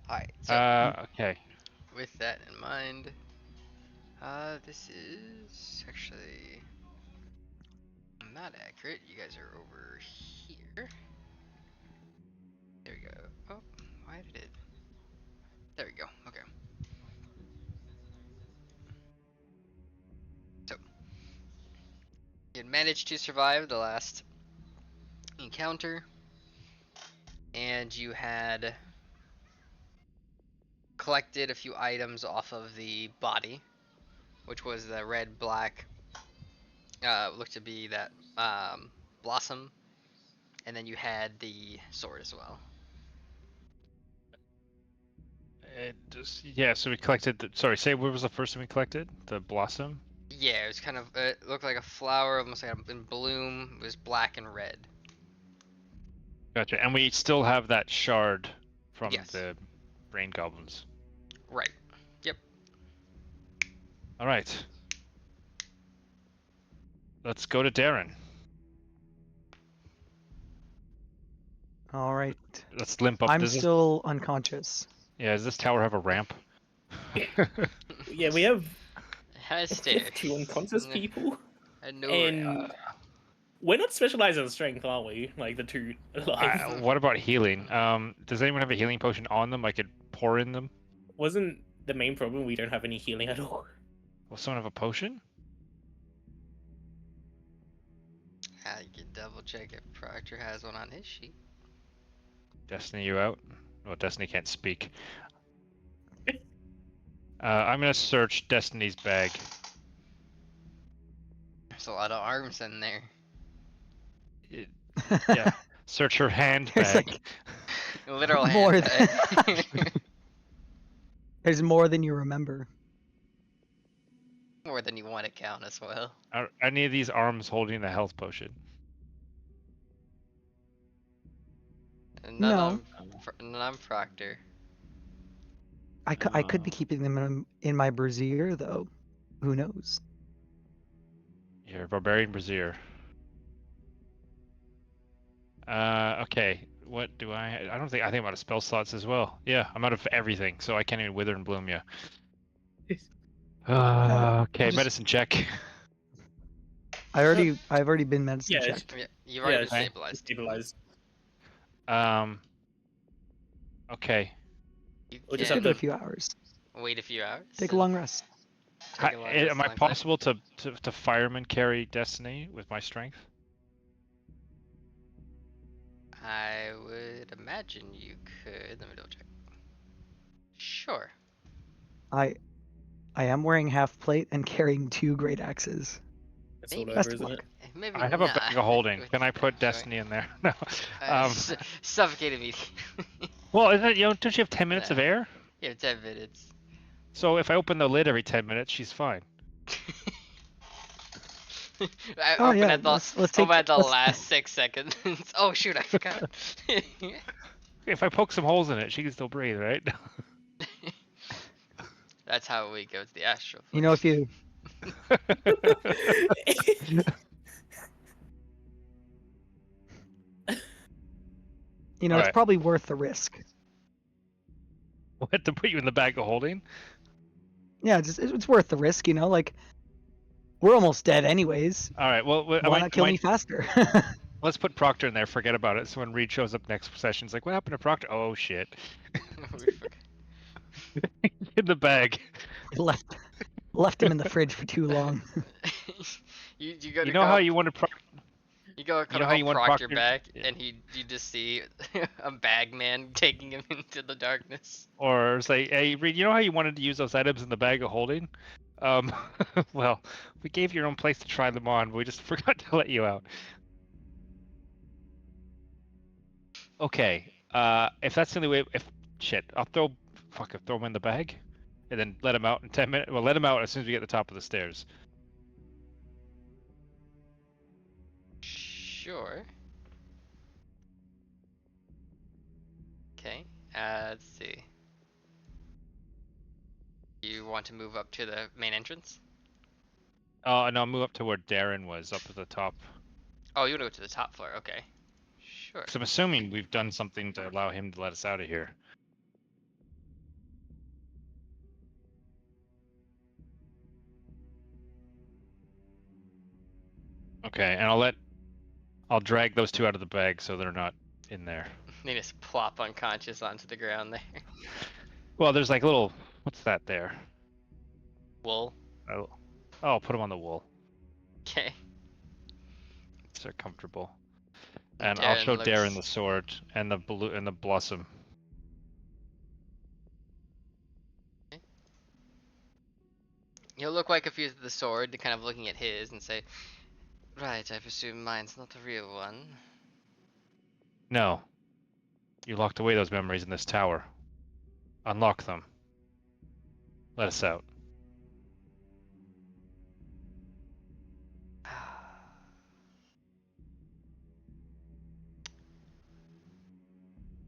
Alright, so Okay. with that in mind, this is actually not accurate. You guys are over here. There we go. Oh, why did it? There we go. Okay. So, you had managed to survive the last encounter, and you had collected a few items off of the body, which was the red, black, looked to be that blossom, and then you had the sword as well. Yeah, so we collected. Sorry, say what was the first thing we collected? The blossom. Yeah, it was kind of it looked like a flower, almost like in bloom. It was black and red. Gotcha. And we still have that shard from Yes. the rain goblins. Right. Yep. All right. Let's go to Darren. All right. Let's limp up. I'm Does this, still unconscious. yeah, does this tower have a ramp? Yeah, we have It has stairs. two unconscious people, And no and ramp. we're not specialized in strength, are we? Like the two alive. What about healing? Does anyone have a healing potion on them? I could pour in them. Wasn't the main problem we don't have any healing at all? Will someone have a potion? You can double check if Proctor has one on his sheet. Destiny, you out? Well, Destiny can't speak. I'm gonna search Destiny's bag. There's a lot of arms in there. Yeah, search her There's handbag. like Literal more handbag. there's more than you remember. More than you want to count as well. Are any of these arms holding the health potion? And No. none on Proctor. I could be keeping them in my brazier though. Who knows? You're a barbarian brazier. Okay. What do I? I don't think. I think I'm out of spell slots as well. Yeah, I'm out of everything, so I can't even wither and bloom you. Okay, just- medicine check. I've already been medicine Yeah, checked. Yeah, you've already been yeah, stabilized. stabilized. Okay. You We'll just Just have can give it a few hours. wait a few hours. Take a and long rest. take a long rest Am I alongside. possible to fireman carry Destiny with my strength? I would imagine you could. Let me double check. Sure. I am wearing half plate and carrying 2 great axes. It's all Maybe. over, Best of isn't luck. it? Maybe I have a not. bag of holding. with Can I put that Destiny in there? No. suffocated me. Well, isn't it, don't you have 10 minutes of Nah. air? You have 10 minutes. So if I open the lid every 10 minutes, she's fine. I Oh open yeah, at the let's take open at the let's- last 6 seconds. Oh shoot, I forgot. If I poke some holes in it, she can still breathe, right? That's how we go to the astral You know, if you it's Alright. probably worth the risk. What, to put you in the bag of holding? Yeah, it's worth the risk, like we're almost dead anyways. Alright, well, Why not kill me faster? let's put Proctor in there, forget about it. So when Reed shows up next session, it's like, what happened to Proctor? Oh, shit. We forgot. In the bag. left him in the fridge for too long. you go to You know how you want to you go you know how you want Proctor Proctor- back, yeah. and you just see a bag man taking him into the darkness. Or say, hey, Reed, you know how you wanted to use those items in the bag of holding? Well, we gave you your own place to try them on, but we just forgot to let you out. Okay, if that's the only way, I'll throw him in the bag, and then let him out in 10 minutes. Well, let him out as soon as we get to the top of the stairs. Sure. Okay. Let's see. You want to move up to the main entrance? Oh, no, move up to where Darren was, up at the top. Oh, you want to go to the top floor? Okay. Sure. Because I'm assuming we've done something to allow him to let us out of here. Okay, and I'll drag those two out of the bag so they're not in there. They just plop unconscious onto the ground there. Well, there's like little, what's that there? Wool. Oh, I'll put them on the wool Okay. so they're comfortable. And I'll Darren show Darren looks. the sword and the blue and the blossom. He'll look quite confused at the sword, kind of looking at his, and say, "Right, I presume mine's not the real one." No, you locked away those memories in this tower. Unlock them. Let us out.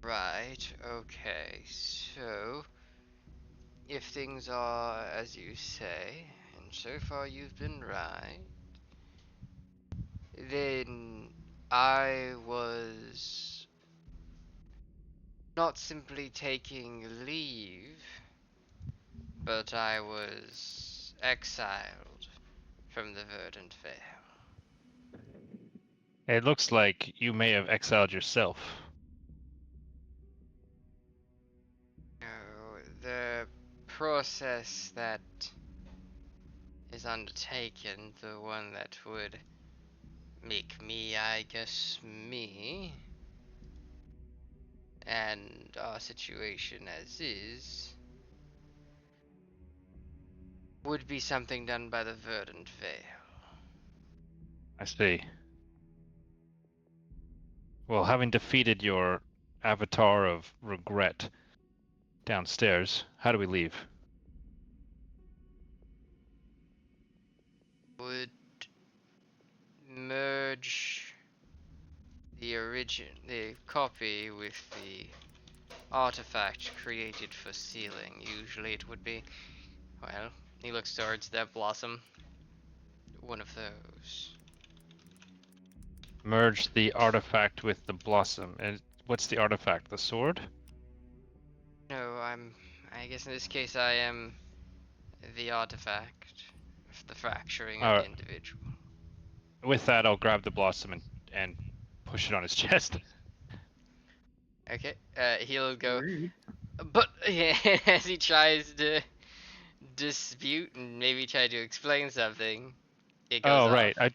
Right, okay, so if things are as you say, and so far you've been right, then I was not simply taking leave, but I was exiled from the Verdant Vale. It looks like you may have exiled yourself. No, the process that is undertaken, the one that would make me, I guess, me, and our situation as is, would be something done by the Verdant Vale. I see. Well, having defeated your avatar of regret downstairs, how do we leave? Would merge the copy with the artifact created for sealing. Usually it would be, well, he looks towards that blossom. One of those. Merge the artifact with the blossom. And what's the artifact? The sword? No, I guess in this case I am the artifact. The fracturing of the individual. With that, I'll grab the blossom and push it on his chest. Okay, he'll go, Rude. but yeah, as he tries to dispute and maybe try to explain something, it goes Oh, off. right.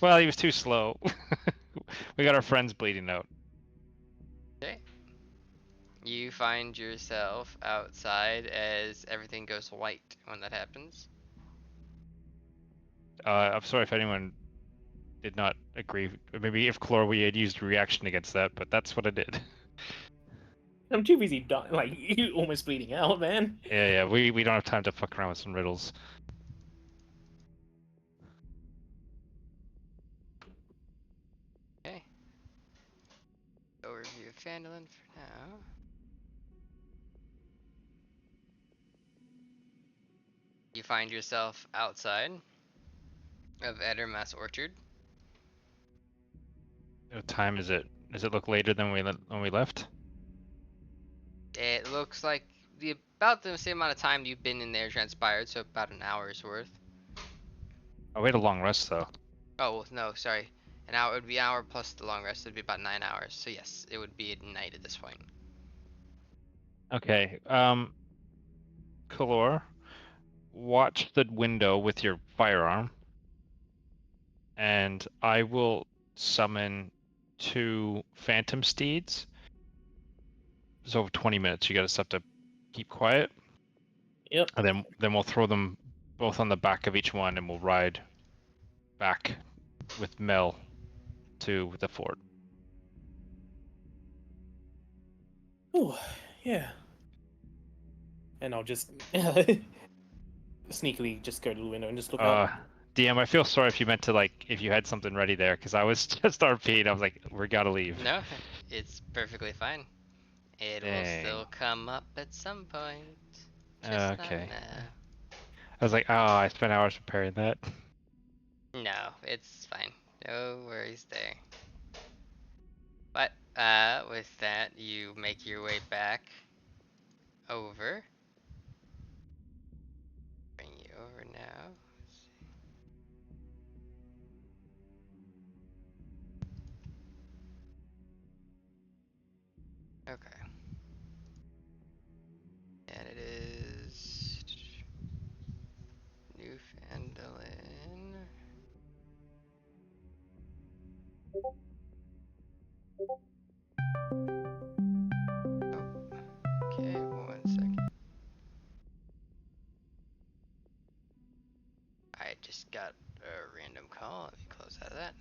Well, he was too slow. We got our friends bleeding out. Okay. You find yourself outside as everything goes white when that happens. I'm sorry if anyone did not agree. Maybe if Chlor had used reaction against that, but that's what I did. I'm too busy dying, like you almost bleeding out, man. Yeah, we don't have time to fuck around with some riddles. Okay. Overview of Phandalin for now. You find yourself outside of Edermas Orchard. What time is it? Does it look later than when we left? It looks like about the same amount of time you've been in there transpired, so about an hour's worth. Oh, we had a long rest though. Oh, no, sorry. An hour would be an hour plus the long rest, would be about 9 hours. So yes, it would be at night at this point. Okay. Kalor, watch the window with your firearm, and I will summon 2 phantom steeds. It's over 20 minutes. You guys have to keep quiet. Yep. And then we'll throw them both on the back of each one, and we'll ride back with Mel to the fort. Oh, yeah. And I'll just sneakily just go to the window and just look out. DM, I feel sorry if you meant to if you had something ready there, because I was just RP'd. I was like, we gotta leave. No, it's perfectly fine. It will Dang. still come up at some point. Just not Okay. now. I was like, oh, I spent hours preparing that. No, it's fine. No worries there. But, with that, you make your way back over. Bring you over now. Okay. And it is Newfoundland. Okay, 1 second. I just got a random call. Let me close out of that.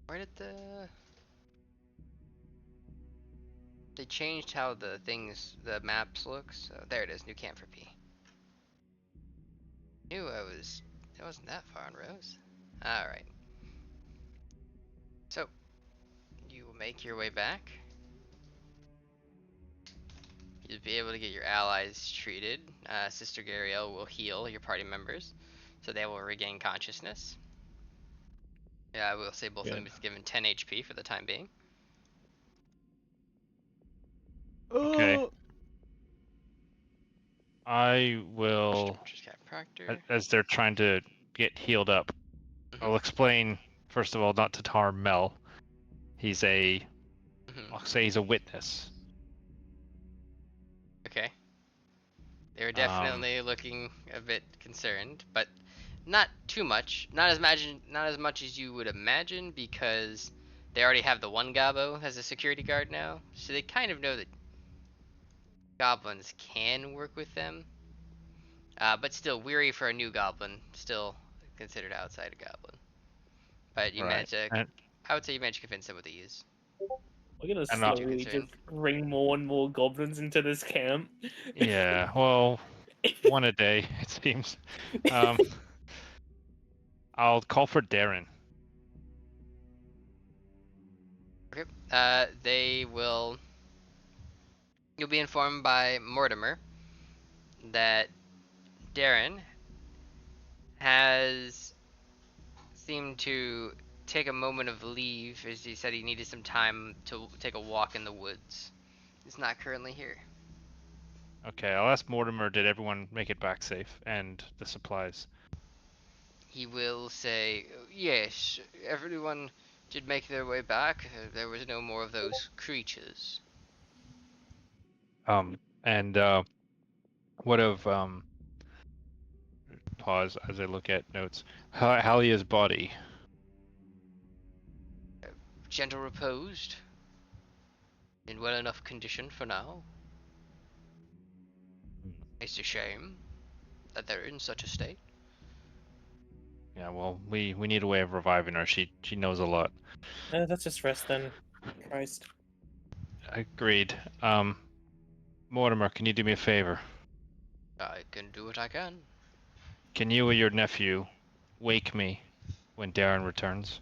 Where did they changed how the maps look? So there it is, New Camp for P. Knew it wasn't that far on Rose. Alright. So, you will make your way back. You'll be able to get your allies treated. Sister Gariel will heal your party members, so they will regain consciousness. Yeah, I will say both of them is given 10 HP for the time being. Okay. I will, Just got Proctor. as they're trying to get healed up, I'll explain, first of all, not to harm Mel. He's I'll say he's a witness. Okay. They were definitely looking a bit concerned, but not too much. Not as much as you would imagine, because they already have the one Gobbo as a security guard now, so they kind of know that goblins can work with them. But still weary for a new goblin, still considered outside a goblin. But you managed to, I would say you managed to convince them with ease. We're gonna I'm not slowly just bring more and more goblins into this camp. Yeah, well, one a day, it seems. I'll call for Darren. Okay. You'll be informed by Mortimer that Darren has seemed to take a moment of leave, as he said he needed some time to take a walk in the woods. He's not currently here. Okay, I'll ask Mortimer, did everyone make it back safe? And the supplies? He will say, yes, everyone did make their way back. There was no more of those creatures. And what of, pause as I look at notes, Halia's body? Gentle reposed. In well enough condition for now. It's a shame that they're in such a state. Yeah, well, we need a way of reviving her. She knows a lot. Let's just rest then. Christ. Agreed. Mortimer, can you do me a favor? I can do what I can. Can you or your nephew wake me when Darren returns?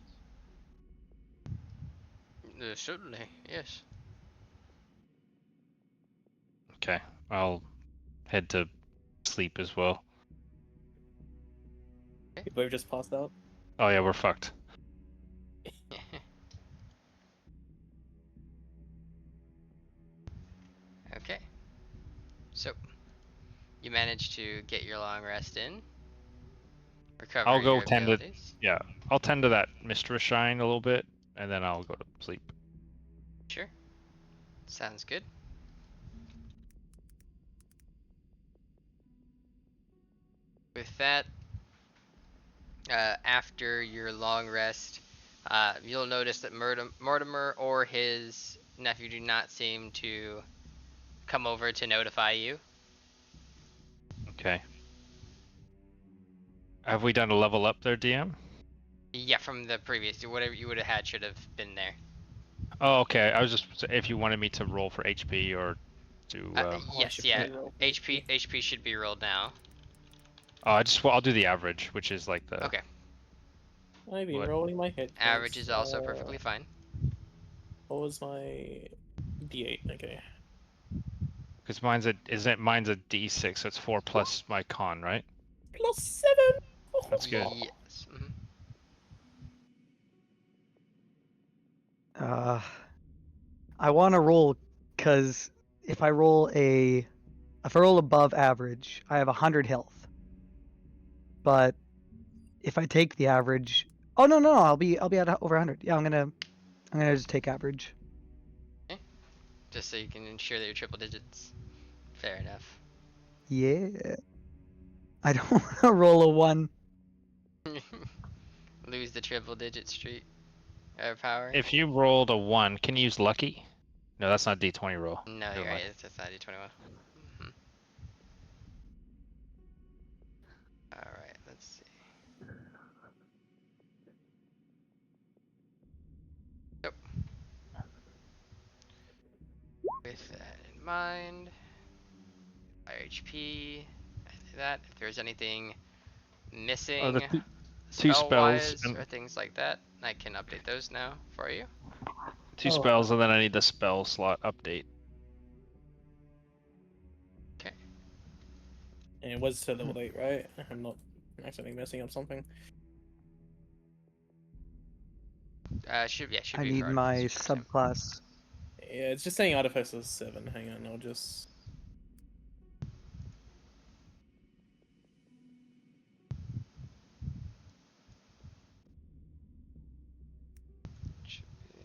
Certainly, yes. Okay, I'll head to sleep as well. You both just passed out. Oh yeah, we're fucked. Okay. So, you managed to get your long rest in. Recover I'll go your tend to, abilities. yeah, I'll tend to that Mistress Shine a little bit, and then I'll go to sleep. Sure. Sounds good. With that, after your long rest, you'll notice that Mortimer or his nephew do not seem to come over to notify you. Okay. Have we done a level up there, DM? Yeah, from the previous, whatever you would have had should have been there. Oh, okay. I was just, if you wanted me to roll for HP or to. Yes, yeah. HP should be rolled now. I'll do the average, which is like the. Okay. I've been rolling my hit points. Average is also perfectly fine. What was my D8? Okay. Because mine's a D6, so it's 4 plus my con, right? +7. That's good. Yes. I want to roll because if I roll above average, I have 100 health. But if I take the average, oh no, I'll be at over 100. Yeah, I'm gonna just take average. Just so you can ensure that you're triple digits. Fair enough. Yeah. I don't want to roll a 1. Lose the triple digit streak power. If you rolled a 1, can you use lucky? No, that's not D20 roll. No, Never you're right. mind. It's not D21. All right, let's see. Yep. With that in mind, fire HP, I do that. If there's anything The missing two spells spell-wise and or things like that, I can update those now for you. two Oh. spells, and then I need the spell slot update. Okay. And it was to level 8, right? I'm not accidentally messing up something. Should be I for need my artificers, yeah. subclass. Yeah, it's just saying Artificer 7. Hang on, I'll just. Should be...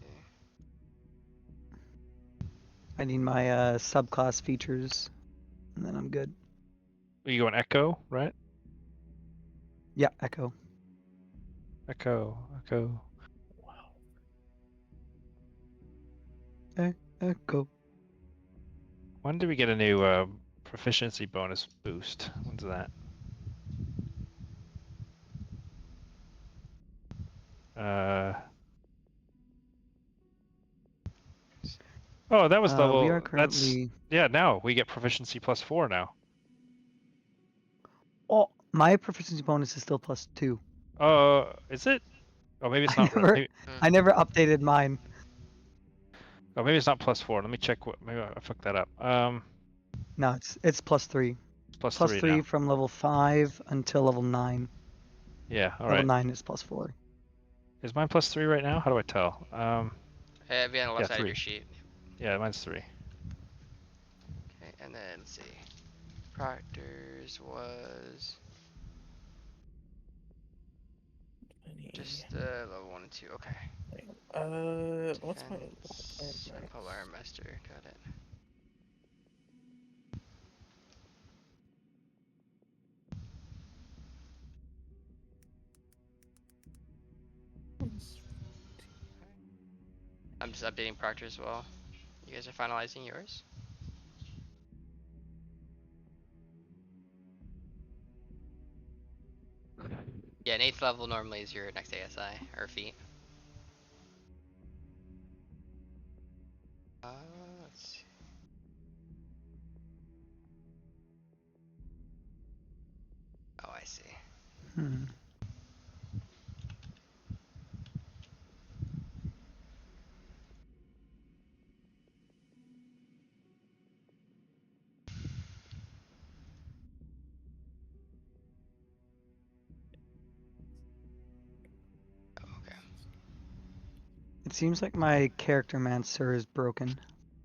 I need my subclass features, and then I'm good. You go an echo, right? Yeah, echo. Echo. Echo. When do we get a new proficiency bonus boost? When's that? Oh, that was level. We are That's currently. yeah. Now we get proficiency +4 now. Oh, my proficiency bonus is still +2. Is it? Oh, maybe it's I not. never, Maybe, I never updated mine. oh, maybe it's not +4. Let me check. What? Maybe I fucked that up. No, it's +3. It's plus Plus 3 3 now. from level 5 until level 9. Yeah. All Level right. 9 is +4. Is mine +3 right now? How do I tell? It'd be on the left Yeah, side of 3. your sheet. Yeah, mine's 3. Okay, and then let's see. Proctor's was just level 1 and 2. Okay. What's my. Defense, Alarm Master. Got it. I'm just updating Proctor as well. You guys are finalizing yours? Yeah, an 8th level normally is your next ASI, or feat. Let's see. Oh, I see. Hmm. Oh, okay. It seems like my character mancer is broken.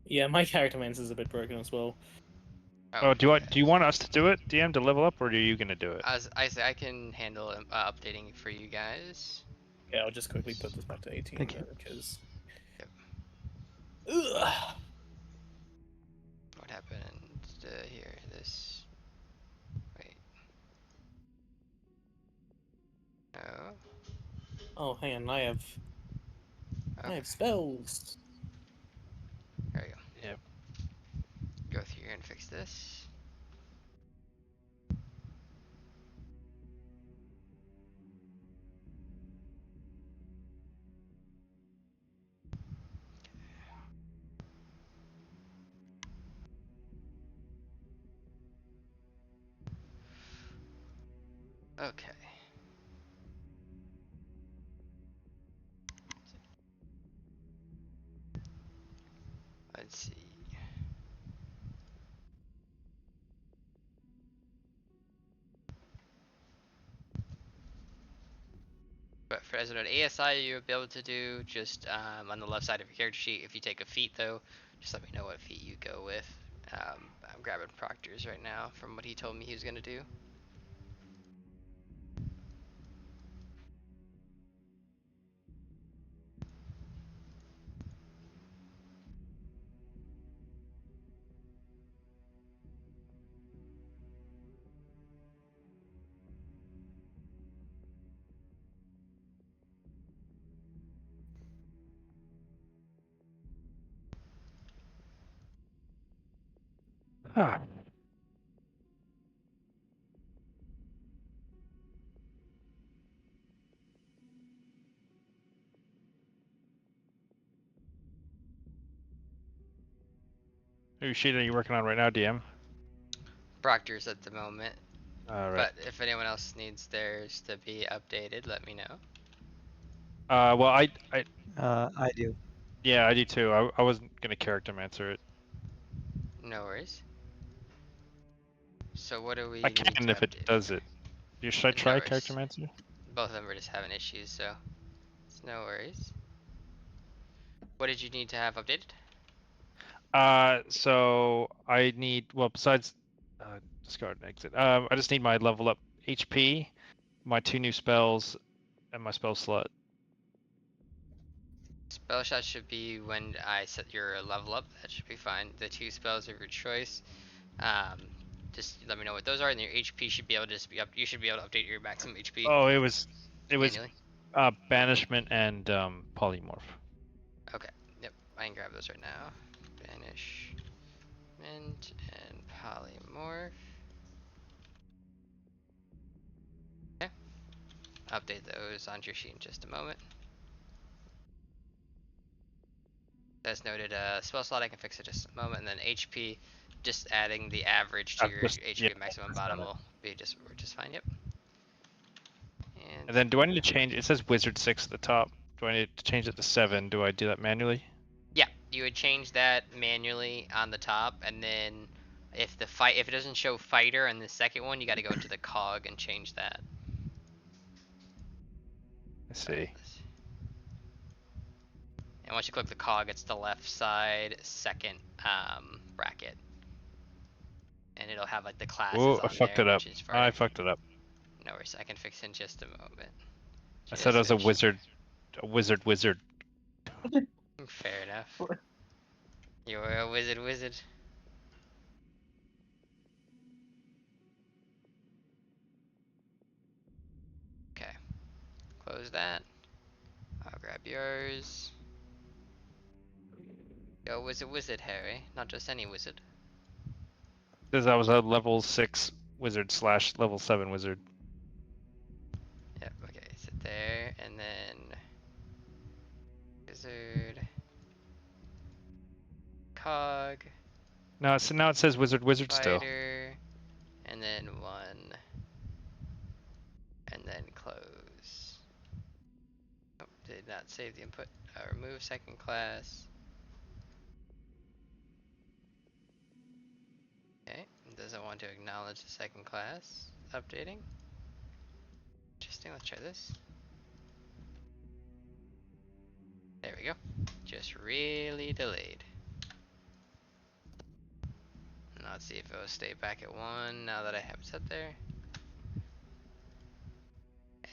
Yeah, my character man's is a bit broken as well. Oh, do Okay. you want us to do it, DM, to level up, or are you gonna do it? As I say, I can handle updating for you guys. Yeah, I'll just quickly put this back to 18 Thank you. then, because. Yep. Ugh. What happened here? This. Wait. No. Oh, hang on, I have Okay. spells. There we go. Yep. Go through here and fix this. Okay. Let's see. But for as an ASI, you'll be able to do just on the left side of your character sheet. If you take a feat, though, just let me know what feat you go with. I'm grabbing Proctor's right now from what he told me he was gonna do. Ah. Whose sheet are you working on right now, DM? Proctor's at the moment, All right. but if anyone else needs theirs to be updated, let me know. Well, I do. yeah, I do too. I wasn't gonna character answer it. No worries. So what do we I need can to if it update does here? it. Should I No try worries. character answer? Both of them are just having issues, so it's no worries. What did you need to have updated? So I need, well, besides discard and exit. I just need my level up HP, my 2 new spells, and my spell slot. Spell shot should be when I set your level up. That should be fine. The 2 spells of your choice. Just let me know what those are, and your HP should be able to just be up. You should be able to update your maximum HP Oh, it was manually. banishment and polymorph. Okay. Yep. I can grab those right now. Banishment and polymorph. Okay. Update those onto your sheet in just a moment. As noted, spell slot I can fix it just a moment, and then HP, just adding the average to your HP maximum bottom will be just fine. Yep. And then do I need to change? It says Wizard 6 at the top. Do I need to change it to 7? Do I do that manually? Yeah, you would change that manually on the top, and then if it doesn't show fighter in the second one, you got to go into the cog and change that. I see. And once you click the cog, it's the left side second bracket, and it'll have like the classes Oh, I on fucked there, it up. which is I fucked it up. No worries, I can fix it in just a moment. I said I was a wizard. Wizard. Fair enough. You're a wizard. Okay. Close that. I'll grab yours. Yo, wizard, Harry. Not just any wizard. Says I was a level 6 wizard / level 7 wizard. Yep, okay, sit there, and then wizard, cog, No, so now it says wizard still. fighter, and then 1, and then close. Oh, did not save the input. Remove second class. Okay, doesn't want to acknowledge the second class. Updating. Interesting, let's try this. There we go. Just really delayed. Now let's see if it will stay back at 1 now that I have it set there.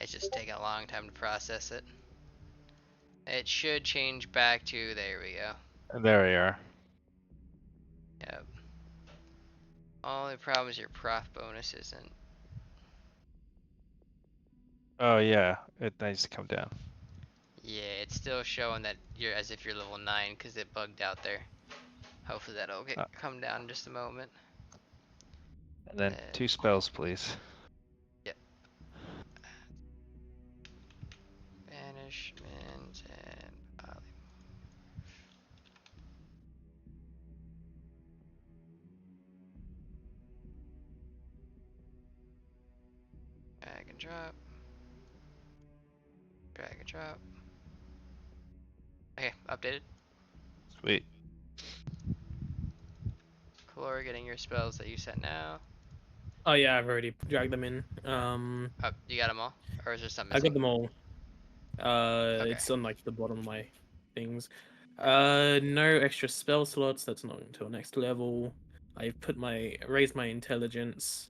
It's just taking a long time to process it. It should change back to, there we go. There we are. Yep. Only problem is your prof bonus isn't. Oh yeah, it needs to come down. Yeah, it's still showing that you're as if you're level 9 because it bugged out there. Hopefully that'll come down in just a moment. And then 2 spells, please. Yep. Banishment and drag and drop. Drag and drop. Okay, updated. Sweet. Calor, getting your spells that you set now. Oh yeah, I've already dragged them in. Oh, you got them all? Or is there some I missing? got them all. Okay. It's on like the bottom of my things. No extra spell slots. That's not until next level. I've raised my intelligence.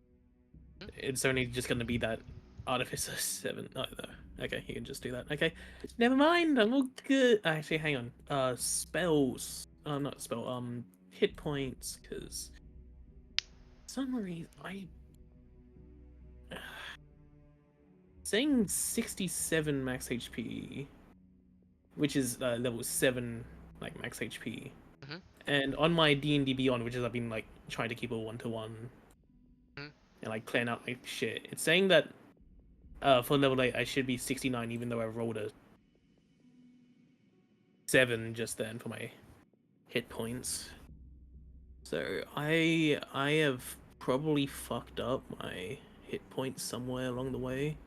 It's only just gonna be that Artificer 7. Oh, no. Okay, you can just do that. Okay, never mind. I'm all good. Actually, hang on. Spells. Not spell. Hit points. Because some reason saying 67 max HP, which is level 7 like max HP. Mhm. And on my D&D Beyond, which is I've been like trying to keep a 1-to-1 Mhm. and like clearing out my shit. It's saying that for level 8 I should be 69 even though I rolled a 7 just then for my hit points. So I have probably fucked up my hit points somewhere along the way.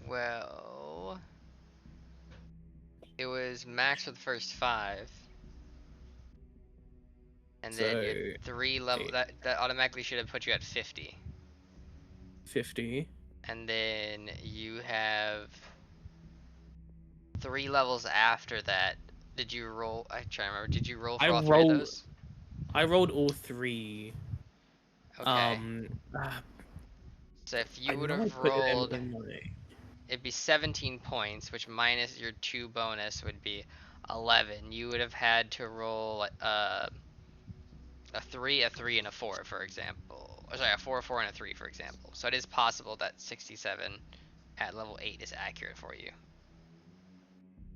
Well, it was max for the first 5, and then your So 3 level that automatically should have put you at 50, 50. and then you have 3 levels after that. Did you roll? I try to remember. Did you roll I for all 3 of roll those? I rolled all 3. Okay. Ah, So if I you would know I have put them rolled, in my it'd be 17 points, which minus your 2 bonus would be 11. You would have had to roll a 3, a 3, and a 4, for example. Or sorry, a 4, a 4, and a 3, for example. So it is possible that 67 at level 8 is accurate for you.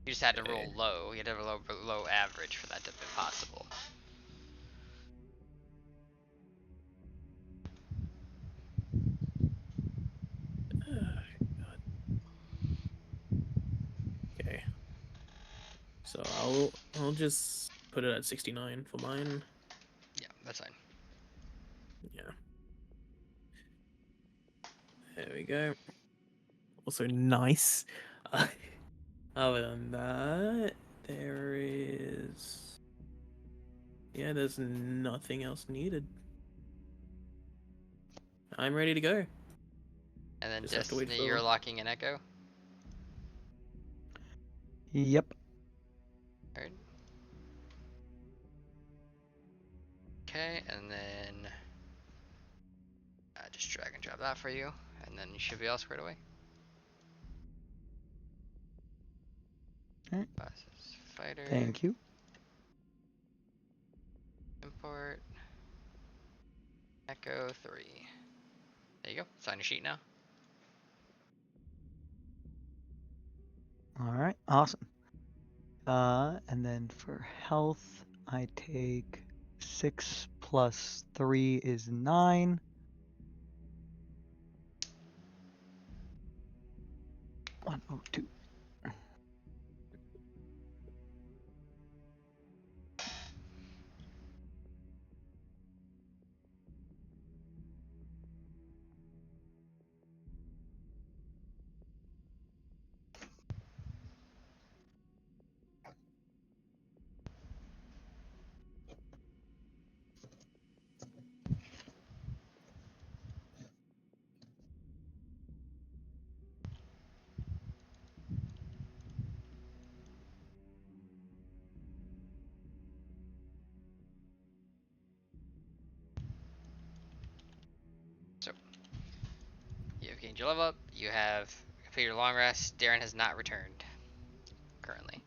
You just had to roll low. You had to roll low average for that to be possible. Okay. So I'll just put it at 69 for mine. Yeah, that's fine. Yeah. There we go. Also nice. Other than that, there is yeah, there's nothing else needed. I'm ready to go. And then Just have to just wait you're for locking an echo. Yep. Alright. Okay, and then just drag and drop that for you, and then you should be all squared away. Alright. Classes, fighter, Thank you. import, echo 3. There you go. Sign your sheet now. All right. Awesome. And then for health, I take 6 plus 3 is 9. One, oh, two. So, you have gained your level up. You have completed your long rest. Darren has not returned currently.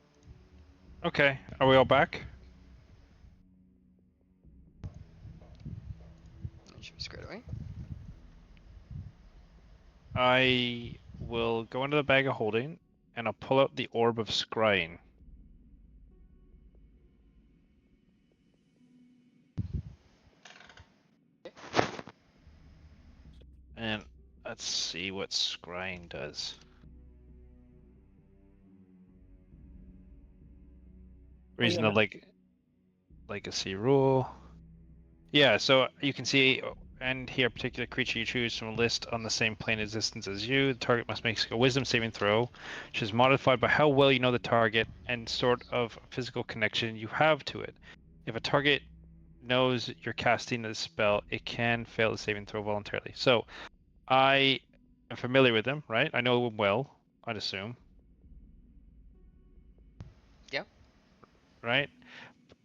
Okay, are we all back? You should be squared away. I will go into the bag of holding, and I'll pull out the orb of scrying. And let's see what scrying does. Reason to legacy rule. Yeah, so you can see and here a particular creature you choose from a list on the same plane of existence as you. The target must make a wisdom saving throw, which is modified by how well you know the target and sort of physical connection you have to it. If a target knows you're casting the spell, it can fail the saving throw voluntarily. So I am familiar with him, right? I know him well, I'd assume. Yep. Right?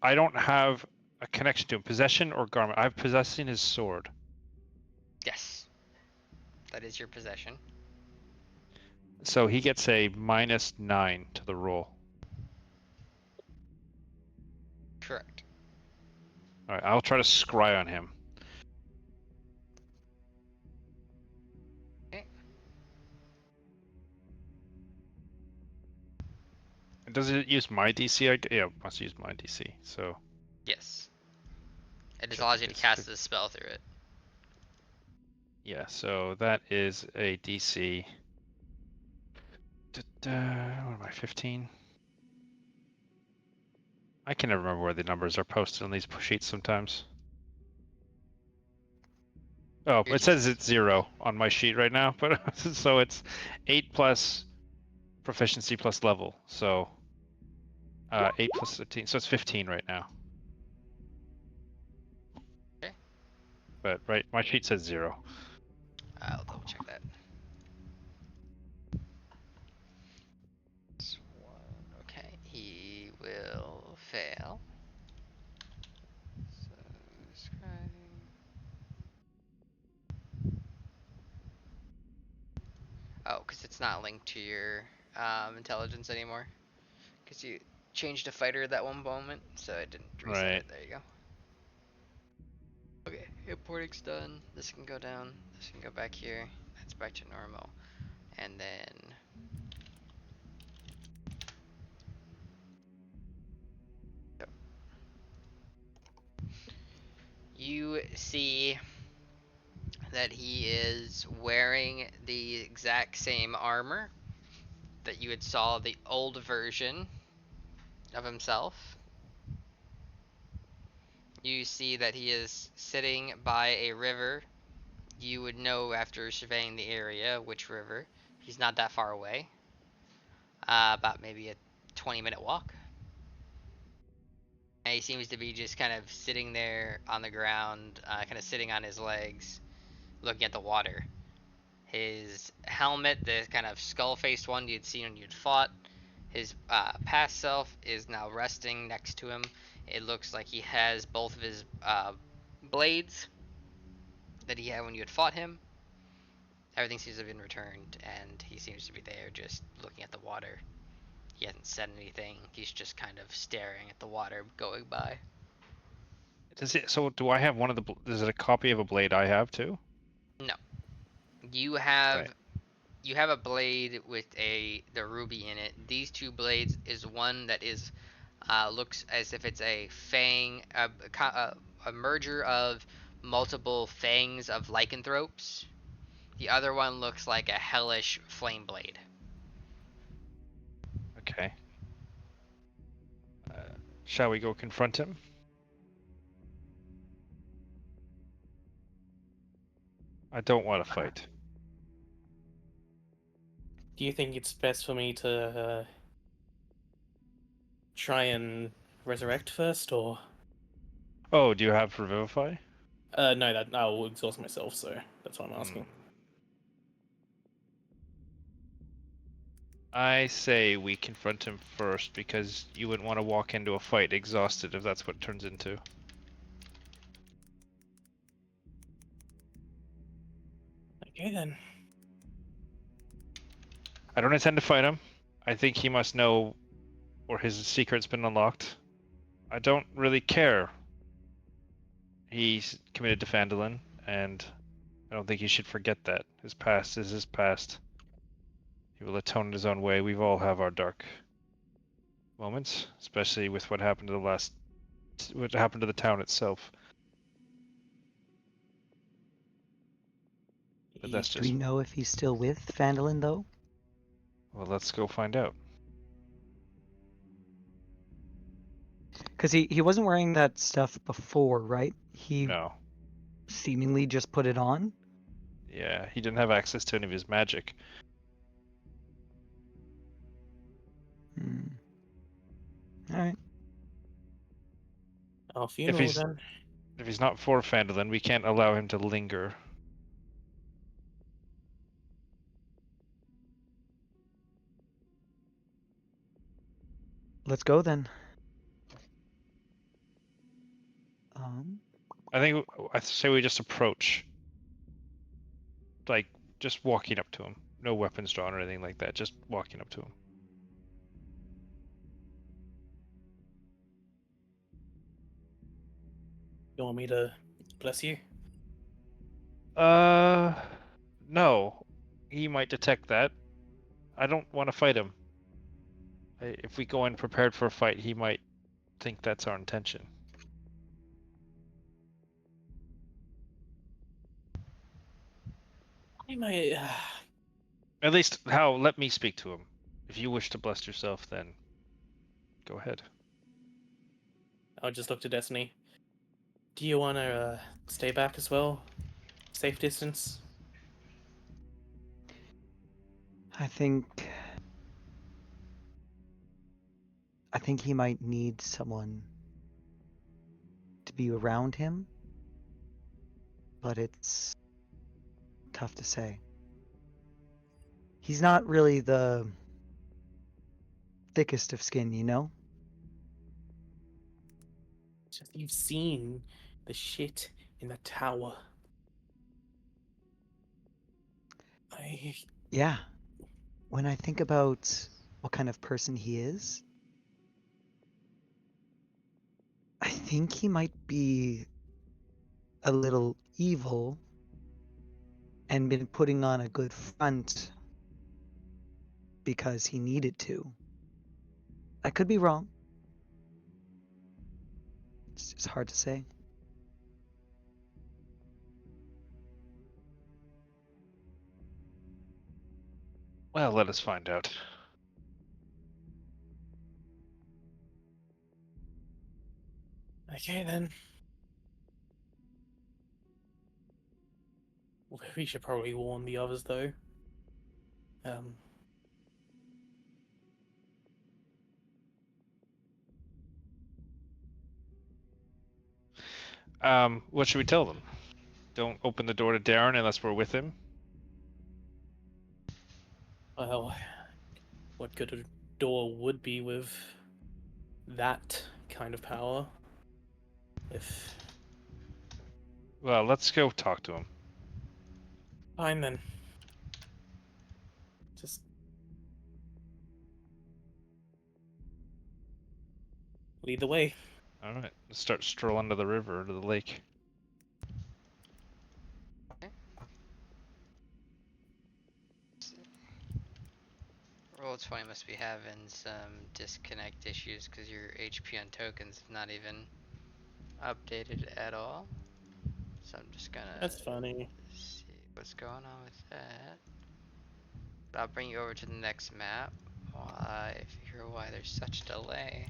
I don't have a connection to him. Possession or garment. I'm possessing his sword. Yes. That is your possession. So he gets a -9 to the roll. Correct. All right, I'll try to scry on him. Okay. Does it use my DC? Yeah, it must use my DC. So Yes. It just Which I allows you think to is cast a spell through it. Yeah, so that is a DC. What am I, 15? I can never remember where the numbers are posted on these sheets sometimes. Oh, Your it says it's 0 on my sheet right now, but so it's 8 plus proficiency plus level. So 8 plus 15, so it's 15 right now. Okay. But right, my sheet says 0. I'll double check that. Okay, he will fail. So, scrying. Oh, because it's not linked to your intelligence anymore. Because you changed to fighter at that one moment, so it didn't reset Right. it. There you go. Okay, importing's done. This can go down. This can go back here. That's back to normal. And then you see that he is wearing the exact same armor that you had saw the old version of himself. You see that he is sitting by a river. You would know after surveying the area which river. He's not that far away. About maybe a 20-minute walk. And he seems to be just kind of sitting there on the ground, kind of sitting on his legs, looking at the water. His helmet, the kind of skull-faced one you'd seen when you'd fought, his past self is now resting next to him. It looks like he has both of his blades that he had when you had fought him. Everything seems to have been returned, and he seems to be there just looking at the water. He hasn't said anything. He's just kind of staring at the water going by. Does it? So do I have one of the? Is it a copy of a blade I have too? No, you have Right. you have a blade with the ruby in it. These two blades is one that is looks as if it's a fang, a merger of multiple fangs of lycanthropes. The other one looks like a hellish flame blade. Okay. Shall we go confront him? I don't want to fight. Do you think it's best for me to try and resurrect first, or? Oh, do you have Revivify? No, that I'll exhaust myself, so that's why I'm asking. I say we confront him first because you wouldn't want to walk into a fight exhausted if that's what it turns into. Okay then. I don't intend to fight him. I think he must know or his secret's been unlocked. I don't really care. He's committed to Phandalin, and I don't think he should forget that. His past is his past. He will atone in his own way. We've all have our dark moments, especially with what happened to what happened to the town itself. But that's Do we just, know if he's still with Phandalin, though? well, let's go find out. Because he wasn't wearing that stuff before, right? He No. seemingly just put it on. Yeah, he didn't have access to any of his magic. All right. Our If funeral he's then. if he's not for Phandalin, we can't allow him to linger. Let's go then. I say we just approach, like just walking up to him. No weapons drawn or anything like that. Just walking up to him. You want me to bless you? No. He might detect that. I don't want to fight him. If we go in prepared for a fight, he might think that's our intention. He might. At least, let me speak to him. If you wish to bless yourself, then go ahead. I'll just look to Destiny. Do you want to stay back as well? Safe distance? I think he might need someone to be around him, but it's tough to say. He's not really the thickest of skin, you know? Just you've seen the shit in the tower. Yeah. When I think about what kind of person he is, I think he might be a little evil and been putting on a good front because he needed to. I could be wrong. It's just hard to say. Well, let us find out. Okay then. We should probably warn the others though. What should we tell them? Don't open the door to Darren unless we're with him. Well, what good a door would be with that kind of power? If Well, let's go talk to him. fine then. Just lead the way. All right, let's start strolling to the river, to the lake. Roll20 must be having some disconnect issues because your HP on tokens is not even updated at all. So I'm just gonna That's funny. see what's going on with that. But I'll bring you over to the next map while I figure why there's such delay.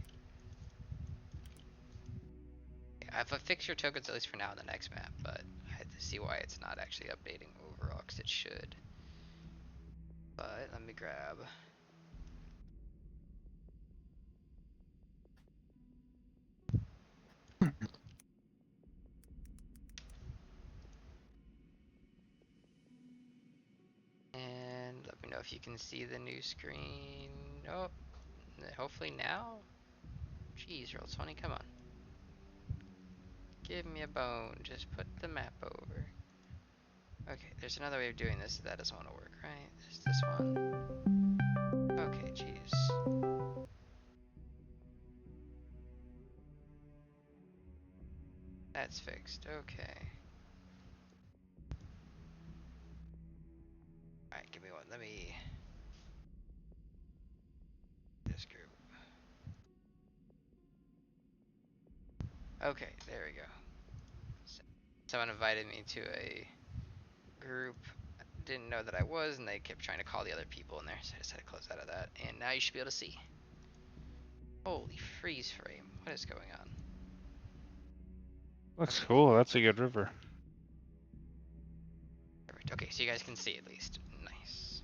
Yeah, I've fixed your tokens at least for now on the next map, but I had to see why it's not actually updating overall because it should. But let me grab. And let me know if you can see the new screen. Oh, hopefully now. Jeez, Roll20, come on. Give me a bone. Just put the map over. Okay, there's another way of doing this. That doesn't want to work, right? There's this one. Okay, jeez. That's fixed. Okay. Alright, give me one. Let me. This group. Okay, there we go. Someone invited me to a group. Didn't know that I was, and they kept trying to call the other people in there, so I just had to close out of that. And now you should be able to see. Holy freeze frame. What is going on? Looks cool. That's a good river. Perfect. Okay, so you guys can see at least. Nice.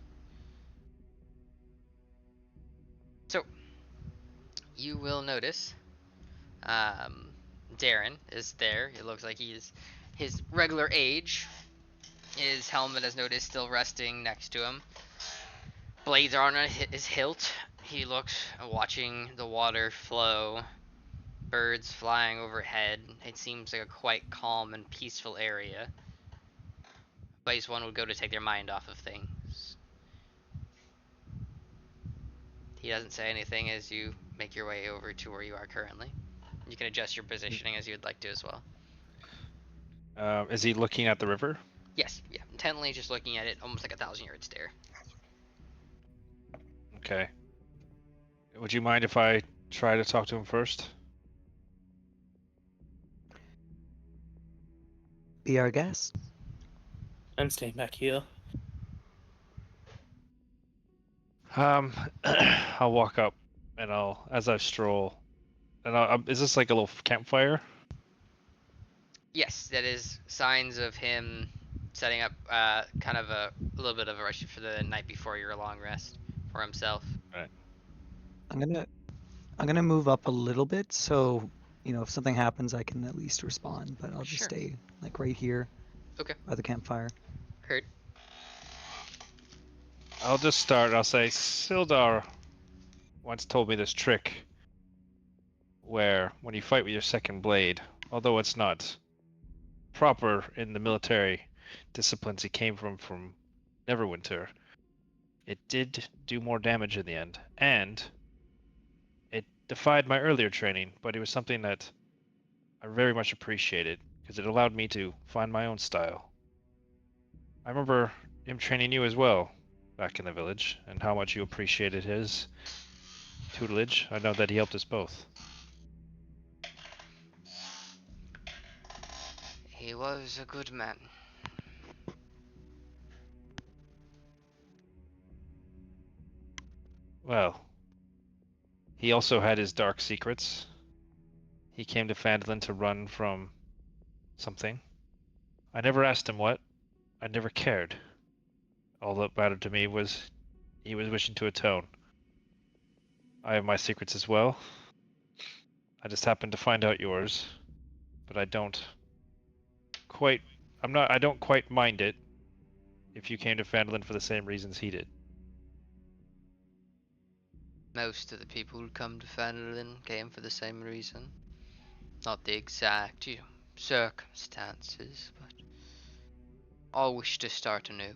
So, you will notice Darren is there. It looks like he's his regular age. His helmet, as noted, is still resting next to him. Blades are on his hilt. He looks watching the water flow. Birds flying overhead. It seems like a quite calm and peaceful area. Place one would go to take their mind off of things. He doesn't say anything as you make your way over to where you are currently. You can adjust your positioning as you would like to as well. Is he looking at the river? Yes, yeah. Intently just looking at it, almost like a 1,000-yard stare. Okay. Would you mind if I try to talk to him first? Be our guest. I'm staying back here. I'll walk up and as I stroll, and is this like a little campfire? Yes, that is signs of him setting up kind of a little bit of a rush for the night before your long rest for himself. Right. I'm gonna move up a little bit so if something happens I can at least respond, but I'll just Sure. stay like right here Okay. by the campfire. Heard. I'll just start. I'll say Sildar once told me this trick where when you fight with your second blade, although it's not proper in the military disciplines he came from Neverwinter, it did do more damage in the end, and it defied my earlier training, but it was something that I very much appreciated because it allowed me to find my own style. I remember him training you as well back in the village, and how much you appreciated his tutelage. I know that he helped us both. He was a good man. Well, he also had his dark secrets. He came to Phandalin to run from something. I never asked him what. I never cared. All that mattered to me was he was wishing to atone. I have my secrets as well. I just happened to find out yours, but I don't quite. I don't quite mind it if you came to Phandalin for the same reasons he did. Most of the people who come to Fenelin came for the same reason. Not the exact, circumstances, but all wish to start anew.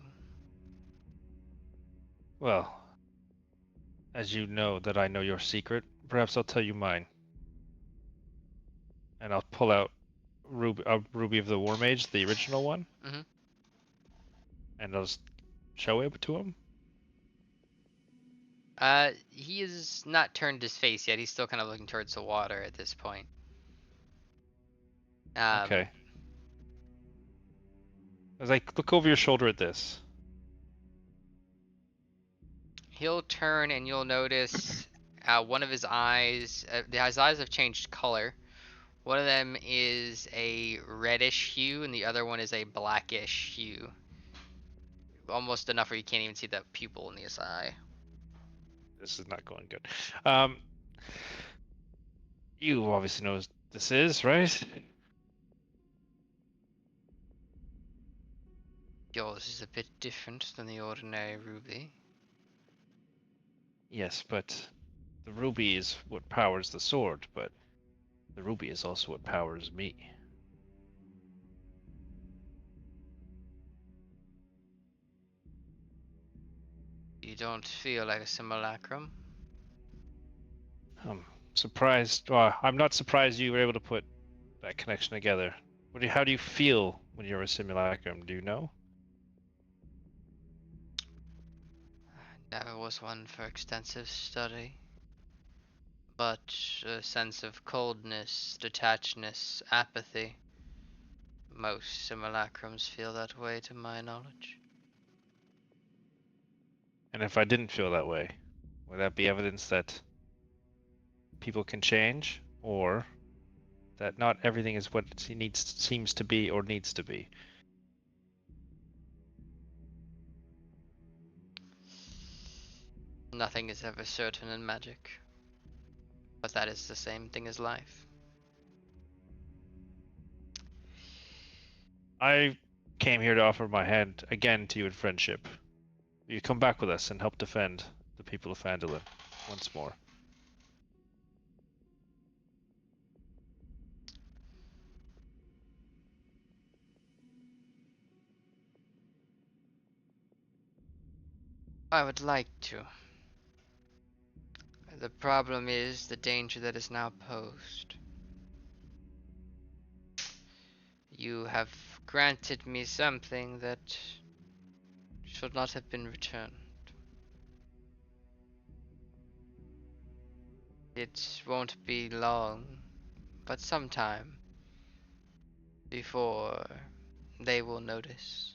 Well, as you know that I know your secret, perhaps I'll tell you mine. And I'll pull out Ruby of the War Mage, the original one, Mm-hmm. and I'll just show it to him. He has not turned his face yet. He's still kind of looking towards the water at this point. Okay. I was like, look over your shoulder at this. He'll turn and you'll notice one of his eyes. His eyes have changed color. One of them is a reddish hue, and the other one is a blackish hue. Almost enough where you can't even see the pupil in his eye. This is not going good. You obviously know what this is, right? Yours is a bit different than the ordinary ruby. Yes, but the ruby is what powers the sword, but the ruby is also what powers me. You don't feel like a simulacrum? I'm surprised. Well, I'm not surprised you were able to put that connection together. How do you feel when you're a simulacrum? Do you know? Never was one for extensive study. But a sense of coldness, detachedness, apathy. Most simulacrums feel that way to my knowledge. And if I didn't feel that way, would that be evidence that people can change, or that not everything is what it seems to be or needs to be? Nothing is ever certain in magic. But that is the same thing as life. I came here to offer my hand again to you in friendship. Will you come back with us and help defend the people of Phandalin once more? I would like to. The problem is the danger that is now posed. You have granted me something that should not have been returned. It won't be long, but sometime before they will notice.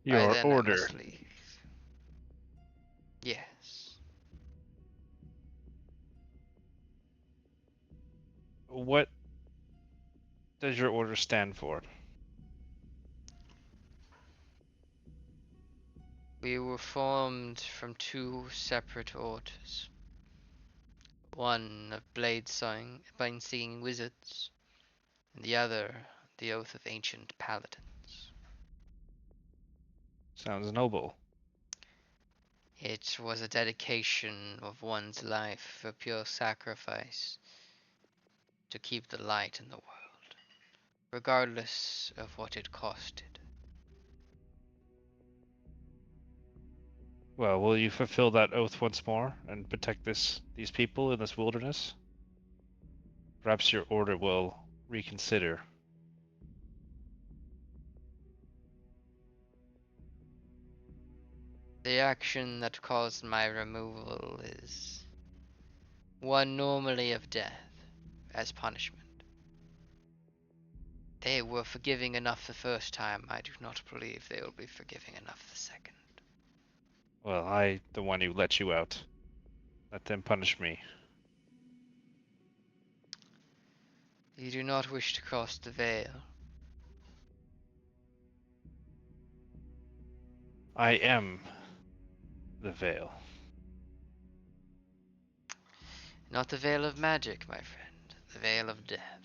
By Your then I order. must leave. Yes. What does your order stand for? We were formed from two separate orders. One of blade-singing wizards, and the other the oath of ancient paladins. Sounds noble. It was a dedication of one's life for pure sacrifice to keep the light in the world, regardless of what it costed. Well, will you fulfill that oath once more and protect these people in this wilderness? Perhaps your order will reconsider. The action that caused my removal is one normally of death as punishment. They were forgiving enough the first time. I do not believe they will be forgiving enough the second. Well, the one who let you out. Let them punish me. You do not wish to cross the veil. I am the veil. Not the veil of magic, my friend. The veil of death.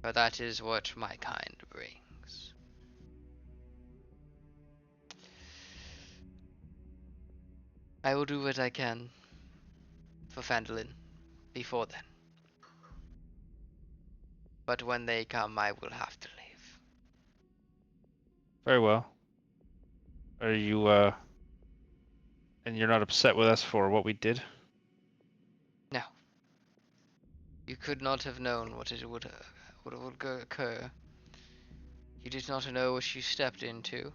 For that is what my kind brings. I will do what I can for Phandalin before then. But when they come, I will have to leave. Very well. Are you, and you're not upset with us for what we did? No. You could not have known what it would occur. You did not know what you stepped into.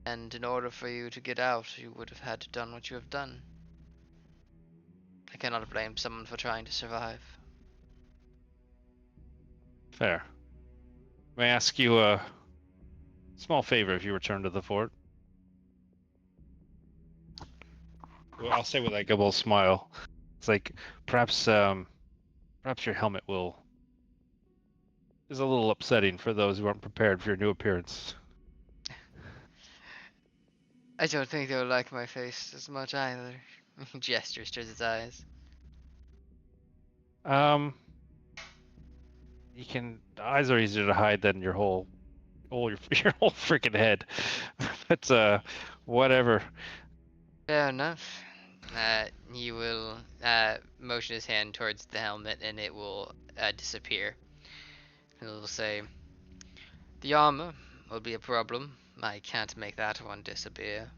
And in order for you to get out, you would have had to done what you have done. I cannot blame someone for trying to survive. Fair. May I ask you a small favor if you return to the fort? Well, I'll say with like a little smile. It's like perhaps perhaps your helmet is a little upsetting for those who aren't prepared for your new appearance. I don't think they'll like my face as much either. He gestures towards his eyes. Um, eyes are easier to hide than your your whole freaking head. But whatever. Fair enough. He will motion his hand towards the helmet and it will disappear. He'll say, the armor will be a problem. I can't make that one disappear.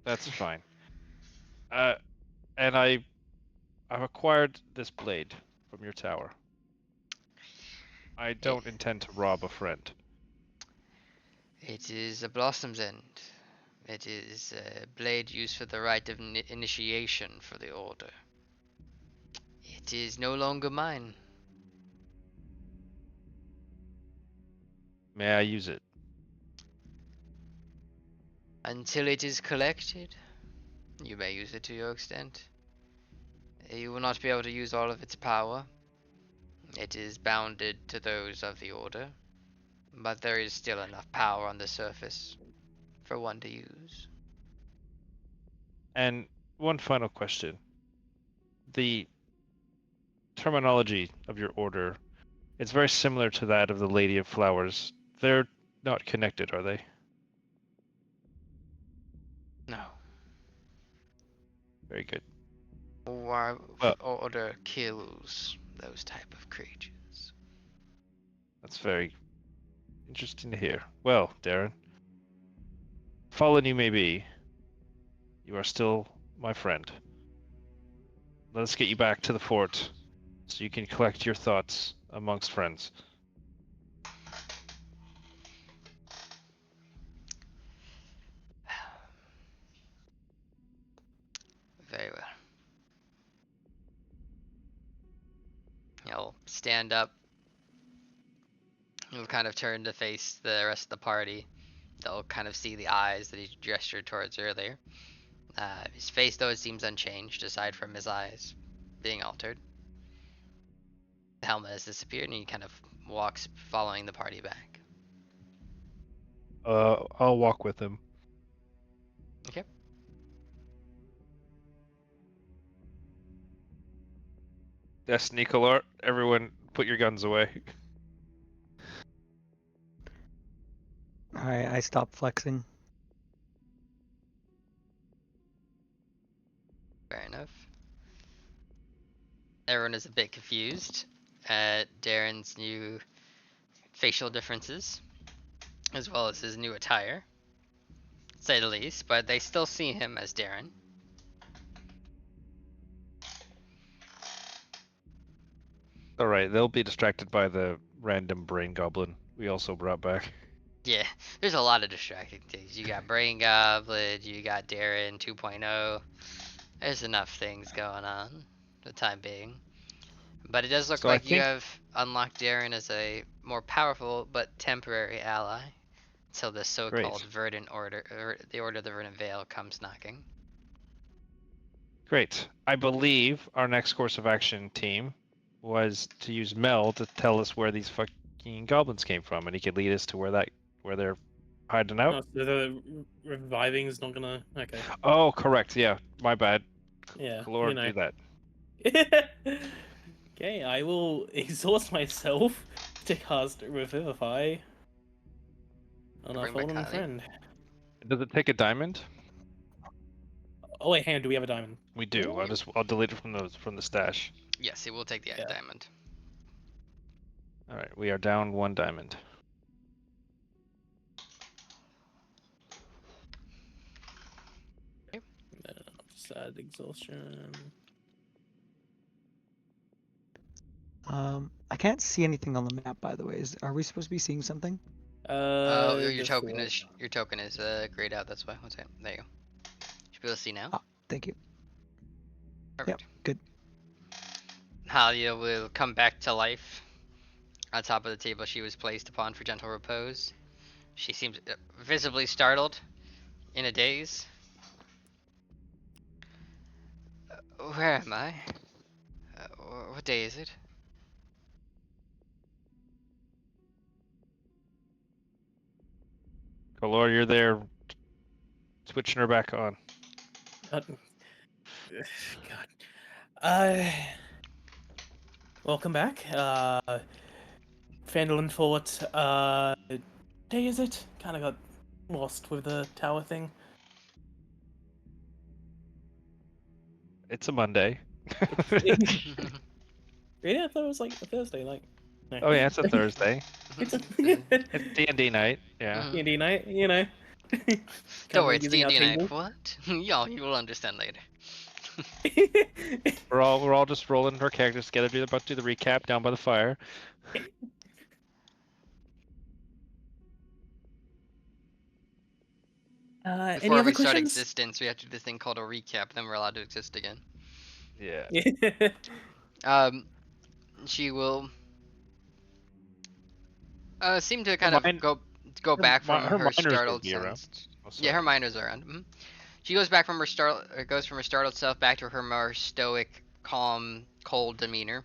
That's fine. And I've acquired this blade from your tower. I It, don't intend to rob a friend. it is a Blossom's End. It is a blade used for the rite of initiation for the Order. It is no longer mine. May I use it? Until it is collected, you may use it to your extent. You will not be able to use all of its power. It is bounded to those of the Order, but there is still enough power on the surface for one to use. And one final question. The terminology of your order, it's very similar to that of the Lady of Flowers. They're not connected, are they? No. Very good. Our Well, Order kills those type of creatures. that's very interesting to hear. Well, Darren, fallen you may be, you are still my friend. Let us get you back to the fort so you can collect your thoughts amongst friends. Very well. He'll stand up. He'll kind of turn to face the rest of the party. They'll kind of see the eyes that he gestured towards earlier. His face, though, it seems unchanged, aside from his eyes being altered. The helmet has disappeared, and he kind of walks, following the party back. I'll walk with him. Okay. Destiny Color, everyone put your guns away. Alright, I stop flexing. Fair enough. Everyone is a bit confused at Darren's new facial differences, as well as his new attire, to say the least, but they still see him as Darren. Alright, they'll be distracted by the random brain goblin we also brought back. Yeah, there's a lot of distracting things. You got Brain Goblin, you got Darren 2.0. There's enough things going on for the time being. But it does look So I like you think- have unlocked Darren as a more powerful but temporary ally until the so-called Verdant Order, or the Order of the Verdant Veil, comes knocking. Great. I believe our next course of action team was to use Mel to tell us where these fucking goblins came from, and he could lead us to where they're hiding out. Oh, so the reviving is not gonna. Okay. Oh, correct. Yeah, my bad. Yeah. Lord, You know. do that. Okay, I will exhaust myself to cast Revivify on our Bring back fallen Kylie. friend. Does it take a diamond? Oh wait, hang on, do we have a diamond? We do. I'll delete it from the stash. Yes, it will take the Yeah. diamond. All right, we are down 1 diamond. Just add exhaustion. I can't see anything on the map, by the way. Are we supposed to be seeing something? Oh, your The token four. is grayed out. That's why. One second. There you go. Should be able to see now. Ah, thank you. Perfect. Good. Halia will come back to life on top of the table she was placed upon for gentle repose. She seems visibly startled, in a daze. Where am I? What day is it? Lord, you're there. Switching her back on. God. Welcome back. Fandolin Fort. Day is it? Kind of got lost with the tower thing. It's a Monday. Really? I thought it was like a Thursday. Like. No. Oh yeah, it's a Thursday. It's a It's D&D night. Yeah. Mhm. D&D night, you know. Don't worry, it's Using our D&D night. table. What? Y'all, you will understand later. We're all just rolling our characters together. About to do the recap down by the fire. Any Before other we start questions? existence, we have to do this thing called a recap, then we're allowed to exist again. Yeah. She will seem to kind mind- of go back from her her miners would startled be around. sense. Oh, Yeah, her sorry. mind is around. She goes back from her goes from her startled self back to her more stoic, calm, cold demeanor.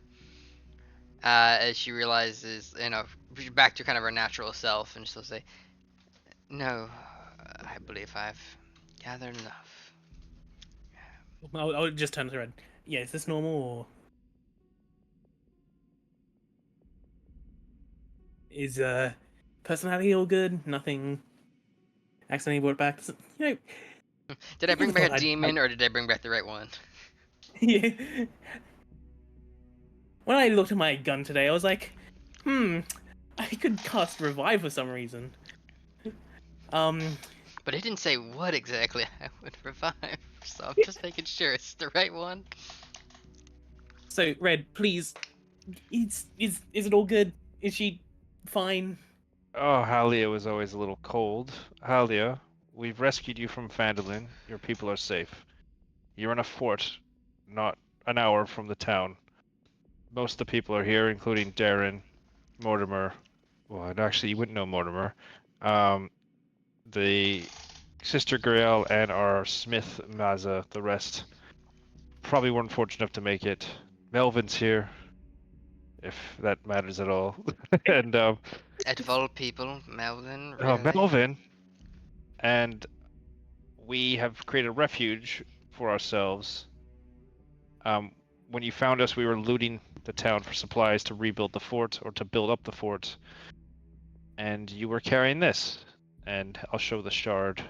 As she realizes, back to kind of her natural self, and she'll say, "No, I believe I've gathered enough." I'll just turn to red. Yeah, is this normal or is personality all good? Nothing accidentally brought back. You know, Did I I bring thought back a I'd- demon, or did I bring back the right one? yeah. When I looked at my gun today, I was like, I could cast revive for some reason. But it didn't say what exactly I would revive, so I'm just making sure it's the right one. So red, please. Is it all good? Is she fine? Oh, Halia was always a little cold. Halia, we've rescued you from Fandolin. Your people are safe. You're in a fort, not an hour from the town. Most of the people are here, including Darren, Mortimer, well, and actually, you wouldn't know Mortimer. The Sister Grail and our Smith Maza, the rest, probably weren't fortunate enough to make it. Melvin's here, if that matters at all. And Edvol people, Melvin, really? Melvin, and we have created a refuge for ourselves. When you found us, we were looting the town for supplies to rebuild the fort or to build up the fort. And you were carrying this. And I'll show the shard.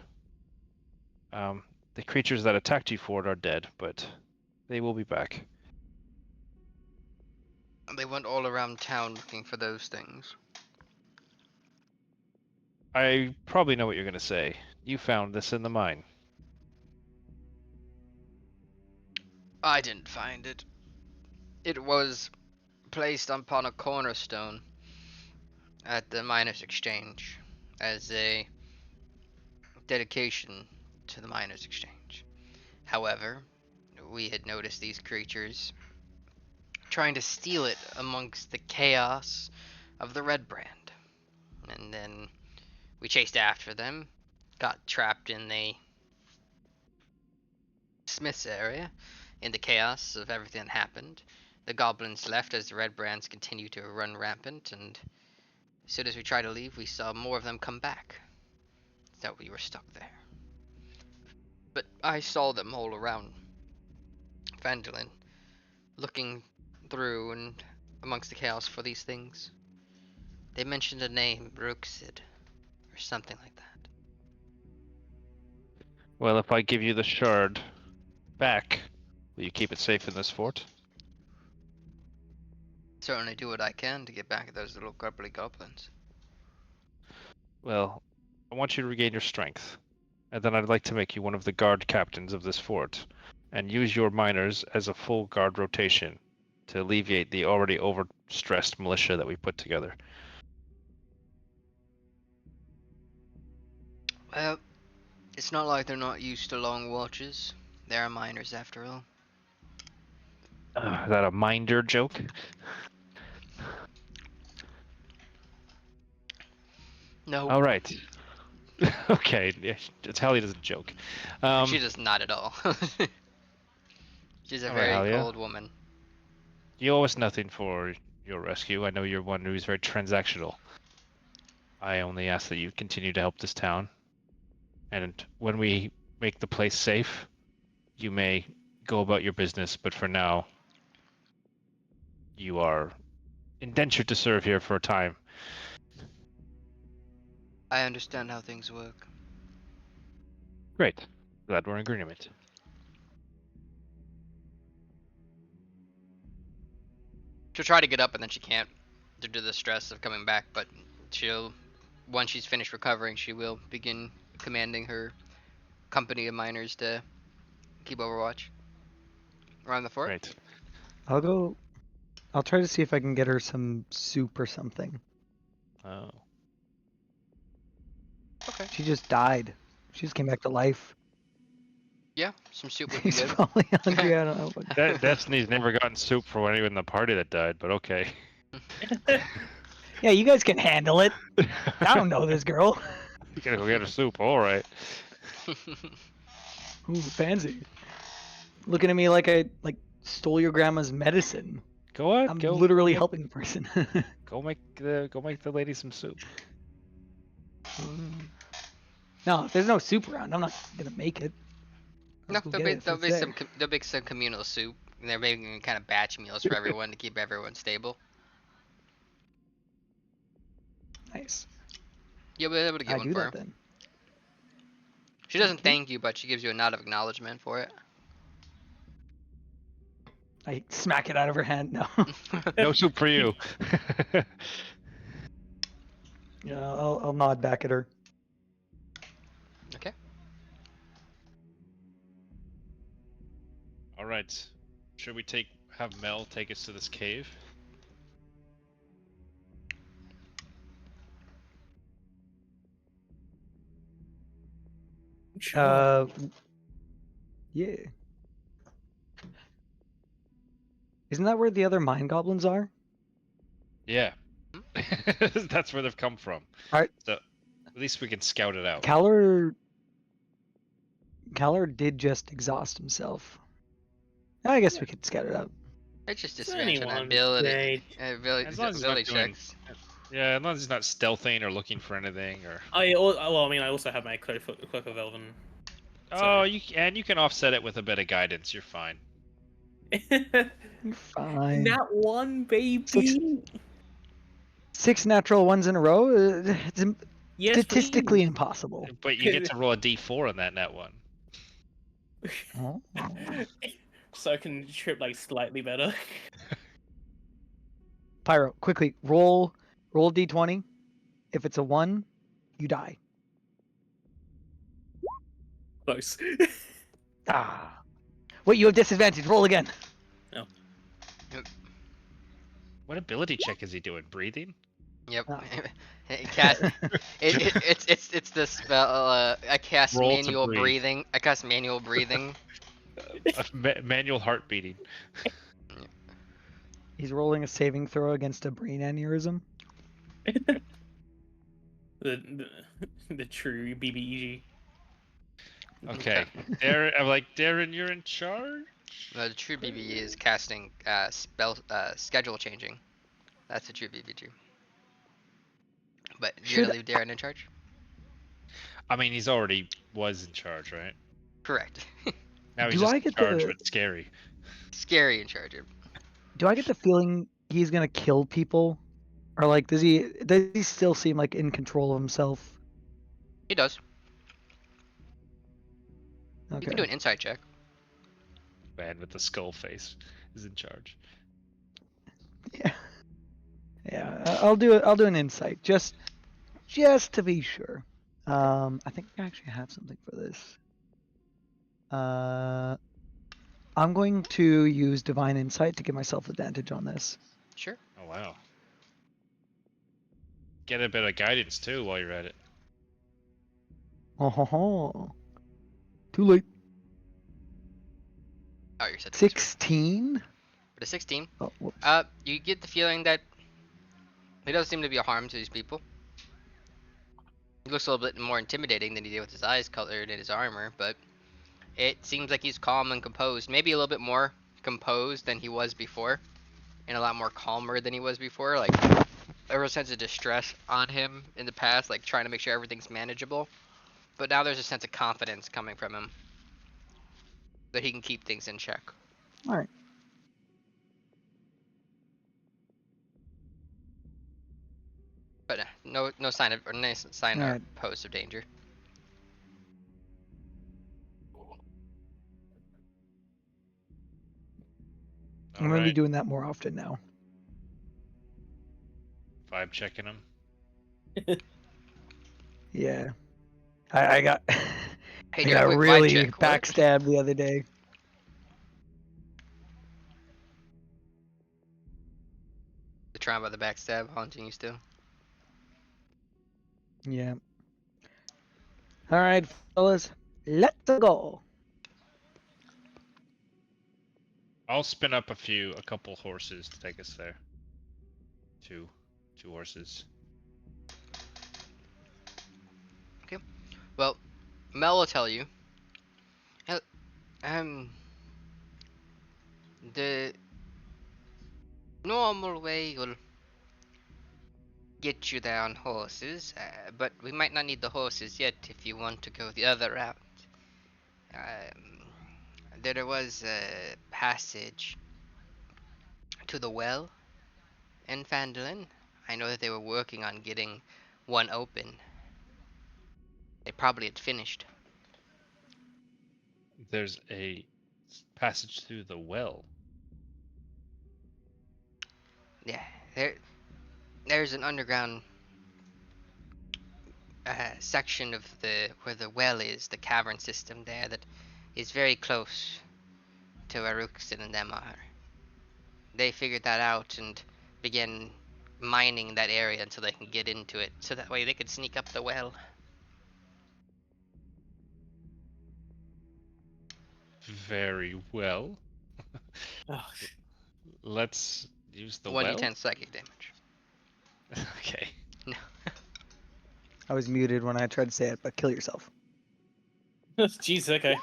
The creatures that attacked you for it are dead, but they will be back. They went all around town looking for those things. I probably know what you're going to say. You found this in the mine. I didn't find it. It was placed upon a cornerstone at the Miners' Exchange as a dedication to the Miners' Exchange. However, we had noticed these creatures trying to steal it amongst the chaos of the Red Brand. And then we chased after them, got trapped in the Smith's area, in the chaos of everything that happened. The goblins left as the Red Brands continued to run rampant, and as soon as we tried to leave, we saw more of them come back. So we were stuck there. But I saw them all around Phandalin, looking through and amongst the chaos for these things. They mentioned a name, Brooksid, or something like that. Well, if I give you the shard back, will you keep it safe in this fort? Certainly do what I can to get back at those little grubbly goblins. Well, I want you to regain your strength, and then I'd like to make you one of the guard captains of this fort, and use your miners as a full guard rotation to alleviate the already overstressed militia that we put together. Well, it's not like they're not used to long watches. They are miners after all. Is that a minder joke? No, All right. Okay, yeah, Talia doesn't joke. she does not at all. She's a All right, very Halia. cold woman. You owe us nothing for your rescue. I know you're one who's very transactional. I only ask that you continue to help this town. And when we make the place safe, you may go about your business, but for now, you are indentured to serve here for a time. I understand how things work. Great. Glad we're in agreement. She'll try to get up and then she can't due to the stress of coming back, but once she's finished recovering, she will begin commanding her company of miners to keep overwatch around the fort. Great. I'll try to see if I can get her some soup or something. Oh. Okay. She just died. She just came back to life. Yeah, some soup would be She's good. probably hungry. I don't know. Destiny's never gotten soup for anyone in the party that died, but okay. Yeah, you guys can handle it. I don't know this girl. You gotta go get her soup, alright. Ooh, fancy. Looking at me like I stole your grandma's medicine. Go on, I'm go literally make, helping the person. go make the lady some soup. No, if there's no soup around, I'm not gonna make it. No, I'll go get it if it's there. there'll be some communal soup. And they're making kind of batch meals for everyone to keep everyone stable. Nice. You'll be able to get I one do for that her. then. She doesn't Okay. thank you, but she gives you a nod of acknowledgement for it. I smack it out of her hand. No. No soup for you. Yeah, I'll nod back at her. Okay. Alright. Should we have Mel take us to this cave? Yeah. Isn't that where the other mine goblins are? Yeah. That's where they've come from. Alright. So at least we can scout it out. Kalar did just exhaust himself. I guess we could scout it out. It's just It's disadvantage on anyone's ability, day. As long as he's not ability doing- checks. Yeah, as long as he's not stealthing or looking for anything or. I also have my cloak of elven. Oh, you can offset it with a bit of guidance. You're fine. You're fine. Nat 1, baby. Six natural ones in a row? It's Yes, statistically please. impossible. But you get to roll a d4 on that net one. Oh. So I can trip like slightly better. Pyro, quickly, roll d20. If it's a 1, you die. Close. Ah. Wait, you have disadvantage. Roll again. What ability check is he doing? Breathing? Yep. Ah. It's the spell. I cast Roll to manual breathe. breathing. I cast manual breathing. Manual heart beating. He's rolling a saving throw against a brain aneurysm. the true BBEG. Okay. Darren, you're in charge? The true BBE is casting schedule changing. That's the true BBG. But you're gonna leave Darren in charge? I mean, he's already was in charge, right? Correct. Now he's Do just I in get charge, the- but scary. Scary in charge. Do I get the feeling he's gonna kill people? Or like does he still seem like in control of himself? He does. Okay. You can do an insight check. Man with the skull face is in charge. Yeah. Yeah, I'll do it. I'll do an insight just to be sure. I think I actually have something for this. I'm going to use divine insight to give myself advantage on this. Sure. Oh wow. Get a bit of guidance too while you're at it. Oh ho ho. Too late. Oh, you're set. 16. But a 16. Oh, whoops. You get the feeling that he doesn't seem to be a harm to these people. He looks a little bit more intimidating than he did with his eyes colored and his armor, but it seems like he's calm and composed. Maybe a little bit more composed than he was before, and a lot more calmer than he was before. Like, there was a sense of distress on him in the past, like trying to make sure everything's manageable. But now there's a sense of confidence coming from him that he can keep things in check. All right. But no sign of Alright. pose of danger. I'm gonna be Alright, doing that more often now. vibe checking him. Yeah. I got Hey, I Darren, got wait, vibe really check, what? backstabbed the other day. The trauma of the backstab haunting you still. Yeah. All right, fellas, let's go. I'll spin up a couple horses to take us there. Two horses. Well, Mel will tell you. The normal way will get you there on horses, but we might not need the horses yet if you want to go the other route. There was a passage to the well in Phandalin. I know that they were working on getting one open. They probably had finished. There's a passage through the well. Yeah, there's an underground section of where the well is, the cavern system there, that is very close to where Ruxin and them are. They figured that out and began mining that area until they can get into it, so that way they could sneak up the well. Very well. Oh, Let's use the 1d10 well. psychic damage. Okay. I was muted when I tried to say it, but kill yourself. Jeez, okay.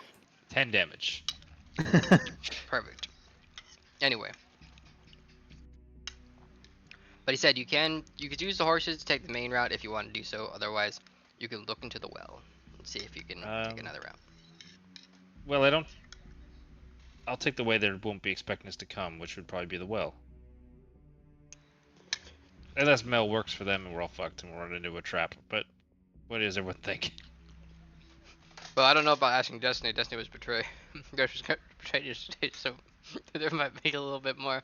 10 damage. Perfect. Anyway. But he said you could use the horses to take the main route if you want to do so. Otherwise, you can look into the well and see if you can take another route. Well, I'll take the way they won't be expecting us to come, which would probably be the well. Unless Mel works for them and we're all fucked and we're running into a trap. But what does everyone think? Well, I don't know about asking Destiny. Destiny was betrayed. Betrayed your state, so there might be a little bit more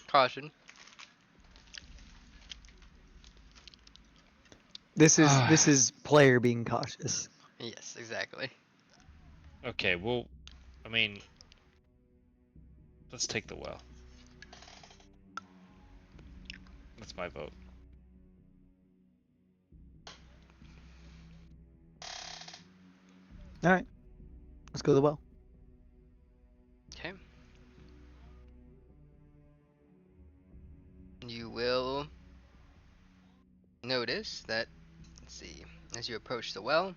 caution. This is player being cautious. Yes, exactly. Okay, well, I mean, let's take the well. That's my vote. All right, let's go to the well. Okay. You will notice that, let's see, as you approach the well,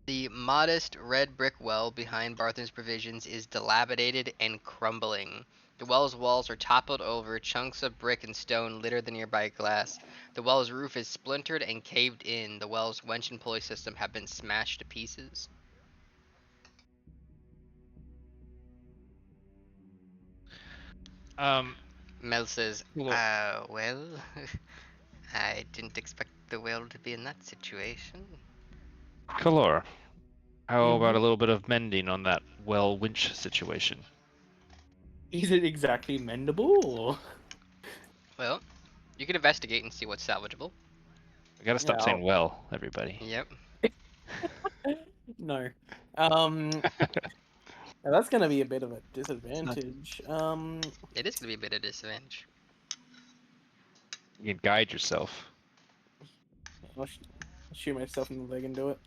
the modest red brick well behind Barthen's provisions is dilapidated and crumbling. The well's walls are toppled over, chunks of brick and stone litter the nearby glass. The well's roof is splintered and caved in. The well's wench and pulley system have been smashed to pieces. Mel says, Well, well, I didn't expect the well to be in that situation. Kalora, how about a Mhm. little bit of mending on that well winch situation? Is it exactly mendable, or? Well, you can investigate and see what's salvageable. We gotta stop Yeah, saying well, everybody. Yep. No. Now that's gonna be a bit of a not- disadvantage. It is going to be a bit of disadvantage. You can guide yourself. I'll shoot myself in the leg and do it.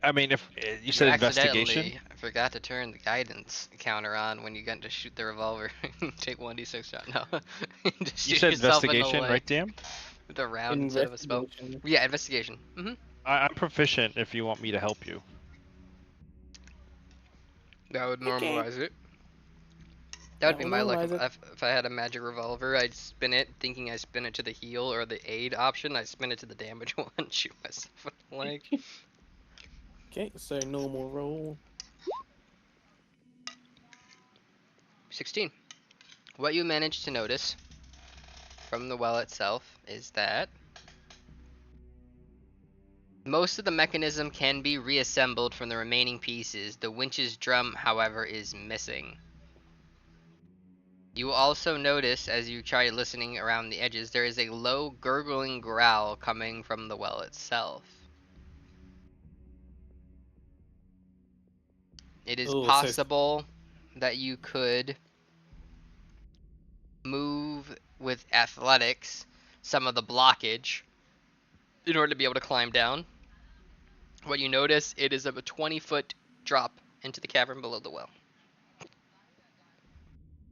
I mean, if you You said investigation, accidentally forgot to turn the guidance counter on when you got to shoot the revolver. Take 1d6 shot. No. Just you shoot said yourself in the investigation, leg right, DM? with a round instead of a spell. Investigation. Yeah, investigation. I'm proficient if you want me to help you. That would Okay. normalize it. That would That be will my luck. normalize it. If I had a magic revolver, I'd spin it, thinking I spin it to the heal or the aid option. I spin it to the damage one, shoot myself in the leg. Okay, so normal roll. 16. What you managed to notice from the well itself is that most of the mechanism can be reassembled from the remaining pieces. The winch's drum, however, is missing. You will also notice, as you try listening around the edges, there is a low gurgling growl coming from the well itself. It is Oh, so possible that you could move with athletics some of the blockage in order to be able to climb down. What you notice, it is of a 20-foot drop into the cavern below the well.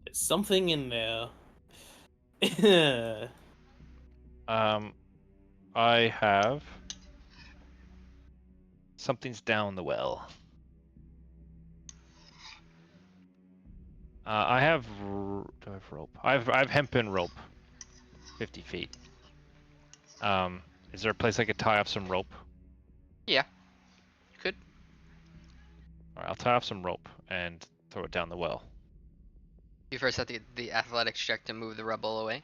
there's something in there. I have something's down the well. I have do I have rope? I have hempen rope, 50 feet. Is there a place I could tie off some rope? Yeah, you could. All right, I'll tie off some rope and throw it down the well. You first have the athletics check to move the rubble away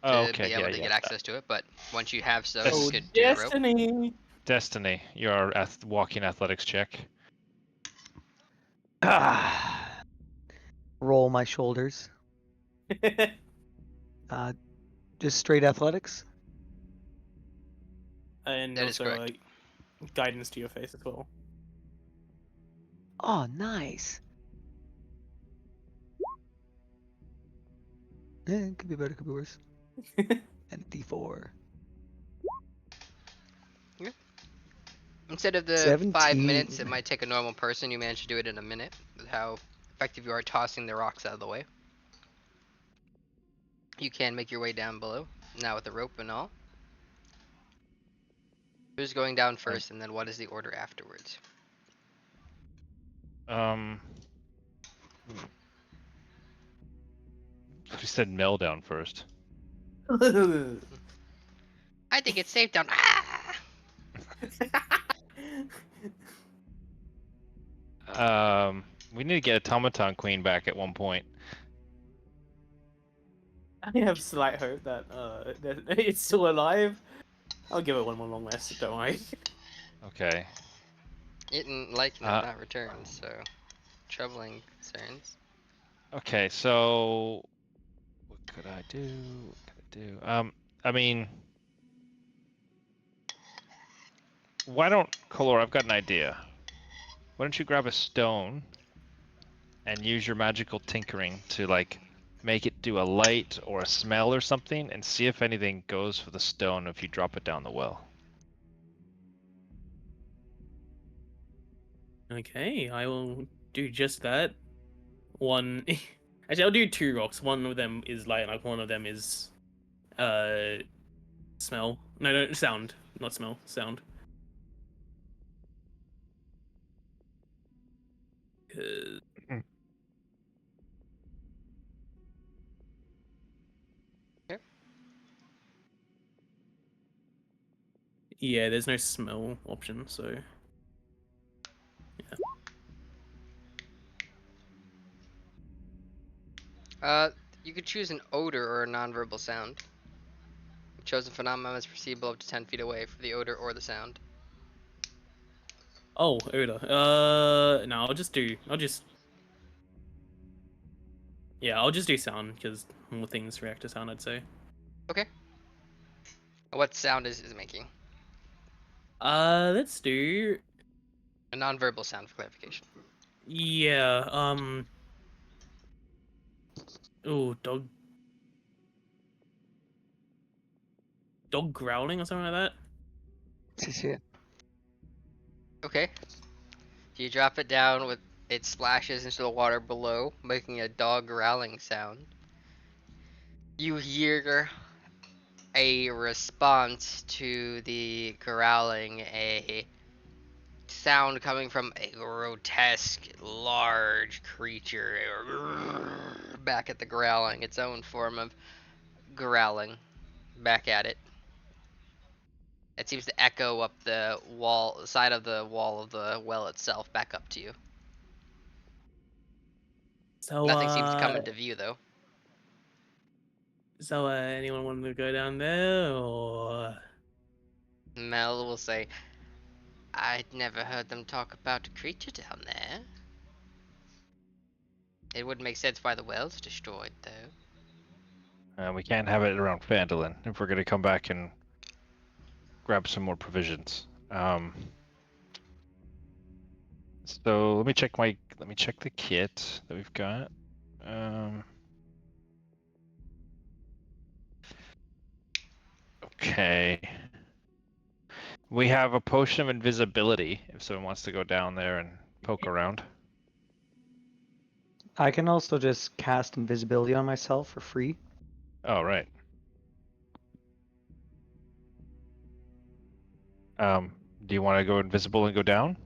Oh, to okay, be able yeah, to yeah. get access to it, but once you have so, That's- you Oh, could do the rope. destiny! Destiny, your walking athletics check. Roll my shoulders. Just straight athletics. And That is also correct. guidance to your face as well. Oh, nice. Yeah, it could be better, could be worse. And a D4. Instead of the 5 minutes, it 17. might take a normal person. You manage to do it in a minute with how effective you are tossing the rocks out of the way. You can make your way down below, now with the rope and all. Who's going down first, and then what is the order afterwards? We said Mel down first. I think it's safe down. Ah! We need to get Automaton Queen back at one point. I have slight hope that that it's still alive. I'll give it one more long rest. Don't worry. Okay. Eaten, like, no, not returned, so troubling concerns. Okay, so what could I do? What could I do? I mean, why don't Color? I've got an idea. Why don't you grab a stone and use your magical tinkering to like make it do a light or a smell or something, and see if anything goes for the stone if you drop it down the well. Okay, I will do just that. One, actually, I'll do 2 rocks. One of them is light, like one of them is smell. No, sound, not smell. Sound. 'Cause- Okay. Yeah, there's no smell option, so You could choose an odor or a nonverbal sound. The chosen phenomenon is perceivable up to 10 feet away for the odor or the sound. oh, odor. No, I'll just do sound because more things react to sound, I'd say. Okay. What sound is making? Let's do. A nonverbal sound for clarification. Yeah. Oh, dog growling or something like that. Okay. You drop it down with it splashes into the water below, making a dog growling sound. You hear a response to the growling, a sound coming from a grotesque, large creature back at the growling, its own form of growling back at it. It seems to echo up the wall, side of the wall of the well itself, back up to you. So Nothing seems to come into view, though. Anyone want to go down there or? Mel will say, I'd never heard them talk about a creature down there. It wouldn't make sense why the well's destroyed, though. We can't have it around Phandalin if we're gonna come back and grab some more provisions. So let me check the kit that we've got. Okay. We have a potion of invisibility if someone wants to go down there and poke around. I can also just cast invisibility on myself for free. Oh, right. Do you want to go invisible and go down?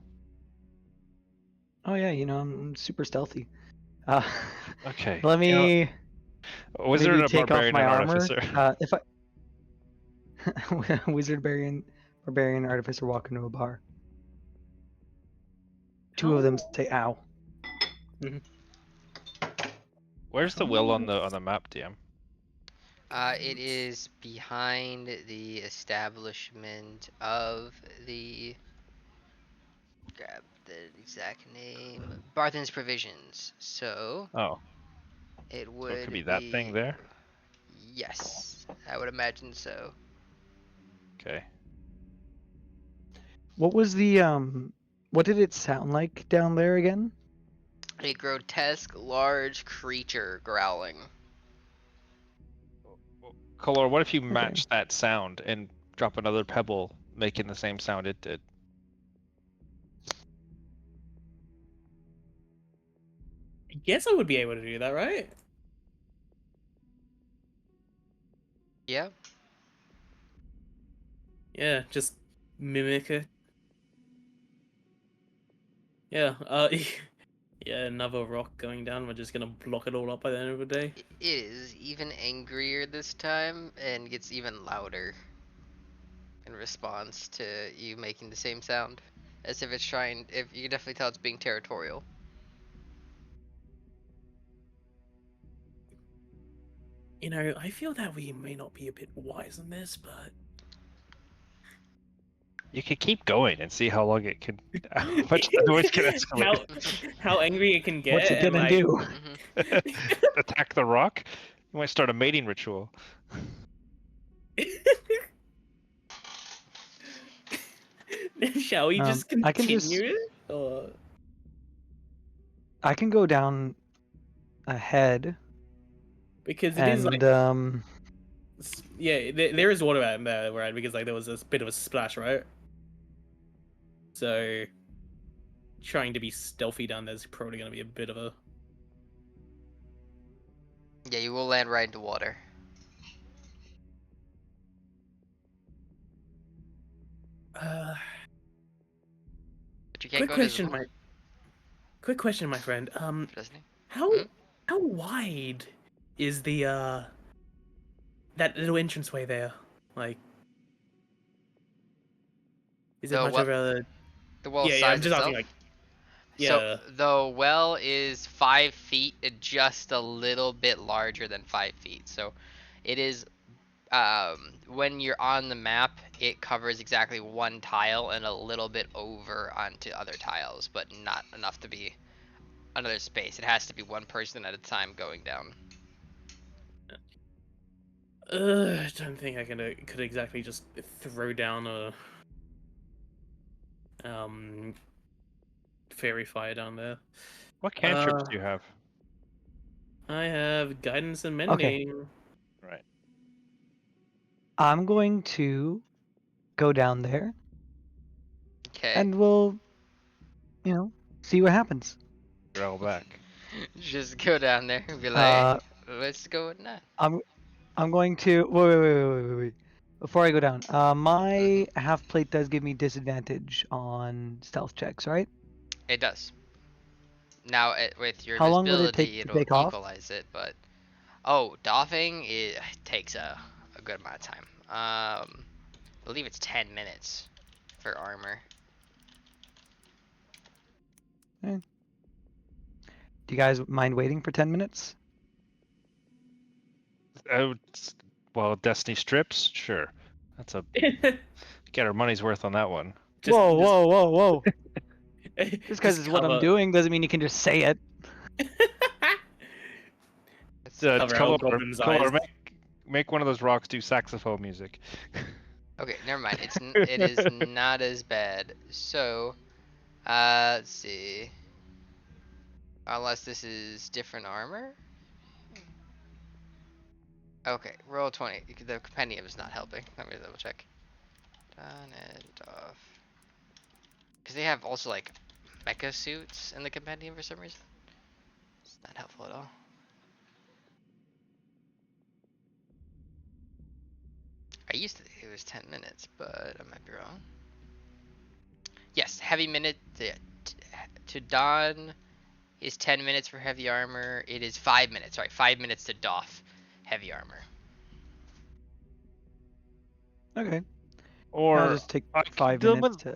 Oh yeah, I'm super stealthy. Okay. Let me A wizard, maybe a take off barbarian, my and armor. artificer. If I wizard, barbarian, artificer walk into a bar. Two of them say "ow." Where's the will on the map, DM? It is behind the establishment of the. Grab the exact name. Barthen's Provisions. So Oh, it so it could be would that thing be. there. Yes, I would imagine so. Okay. What was the What did it sound like down there again? A grotesque, large creature growling. Color, what if you Okay. match that sound and drop another pebble making the same sound it did? I guess I would be able to do that, right? Yeah. Yeah, just mimic it. Yeah, yeah, another rock going down. We're just gonna block it all up by the end of the day. It is even angrier this time and gets even louder in response to you making the same sound. As if it's trying, if you can definitely tell it's being territorial. You know, I feel that we may not be a bit wise in this, but You could keep going and see how long it can. How much the noise can escalate. how angry it can get. What's it and, gonna like, do? Attack the rock. You might start a mating ritual. Shall we just I can continue it? Or... I can go down ahead Because it is like, and yeah, there is water out there, right? Because like there was a bit of a splash, right? So trying to be stealthy down there is probably going to be a bit of a. Yeah, you will land right into water. But you can't Quick go question, invisible. quick question, my friend. Doesn't he? How Hmm? how wide is the that little entranceway there? Like, is it The much well, of a? the well Yeah, I'm size just asking. itself. Like, So yeah. the well is 5 feet, just a little bit larger than 5 feet. So it is when you're on the map, it covers exactly one tile and a little bit over onto other tiles, but not enough to be another space. It has to be one person at a time going down. I don't think I could exactly just throw down a fairy fire down there. What cantrips do you have? I have guidance and Okay. mending. Right. I'm going to go down there Okay. and we'll, see what happens. You're all back. Just go down there and be like, Uh, let's go with that. I'm going to wait. Before I go down, my Mhm. half plate does give me disadvantage on stealth checks, right? It does. Now, with your How long would it visibility, take to it'll take off? equalize it, but oh, doffing it takes a good amount of time. I believe it's 10 minutes for armor. Do you guys mind waiting for 10 minutes? Well, Destiny strips, sure. That's a get our money's worth on that one. Whoa. Just because just it's what I'm cover. doing doesn't mean you can just say it. Let's Uh, see. Cover our color, goblin's color, eyes. make one of those rocks do saxophone music. Okay, never mind. It is not as bad. So, let's see. Unless this is different armor. Okay, roll 20. The compendium is not helping. Let me double check. Done and off. Because they have also like mecha suits in the compendium for some reason. It's not helpful at all. I used to think it was 10 minutes, but I might be wrong. Yes, heavy minute to don is 10 minutes for heavy armor. It is 5 minutes. Sorry, 5 minutes to doff heavy armor. Okay. I'll Or just take I 5 let, minutes to.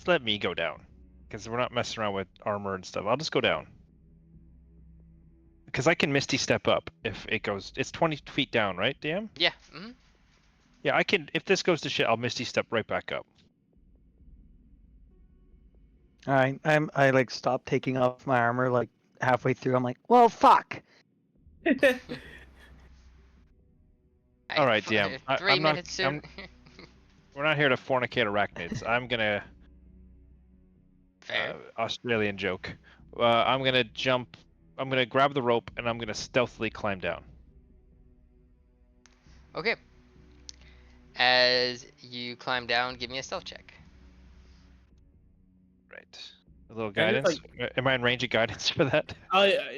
let me go down, because we're not messing around with armor and stuff. I'll just go down, because I can misty step up if it goes. It's 20 feet down, right, DM? Yeah. Mm-hmm. Yeah, I can. If this goes to shit, I'll misty step right back up. All right. I like stopped taking off my armor like halfway through. I'm like, well, fuck. All right, DM. 3 I'm not. minutes soon. We're not here to fornicate arachnids. I'm gonna Fair. Australian joke. I'm gonna jump. I'm gonna grab the rope and I'm gonna stealthily climb down. Okay. As you climb down, give me a stealth check. Right. A little And it's guidance. Am I in range of guidance for that?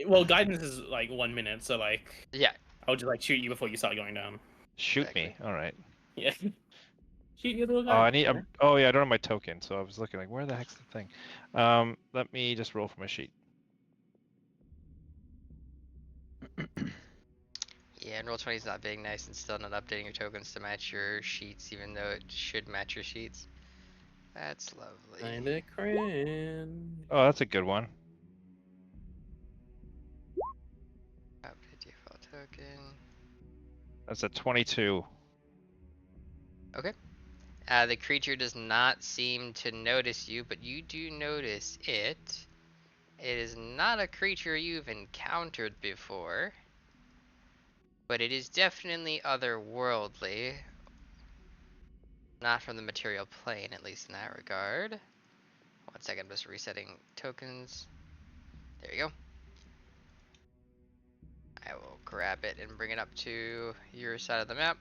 well, guidance is like 1 minute, so like Yeah. I would just like shoot you before you start going down. Shoot Exactly. me. All right. Yeah. Shoot your little Oh, guy. I need. Oh yeah, I don't have my token, so I was looking like, where the heck's the thing? Let me just roll for my sheet. Yeah, and Roll20 is not being nice and still not updating your tokens to match your sheets, even though it should match your sheets. That's lovely. Kinda cringe. Oh, that's a good one. Update default token. That's a 22. Okay. The creature does not seem to notice you, but you do notice it. It is not a creature you've encountered before, but it is definitely otherworldly. Not from the material plane, at least in that regard. 1 second, I'm just resetting tokens. There you go. I will grab it and bring it up to your side of the map.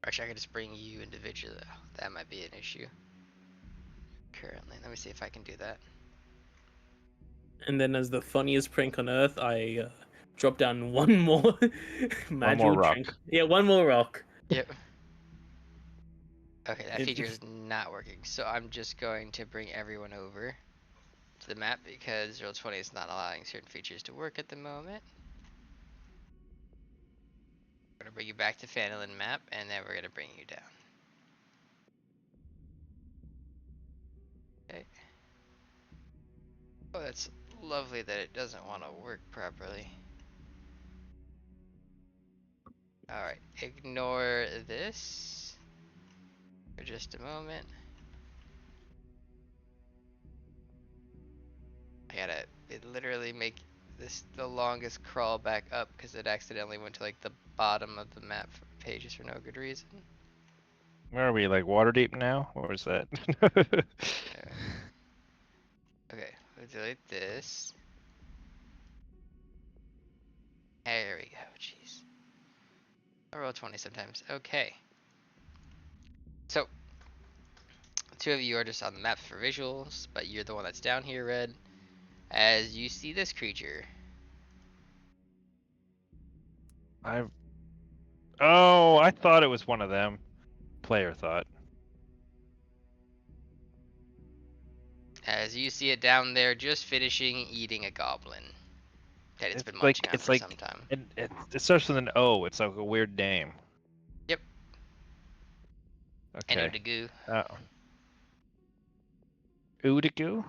Actually, I could just bring you individually. That might be an issue. Currently, let me see if I can do that. And then, as the funniest prank on earth, I drop down one more One more rock. Yeah, one more rock. Yep. Okay, that It- feature is not working, so I'm just going to bring everyone over to the map because Roll20 is not allowing certain features to work at the moment. We're gonna bring you back to Phandelin map, and then we're gonna bring you down. Okay. Oh, that's lovely that it doesn't want to work properly. Alright, ignore this for just a moment. I gotta literally make this the longest crawl back up because it accidentally went to like the bottom of the map for pages for no good reason. Where are we? Like water deep now? Or is that? Okay, we'll delete this. There we go, jeez. I roll 20 sometimes. Okay. So, the two of you are just on the map for visuals, but you're the one that's down here, Red. As you see this creature. Oh, I thought it was one of them. Player thought. As you see it down there, just finishing eating a goblin that it's been munching on It's for like some time. it starts with an O. It's like a weird name. Yep. Okay. Enudigu. Udigu?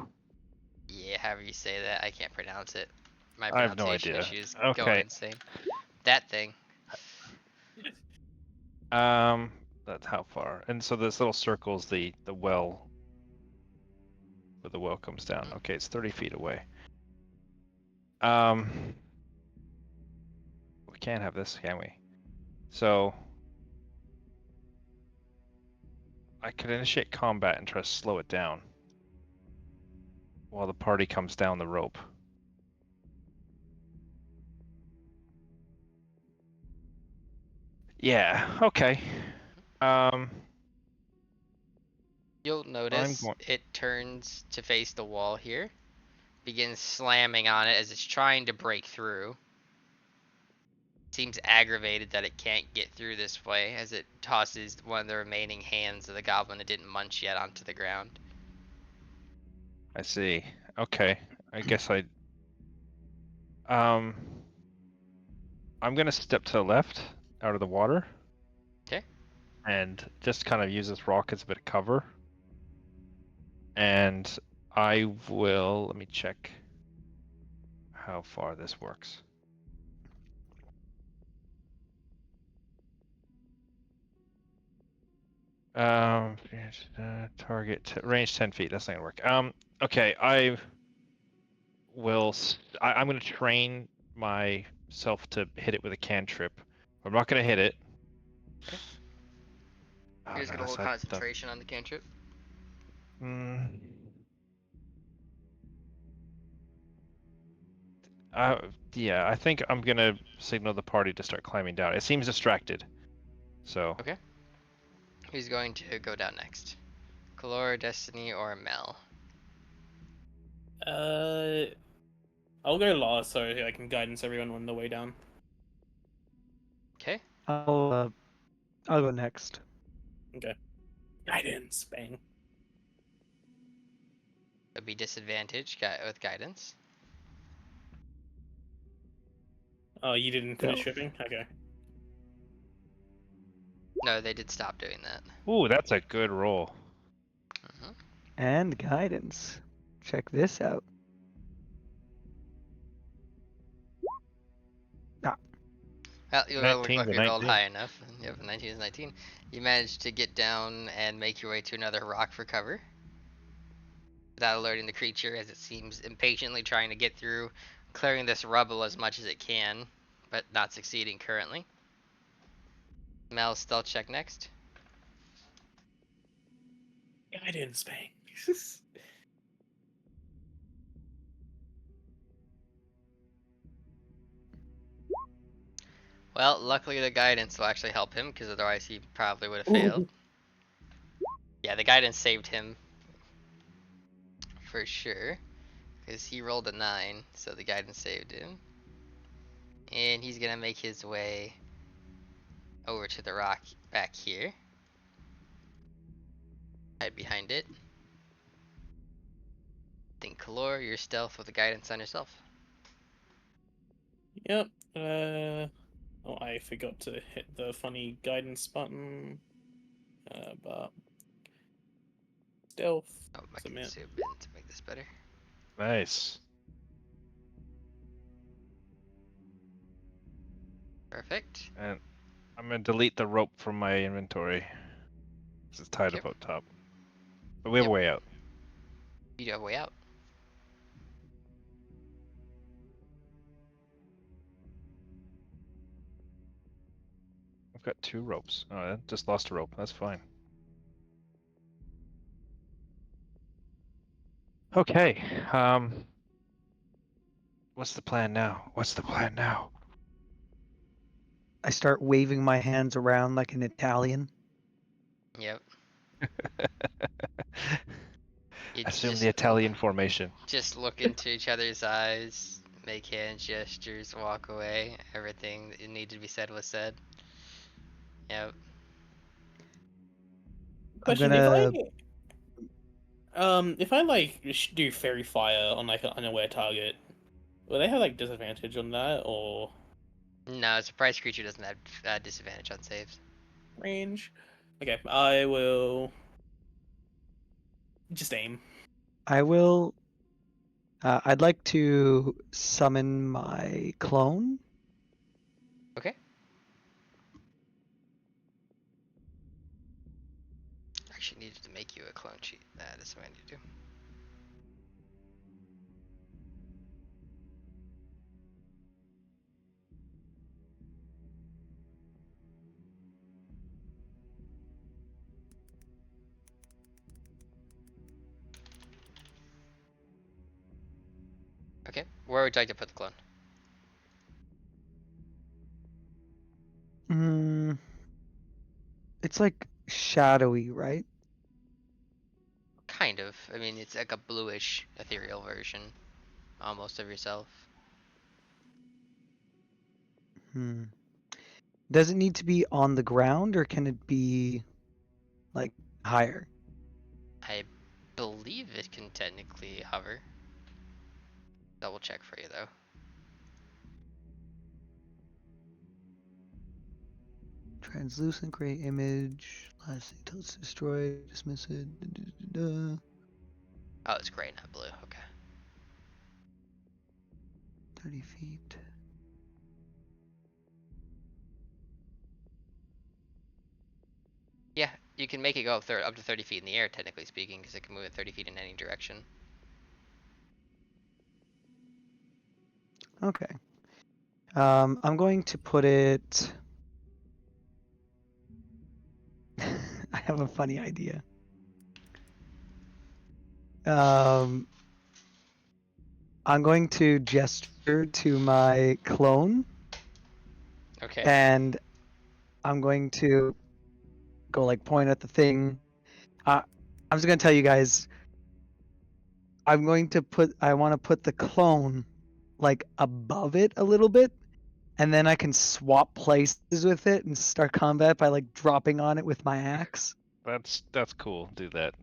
Yeah, however you say that, I can't pronounce it. My I have no pronunciation idea. issues going Okay. insane. That thing. That's how far. And so this little circle's the well where the well comes down. Okay, it's 30 feet away. We can't have this, can we? So I could initiate combat and try to slow it down while the party comes down the rope. Yeah, okay. You'll notice it turns to face the wall here, begins slamming on it as it's trying to break through. Seems aggravated that it can't get through this way as it tosses one of the remaining hands of the goblin it didn't munch yet onto the ground. I see. Okay. I guess I'm gonna step to the left out of the water. Okay. And just kind of use this rock as a bit of cover. And I will, let me check how far this works. Target range 10 feet. That's not gonna work. Okay, I'm gonna train myself to hit it with a cantrip. I'm not gonna hit it. Okay. Oh, You're just no, gonna hold that's not concentration on the cantrip. Yeah, I think I'm gonna signal the party to start climbing down. It seems distracted, so. Okay. Who's going to go down next? Kalor, Destiny, or Mel? I'll go last so I can guidance everyone on the way down. Okay. I'll go next. Okay. Guidance, bang. It'll be disadvantage with guidance. Oh, you didn't finish Stealth. shipping? Okay. No, they did stop doing that. Ooh, that's a good roll. Mhm. And guidance. Check this out. Well, you 19 to luckily rolled 19. high enough. Yep, 19 is 19. You managed to get down and make your way to another rock for cover without alerting the creature, as it seems impatiently trying to get through, clearing this rubble as much as it can, but not succeeding currently. Mel, stealth check next. Guidance, bang. Well, luckily the guidance will actually help him, because otherwise he probably would have failed. Ooh. Yeah, the guidance saved him for sure, because he rolled a 9, so the guidance saved him. And he's gonna make his way over to the rock back here. Hide behind it. Think Kalor, your stealth with the guidance on yourself. Yep. Oh, I forgot to hit the funny guidance button. But stealth. Oh, I can Submit. zoom in to make this better. Nice. Perfect. And I'm gonna delete the rope from my inventory. It's tied Yep. up top. But we have Yep. a way out. You do have a way out. I've got 2 ropes. Oh, I just lost a rope. That's fine. Okay. What's the plan now? What's the plan now? I start waving my hands around like an Italian. Yep. You Assume the Italian formation. just look into each other's eyes, make hand gestures, walk away. Everything that needed to be said was said. Yep. I'm Question: gonna. if I like do fairy fire on like an unaware target, will they have like disadvantage on that or No, surprise creature doesn't have disadvantage on saves. range? Okay, I will just aim. I will. I'd like to summon my clone. Okay. Actually needed to make you a clone sheet. That is what I need to do. Okay. Where would you like to put the clone? Mm, it's like shadowy, right? Kind of. I mean, it's like a bluish ethereal version, almost of yourself. Hmm. Does it need to be on the ground, or can it be like higher? I believe it can technically hover. Double check for you though. Translucent gray image. Last until it's destroyed. Dismiss it. Oh, it's gray, not blue. Okay. 30 feet. Yeah, you can make it go up to 30 feet in the air, technically speaking, because it can move at 30 feet in any direction. Okay. I'm going to put it. I have a funny idea. I'm going to gesture to my clone, Okay. and I'm going to go like point at the thing. I'm just gonna tell you guys. I want to put the clone like above it a little bit, and then I can swap places with it and start combat by like dropping on it with my axe. That's cool. Do that.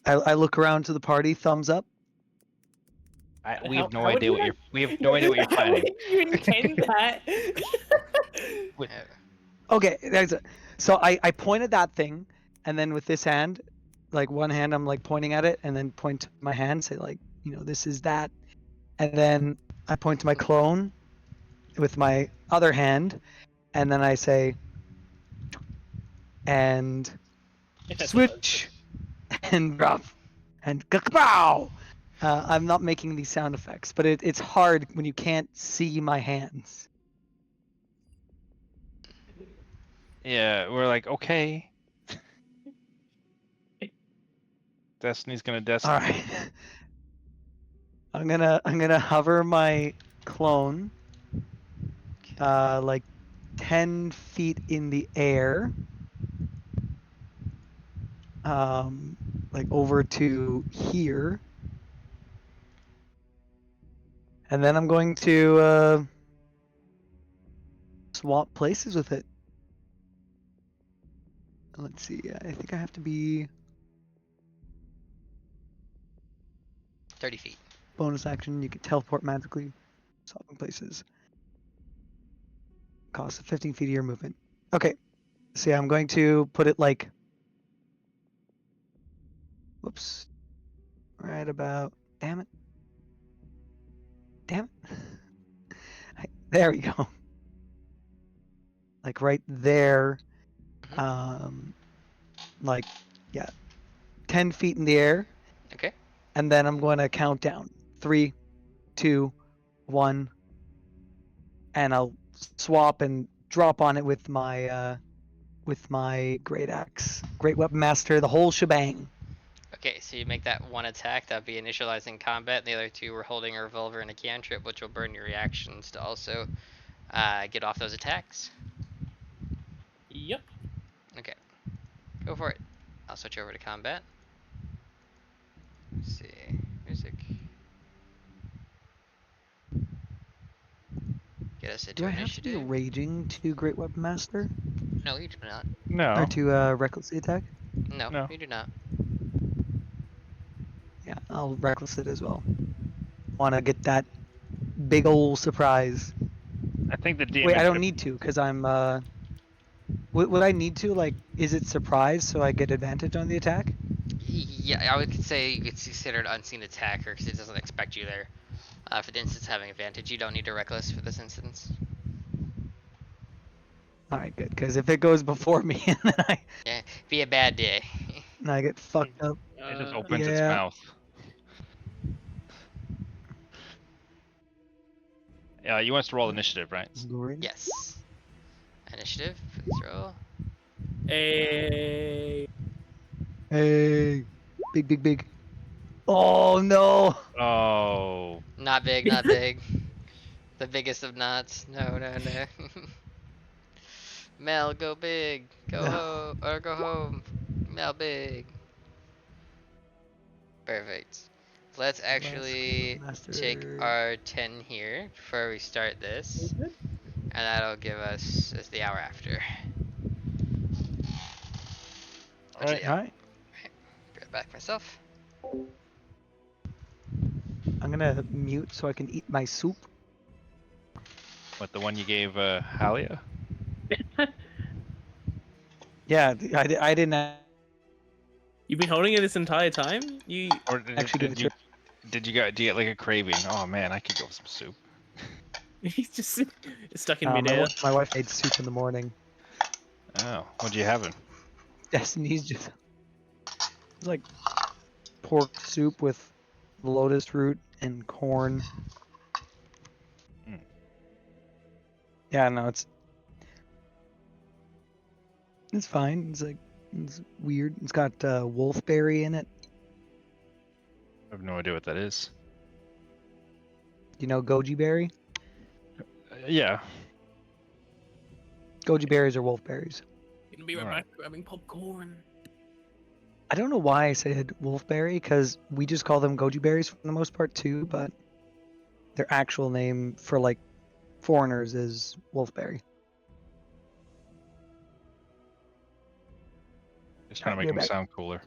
I look around to the party, thumbs up. We have no How would idea you what like? we have no idea what you're How planning. would you intend that? What- Yeah. Okay, so I point at that thing, and then with this hand, like one hand, I'm like pointing at it, and then point to my hand, say like, this is that, and then I point to my clone with my other hand, and then I say, and That's switch, and drop, and kapow. I'm not making these sound effects, but it's hard when you can't see my hands. Yeah, we're like, okay. Destiny's gonna All destiny. right. I'm gonna hover my clone like 10 feet in the air, like over to here, and then I'm going to swap places with it. Let's see. I think I have to be 30 feet. bonus action. You can teleport magically, swapping places. Cost of 15 feet of your movement. Okay. So yeah, I'm going to put it like, whoops, right about. Damn it. Damn it. There we go. Like right there. Like, yeah, 10 feet in the air. Okay. And then I'm going to count down 3, 2, 1, and I'll swap and drop on it with my great axe, great weapon master, the whole shebang. Okay, so you make that one attack, that'd be initializing combat, and the other two were holding a revolver and a cantrip, which will burn your reactions to also get off those attacks. Yep. Okay, go for it. I'll switch over to combat. Let's see, music. Get us into Do I have to be initiative. raging to great weapon master No, you do not. No. or to recklessly attack? No, No. you do not. Yeah, I'll reckless it as well. Want to get that big ol' surprise. I think the DM. Wait, I don't need to because I'm. Would I need to, like? Is it surprise so I get advantage on the attack? Yeah, I would say it's considered unseen attacker because it doesn't expect you there. For the instance having advantage, you don't need to reckless for this instance. All right, good. Because if it goes before me and then Yeah, be a bad day. I get fucked up. It just opens its yeah. mouth. Yeah, you want us to roll initiative, right? Glory. Yes. Initiative, please roll. Hey. Hey, big, big, big. Oh no! Oh. Not big, not big. The biggest of knots. No, no, no. Mel, go big. Go No. home or go home. Mel, big. Perfect. Let's actually take our 10 here before we start this, and that'll give us as the hour after. All right. All right. Be right back myself. I'm gonna mute so I can eat my soup. What, the one you gave Halia? Yeah, I didn't You've been holding it this entire time? You Or did, actually give did it you to. did you get like a craving? Oh man, I could go with some soup. he's just stuck in My, midair. my wife made soup in the morning. Oh, what'd you have? Destiny's just it's like pork soup with lotus root and corn. Mm. Yeah, no, it's fine. It's weird. It's got wolfberry in it. I have no idea what that is. You know goji berry? Yeah. Goji berries are wolfberries. Gonna be right Alright. back grabbing popcorn. I don't know why I said wolfberry because we just call them goji berries for the most part too. But their actual name for like foreigners is wolfberry. Just trying to Alright, make be them back. sound cooler.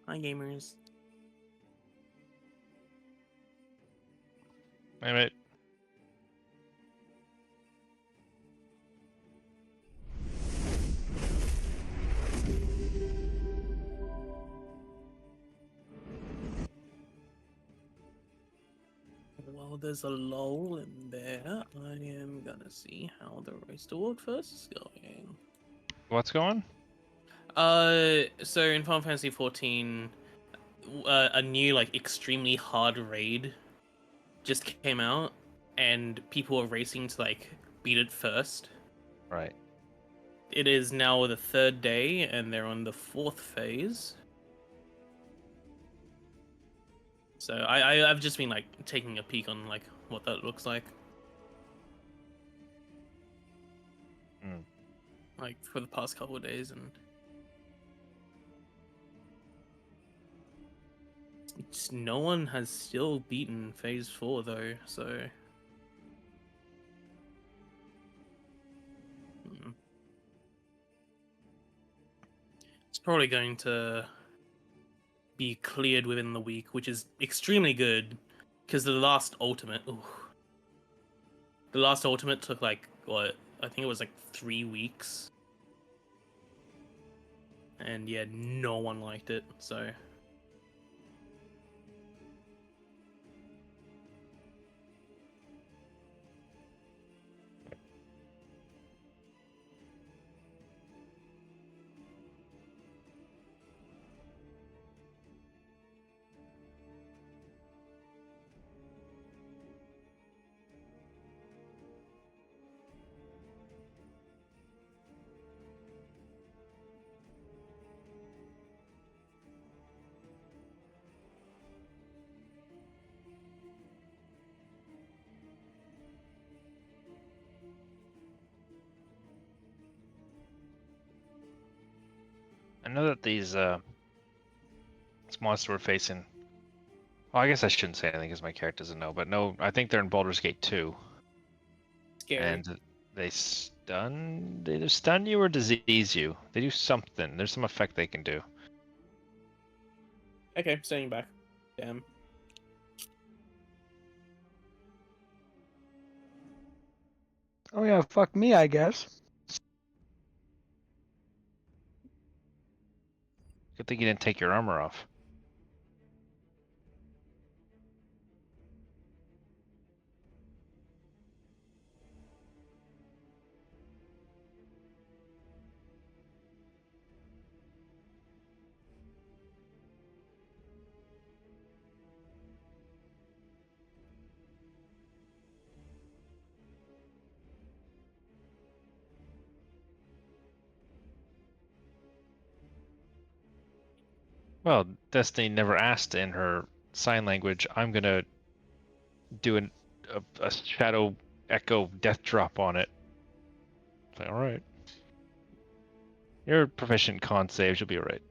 Hi, gamers. Wait a minute. While there's a lull in there, I am gonna see how the race to World First is going. What's going? So in Final Fantasy 14, a new like extremely hard raid just came out, and people are racing to like beat it first. Right. It is now the third day, and they're on the fourth phase. So I've just been like taking a peek on like what that looks like. Hmm. Like for the past couple of days, and no one has still beaten phase 4 though, so it's probably going to be cleared within the week, which is extremely good because the last ultimate took like what, I think it was like 3 weeks, and yeah, no one liked it, so I know that these this monster we're facing. Well, I guess I shouldn't say anything because my character doesn't know. But no, I think they're in Baldur's Gate 2, scary. and they either stun you or disease you. They do something. There's some effect they can do. Okay, staying back. Damn. Oh yeah, fuck me, I guess. Good thing you didn't take your armor off. Well, Destiny never asked in her sign language, I'm gonna do a shadow echo death drop on it. It's like, alright. You're proficient in con saves, you'll be alright.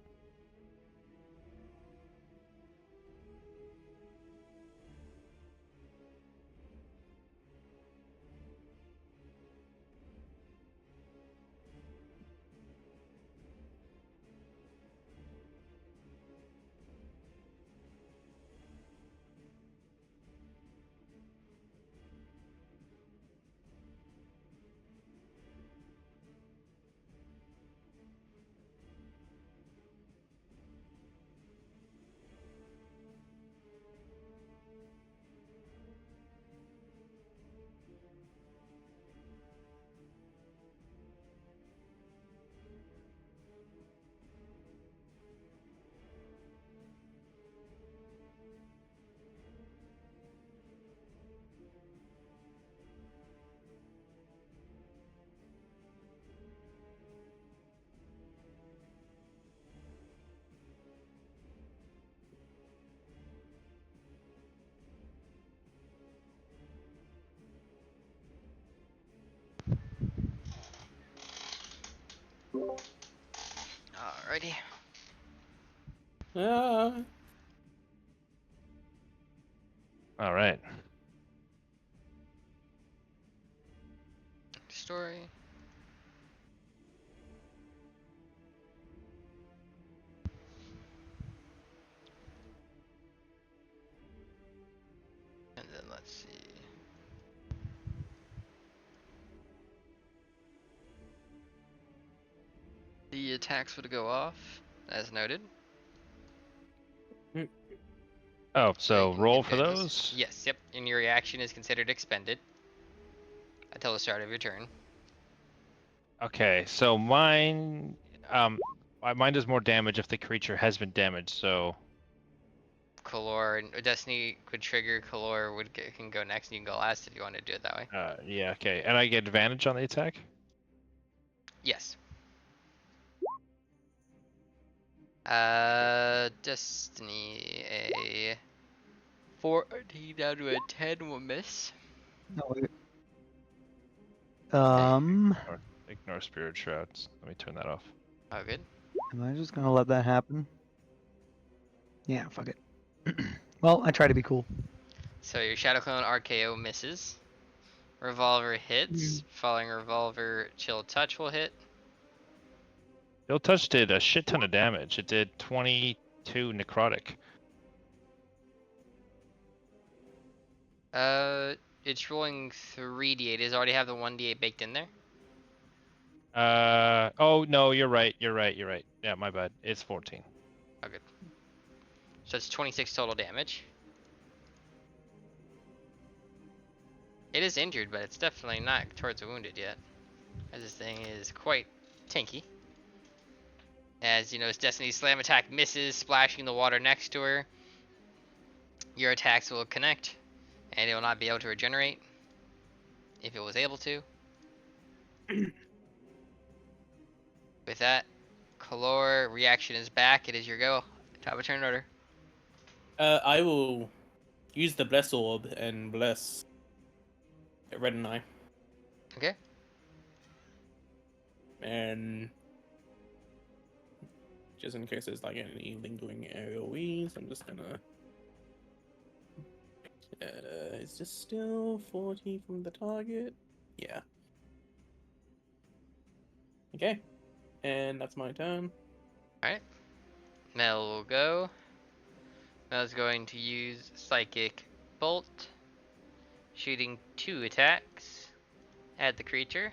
Alrighty. Ah. Alright. Story. And then let's see. The attacks would go off, as noted. Oh, So you so can roll get for those. those? Yes, yep. And your reaction is considered expended until the start of your turn. Okay, so mine mine does more damage if the creature has been damaged, so Kalor and Destiny could trigger. Kalor can go next, and you can go last if you want to do it that way. yeah, okay. And I get advantage on the attack? Yes. Destiny, a 14 down to a 10 will miss. No, wait. Ignore Spirit Shrouds. Let me turn that off. Oh, good. Am I just gonna let that happen? Yeah, fuck it. Well, I try to be cool. So your Shadow Clone RKO misses. Revolver hits. Following Revolver, Chill Touch will hit. Chill Touch did a shit ton of damage. It did 22 necrotic. It's rolling 3d8. Does it already have the 1d8 baked in there? Oh no, you're right. Yeah, my bad. It's 14. Oh, good. So it's 26 total damage. It is injured, but it's definitely not towards wounded yet. As this thing is quite tanky. As you know, its Destiny Slam attack misses, splashing the water next to her. Your attacks will connect, and it will not be able to regenerate. If it was able to. With that, Kalor reaction is back. It is your go. Top of turn order. I will use the Bless Orb and bless Red and I. Okay. And just in case there's like any lingering AoEs, I'm just gonna. Is this still 40 from the target? Yeah. Okay. And that's my turn. Alright. Mel will go. Mel's going to use Psychic Bolt. Shooting 2 attacks at the creature.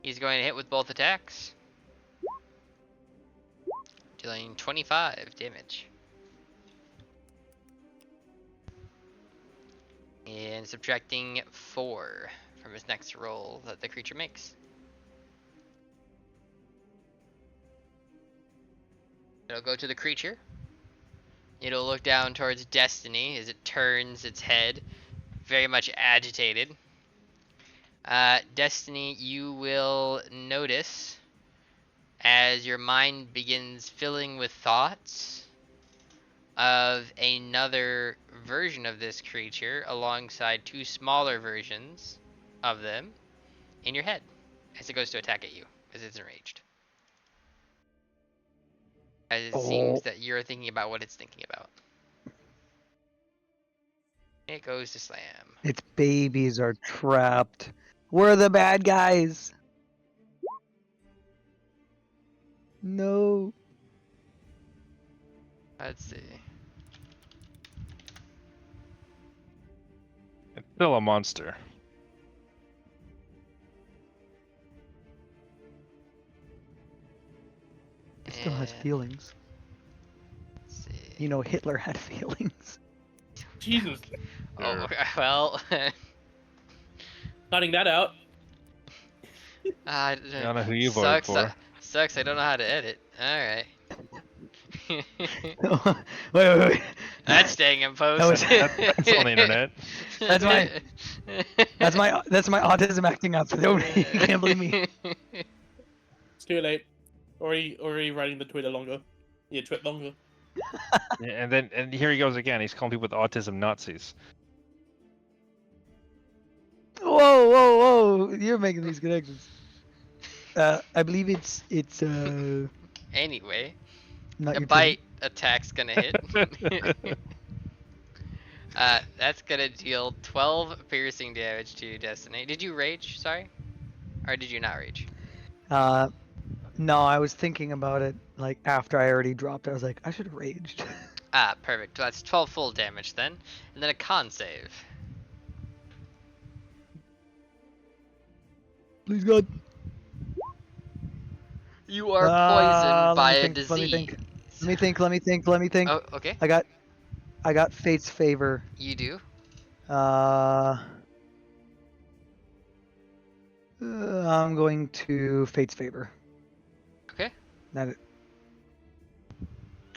He's going to hit with both attacks. Dealing 25 damage. And subtracting 4 from his next roll that the creature makes. It'll go to the creature. It'll look down towards Destiny as it turns its head, very much agitated. Destiny, you will notice as your mind begins filling with thoughts of another version of this creature alongside 2 smaller versions of them in your head as it goes to attack at you, as it's enraged. As it seems that you're thinking about what it's thinking about. It goes to slam. Its babies are trapped. We're the bad guys. No. Let's see. It's still a monster. It still has And feelings. let's see. You know, Hitler had feelings. Jesus. Oh, well. Cutting that out. I don't know who you voted for. Sucks, I don't know how to edit. Alright. wait. That's staying in post. That's on the internet. That's my autism acting up. You can't believe me. It's too late. Already writing the Twitter longer. Yeah, tweet longer. Yeah, and here he goes again. He's calling people with autism Nazis. Whoa! You're making these connections. I believe it's Anyway, not a your bite attack's gonna hit. That's gonna deal 12 piercing damage to Destiny. Did you rage? Sorry, or did you not rage? No, I was thinking about it like after I already dropped. I was like, I should have raged. Ah, perfect. So that's 12 full damage then, and then a con save. Please God. You are poisoned by a Let disease. Let me think. Oh, okay. I got Fate's favor. You do. I'm going to Fate's favor. Okay.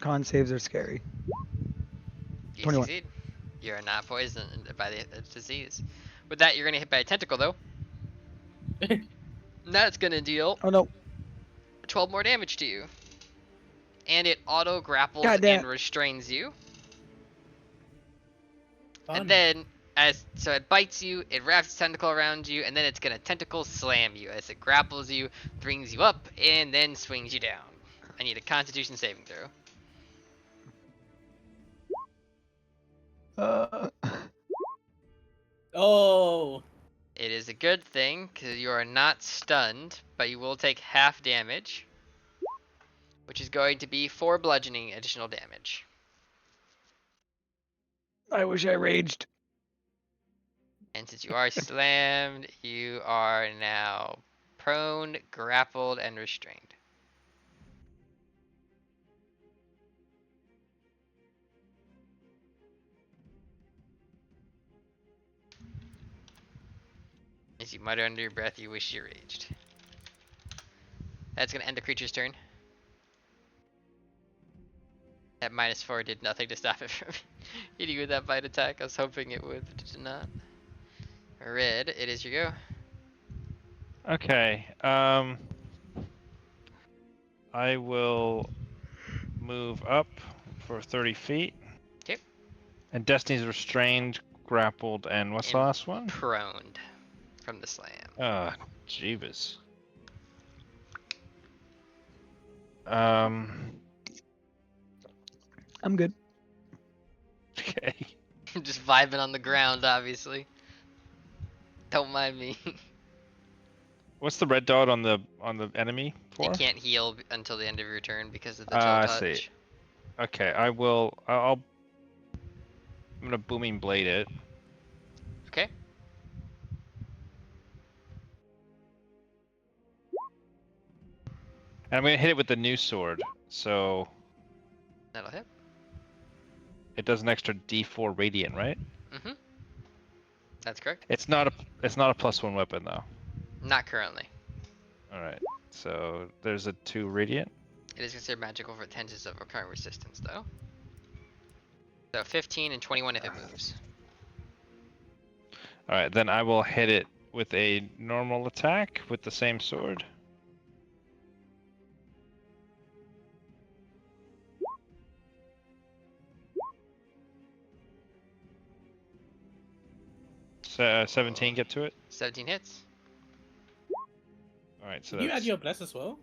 Con saves are scary. You 21. succeed. You are not poisoned by the disease. With that, you're gonna hit by a tentacle though. And that's gonna deal Oh no. 12 more damage to you. And it auto grapples God damn. and restrains you. Fun. And then, so it bites you, it wraps its tentacle around you, and then it's gonna tentacle slam you as it grapples you, brings you up, and then swings you down. I need a Constitution saving throw. Uh, Oh, It is a good thing because you are not stunned, but you will take half damage, which is going to be 4 bludgeoning additional damage. I wish I raged. And since you are slammed, you are now prone, grappled, and restrained. As you mutter under your breath, you wish you raged. That's going to end the creature's turn. That -4 did nothing to stop it from hitting you with that bite attack. I was hoping it would, but it did not. Red, it is your go. Okay. I will move up for 30 feet. Okay. And Destiny's restrained, grappled, and what's the And last one? Proned from the slam. Jeebus. Um. I'm good. Okay. Just vibing on the ground, obviously. Don't mind me. What's the red dot on the enemy for? It can't heal until the end of your turn because of the Ah, chill I touch. see. Okay, I will. I'm gonna booming blade it. Okay. And I'm gonna hit it with the new sword, so That'll hit. it does an extra D4 radiant, right? Mm-hmm. That's correct. It's not a +1 weapon though. Not currently. All right, so there's a 2 radiant. It is considered magical for tenses of recurrent resistance, though. So 15 and 21 if it moves. All right, then I will hit it with a normal attack with the same sword. So, 17 get to it. 17 hits. All right, so did you add that's. your bless as well?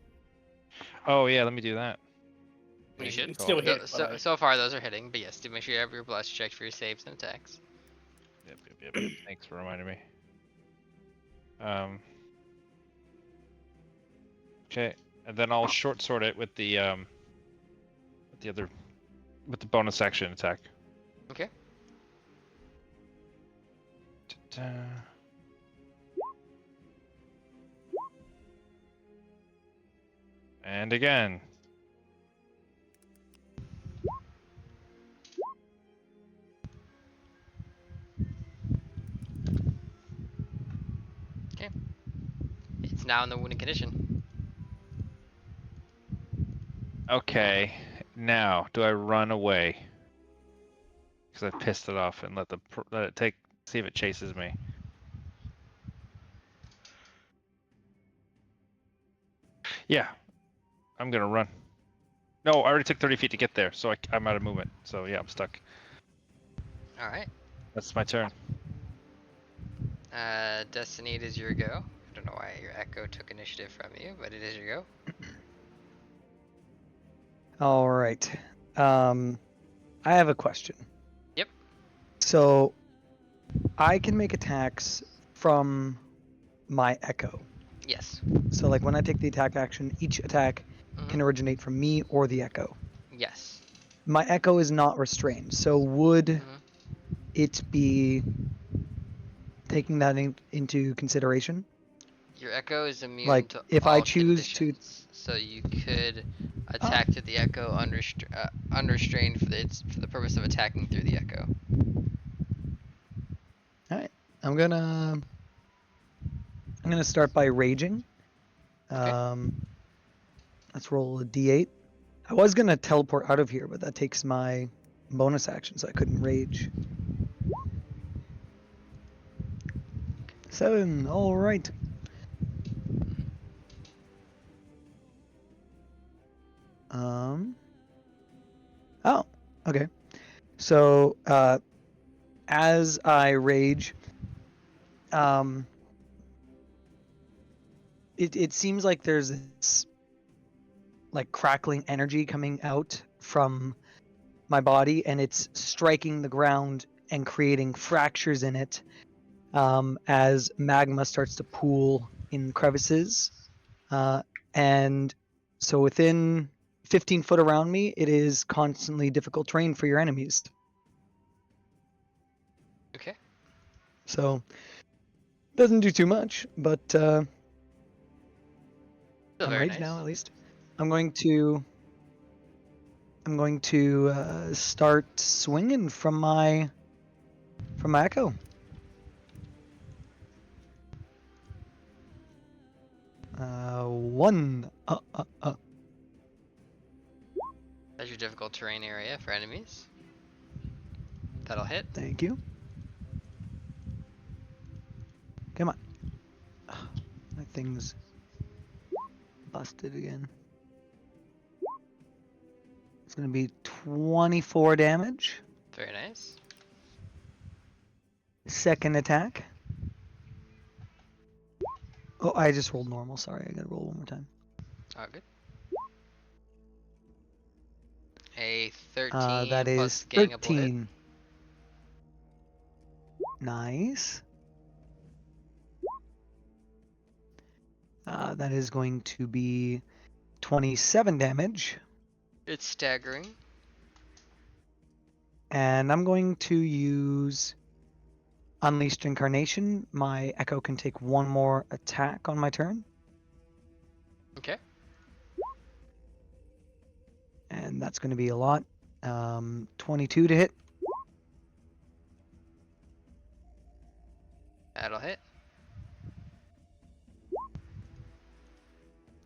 Oh yeah, let me do that. You Yeah, should. it's still hit. So, but so far, those are hitting, but yes, do make sure you have your bless checked for your saves and attacks. Yep. Thanks for reminding me. Okay, and then I'll short sword it with the bonus action attack. Okay. Ta-da. And again. Okay. It's now in the wounded condition. Okay, now do I run away? Because I pissed it off and let it see if it chases me. Yeah, I'm gonna run. No, I already took 30 feet to get there, so I'm out of movement. So yeah, I'm stuck. All right. That's my turn. Destiny, it is your go. I don't know why your echo took initiative from you, but it is your go. All right. I have a question. Yep. So I can make attacks from my echo. Yes. So like when I take the attack action, each attack can originate from me or the echo. Yes. My echo is not restrained. So would it be taking that into consideration? Your echo is immune Like, to if all I choose to- conditions, so you could attack to the echo unrestrained for the purpose of attacking through the echo. All right. I'm gonna start by raging. Okay. Let's roll a d8. I was gonna teleport out of here, but that takes my bonus action, so I couldn't rage. 7. All right. Oh, okay. So as I rage, it seems like there's this like crackling energy coming out from my body, and it's striking the ground and creating fractures in it as magma starts to pool in crevices. And so within 15 foot around me, it is constantly difficult terrain for your enemies. Okay. So doesn't do too much, but Still I'm very raged nice. now at least. I'm going to start swinging from my echo. One. That's your difficult terrain area for enemies. That'll hit. Thank you. Come on. My thing's busted again. It's going to be 24 damage. Very nice. Second attack. Oh, I just rolled normal. Sorry, I got to roll one more time. Oh, good. A 13 That plus is gangable hit. 13. Nice. That is going to be 27 damage. It's staggering. And I'm going to use Unleashed Incarnation. My Echo can take one more attack on my turn. Okay. And that's going to be a lot. 22 to hit. That'll hit.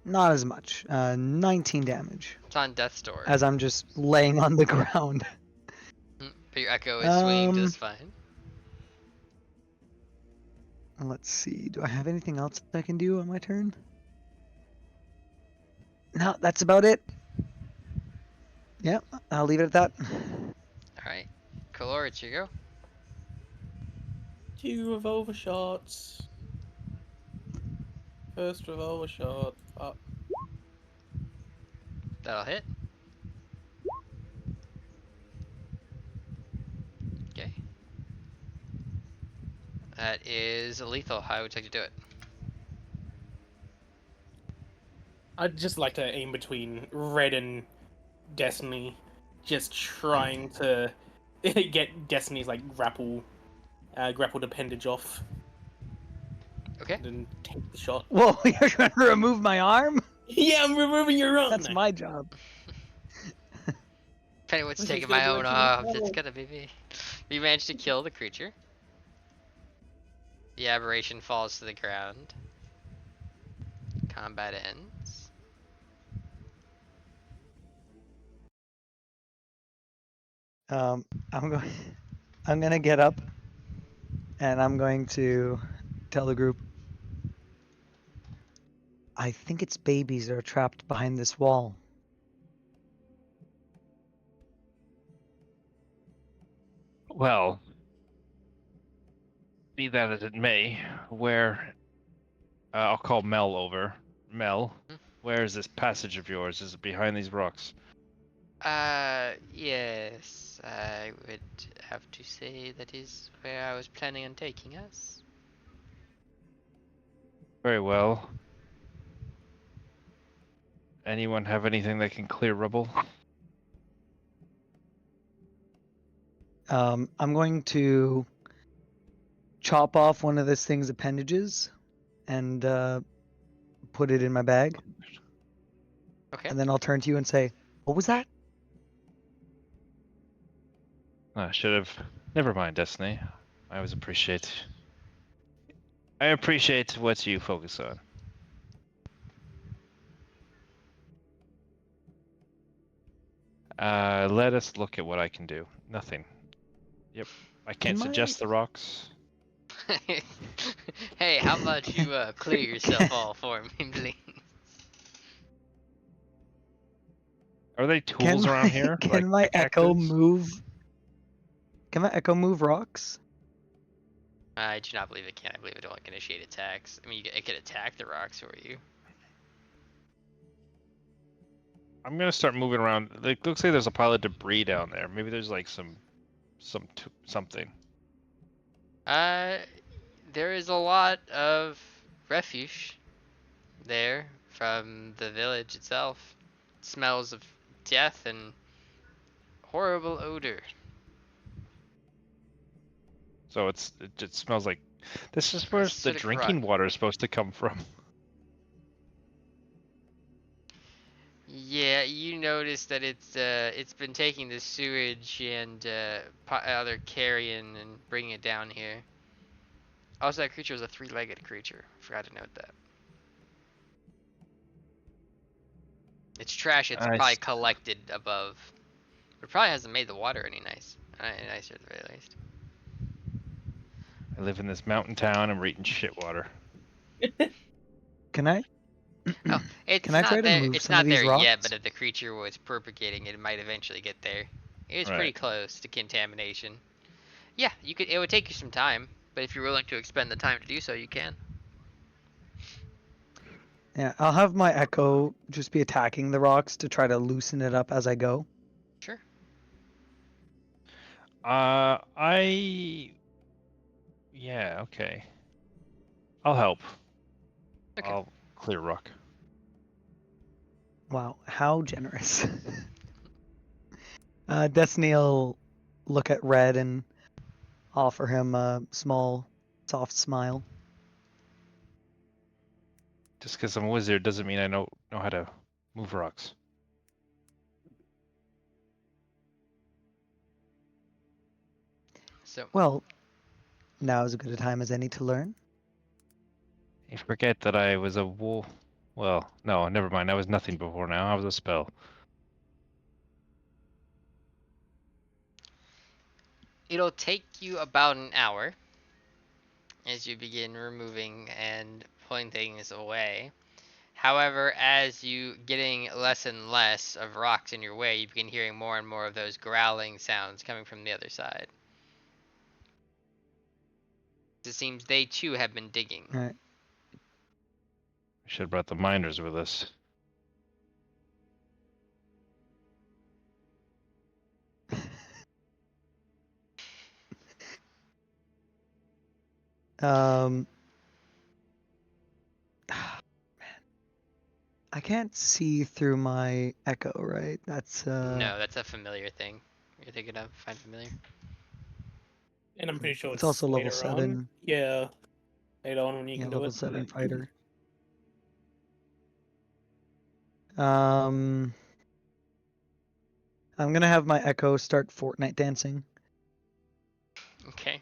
Not as much. 19 damage. It's on death's door. As I'm just laying on the ground. But your echo is swinging just fine. Let's see. Do I have anything else I can do on my turn? No, that's about it. Yep, I'll leave it at that. Alright. Color, it's your go. 2 revolver shots. First revolver shot. Up. That'll hit. Okay. That is lethal. How would you like to do it? I'd just like to aim between Red and Destiny, just trying to get Destiny's like grappled appendage off. Okay. And then take the shot. Whoa, you're trying to remove my arm? Yeah, I'm removing your arm. That's my job. Pennywood's This is taking gonna my be own like off. King It's Kong. gonna be me. You managed to kill the creature. The aberration falls to the ground. Combat ends. I'm going. I'm gonna get up, and I'm going to tell the group. I think it's babies that are trapped behind this wall. Well, be that as it may, where I'll call Mel over. Mel, Hmm? where is this passage of yours? Is it behind these rocks? Yes. I would have to say that is where I was planning on taking us. Very well. Anyone have anything that can clear rubble? I'm going to chop off one of this thing's appendages and put it in my bag. Okay. And then I'll turn to you and say, "What was that?" I should have. Never mind, Destiny. I always appreciate. I appreciate what you focus on. Let us look at what I can do. Nothing. Yep. I can't Can suggest the rocks. Hey, how about you clear yourself all for me, please? Are they tools around here? Can Like my Echo pickaxes? move? Can my Echo move rocks? I do not believe it can. I believe it only can initiate attacks. I mean, it can attack the rocks for you. I'm gonna start moving around. Like, looks like there's a pile of debris down there. Maybe there's like some something. There is a lot of refuge there from the village itself. Smells of death and horrible odor. So it just smells like. This is where the Acidic drinking rock. water is supposed to come from. Yeah, you notice that it's been taking the sewage and other carrion and bringing it down here. Also, that creature was a three-legged creature. Forgot to note that. It's trash. It's I, probably s- collected above. It probably hasn't made the water any nicer at the very least. I live in this mountain town and we're eating shit water. Can I? Oh, it's Can I try not to there. move It's some of not there these yet. rocks? But if the creature was propagating, it might eventually get there. It was pretty Right. close to contamination. Yeah, you could. It would take you some time, but if you're willing to expend the time to do so, you can. Yeah, I'll have my echo just be attacking the rocks to try to loosen it up as I go. Sure. Yeah, okay. I'll help. Okay. I'll clear rock. Wow, how generous. Destiny will look at Red and offer him a small, soft smile. Just because I'm a wizard doesn't mean I know how to move rocks. So Well, now is as good a time as any to learn. You forget that I was a wolf. Well, no, never mind. I was nothing before now. I was a spell. it'll take you about an hour as you begin removing and pulling things away. However, as you getting less and less of rocks in your way, you begin hearing more and more of those growling sounds coming from the other side. It seems they too have been digging. All right. We should have brought the miners with us. Man, I can't see through my echo, right? That's No, that's a familiar thing. You're thinking of find familiar. And I'm pretty sure it's it's also level later on. 7. Yeah, later on when you Yeah, can do level it. 7 fighter. I'm gonna have my echo start Fortnite dancing. Okay.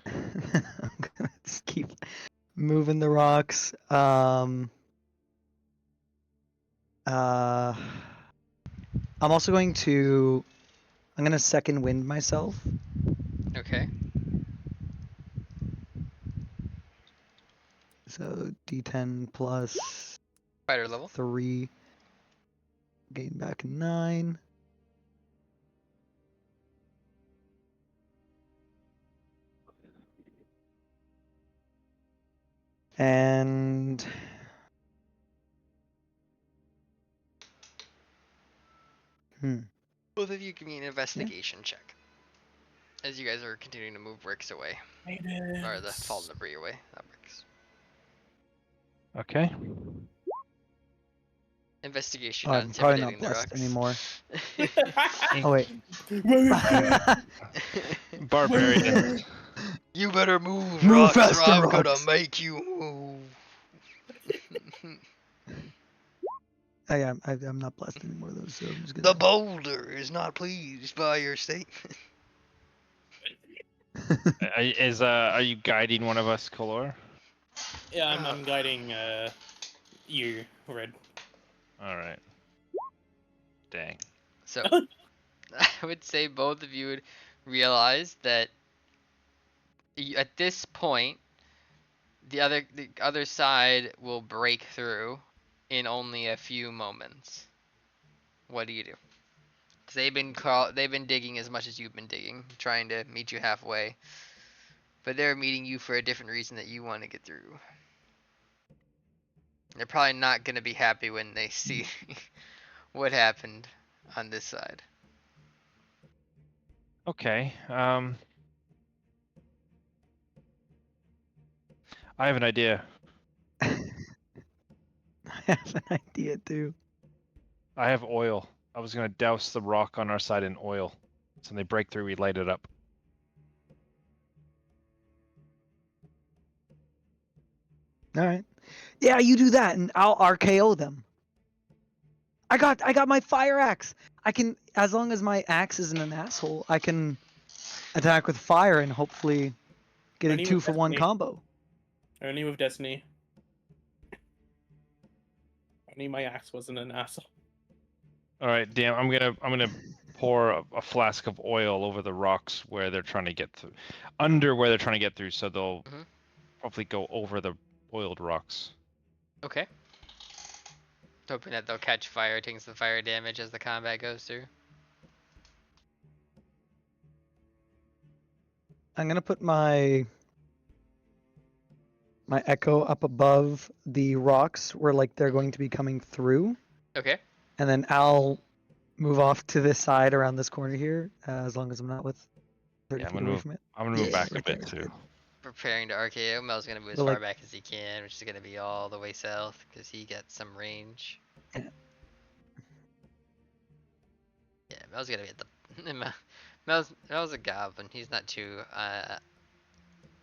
I'm gonna just keep moving the rocks. I'm also going to. I'm gonna second wind myself. Okay. So D10 plus Fighter level. 3. Gain back 9. And Both of you give me an investigation check as you guys are continuing to move bricks away, or the fallen debris away. Not bricks. Okay. Investigation, Oh, not I'm probably not intimidating the blessed rocks. anymore. Oh wait. Barbarian. You better move, Move rocks, or faster, I'm gonna rocks. make you move. I'm not blessed anymore though, so I'm just The gonna. boulder is not pleased by your statement. Are you guiding one of us, Color? Yeah, I'm guiding you, Red. All right. Dang. So, I would say both of you would realize that at this point, the other side will break through in only a few moments. What do you do? 'Cause they've been digging as much as you've been digging, trying to meet you halfway. But they're meeting you for a different reason that you want to get through. They're probably not gonna be happy when they see what happened. on this side. Okay. I have an idea. I have an idea too. I have oil. I was gonna douse the rock on our side in oil. So when they break through, we light it up. All right. Yeah, you do that, and I'll RKO them. I got my fire axe. I can, as long as my axe isn't an asshole, I can attack with fire and hopefully get a Only with 2-for-1 Destiny. combo. Only with Destiny. Only my axe wasn't an asshole. All right, damn. I'm gonna pour a flask of oil over the rocks where they're trying to get through, under where they're trying to get through, so they'll Mhm. probably go over the oiled rocks. Okay. Hoping that they'll catch fire, taking some fire damage as the combat goes through. I'm gonna put my echo up above the rocks where like they're going to be coming through, Okay. and then I'll move off to this side around this corner here, as long as I'm not with 30 Yeah, I'm feet gonna away move. from it. I'm gonna move Yeah, back a right bit there is too. good. Preparing to RKO. Mel's gonna move as But, far like- back as he can, which is gonna be all the way south, because he got some range. Yeah. Yeah, Mel's gonna be at the. Mel's a goblin. He's not too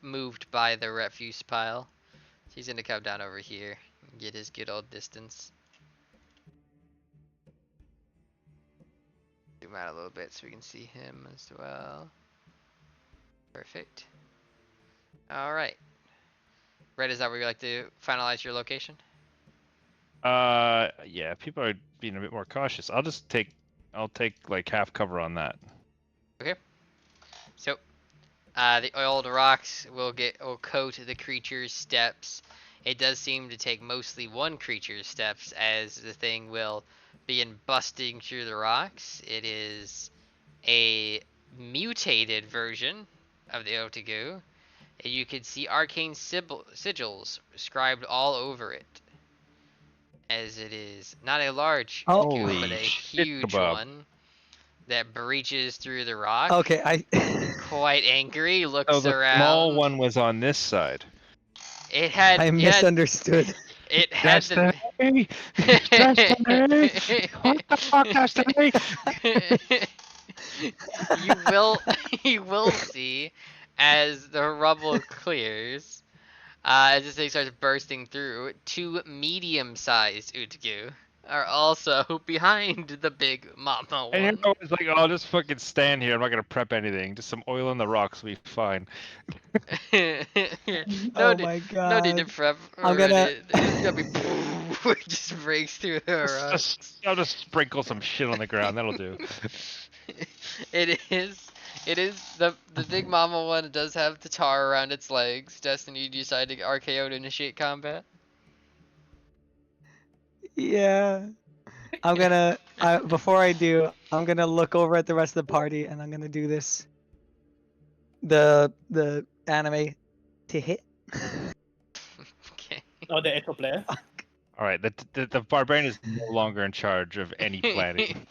moved by the refuse pile. He's gonna come down over here and get his good old distance. Zoom out a little bit so we can see him as well. Perfect. Alright. Red, is that where you like to finalize your location? Yeah. People are being a bit more cautious. I'll take like half cover on that. So, the oiled rocks will coat the creature's steps. It does seem to take mostly one creature's steps, as the thing will begin busting through the rocks. It is a mutated version of the Otagu. And you can see arcane sigils scribed all over it. As it is not a large Oh. Otagu, Holy but a shit, huge kebab. one that breaches through the rock. Okay, I Quite angry, So looks the around. small one was on this side. It had. I It had, misunderstood. it had the. Destiny! Destiny! What the fuck, Destiny? you will you will see as the rubble clears, as this thing starts bursting through, two medium-sized Utgu are also behind the big mama And one. I was like, I'll just fucking stand here. I'm not gonna prep anything. Just some oil in the rocks will be fine. Oh need, my no need to god. prep. I'm gonna- It's gonna be. It just breaks through the rocks. I'll just sprinkle some shit on the ground. That'll do. It is. It is the big mama one does have the tar around its legs. Destiny, you decide to RKO to initiate combat. Yeah. I'm gonna before I do, I'm gonna look over at the rest of the party and I'm gonna do this. The anime to hit. Okay. Oh, the Echo player. All right, the barbarian is no longer in charge of any planning.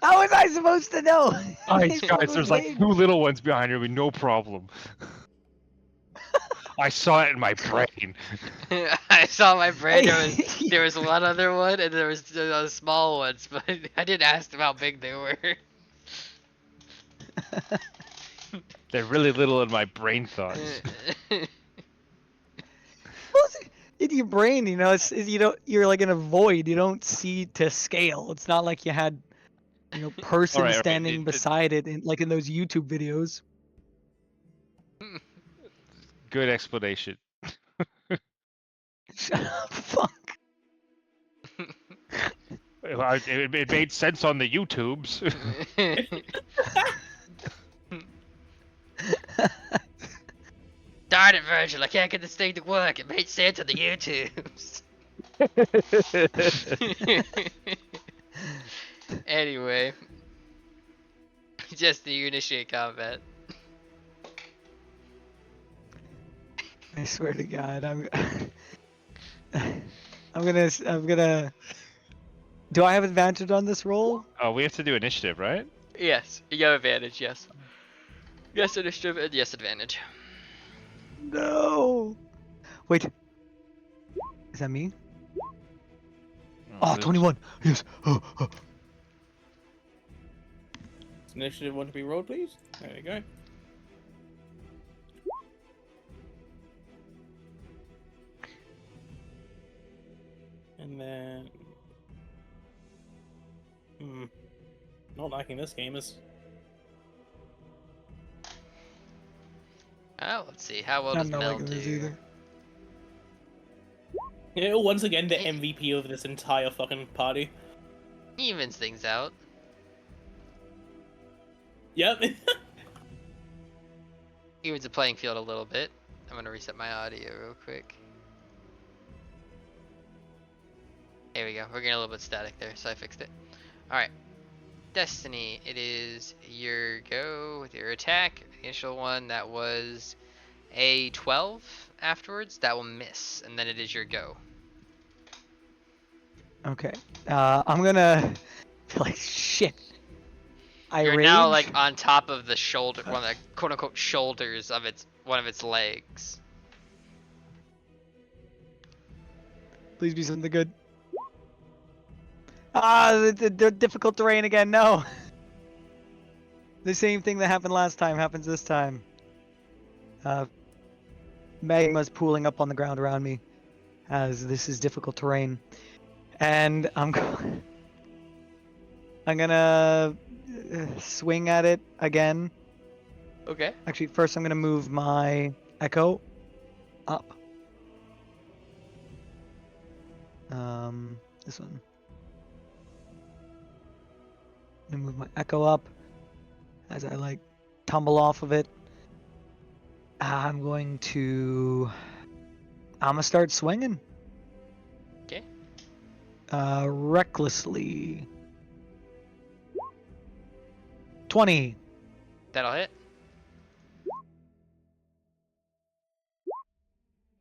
How was I supposed to know? Guys, This one was there's like way- two little ones behind you with no problem. I saw it in my brain. I saw my brain. There was one other one, and there was small ones, but I didn't ask them how big they were. They're really little in my brain thoughts. Well, in your brain, you know, you're like in a void. You don't see to scale. It's not like you had, you know, person Alright, standing beside it, in like in those YouTube videos. Good explanation. Shut up, fuck. It made sense on the YouTubes. Darn it, Virgil! I can't get this thing to work. It made sense on the YouTubes. Anyway, just you initiate combat. I swear to God, I'm gonna Do I have advantage on this roll? Oh, we have to do initiative, right? Yes, you have advantage. Yes. Yes, initiative and yes, advantage. No. Wait. Is that me? Oh, there's- 21. Yes. Oh, oh. Initiative one to be rolled, please. There you go. And then, not liking this game is. Oh, let's see. How well I'm does not Mel liking this do? either. Yeah, once again, the Yeah. MVP of this entire fucking party. He evens things out. Yep. Evens the playing field a little bit. I'm gonna reset my audio real quick. There we go. We're getting a little bit static there, so I fixed it. Alright. Destiny, it is your go with your attack. The initial one, that was a 12 afterwards. That will miss, and then it is your go. Okay. I'm gonna feel like shit. I You're rage. now like on top of the shoulder, one of the quote unquote shoulders of one of its legs. Please be something good. Ah, the difficult terrain again. No. The same thing that happened last time happens this time. Magma's pooling up on the ground around me, as this is difficult terrain, and I'm gonna swing at it again. Okay. Actually, first I'm gonna move my echo up. This one. I'm gonna move my echo up as I like tumble off of it. I'm gonna start swinging. Okay. Recklessly. 20. That'll hit.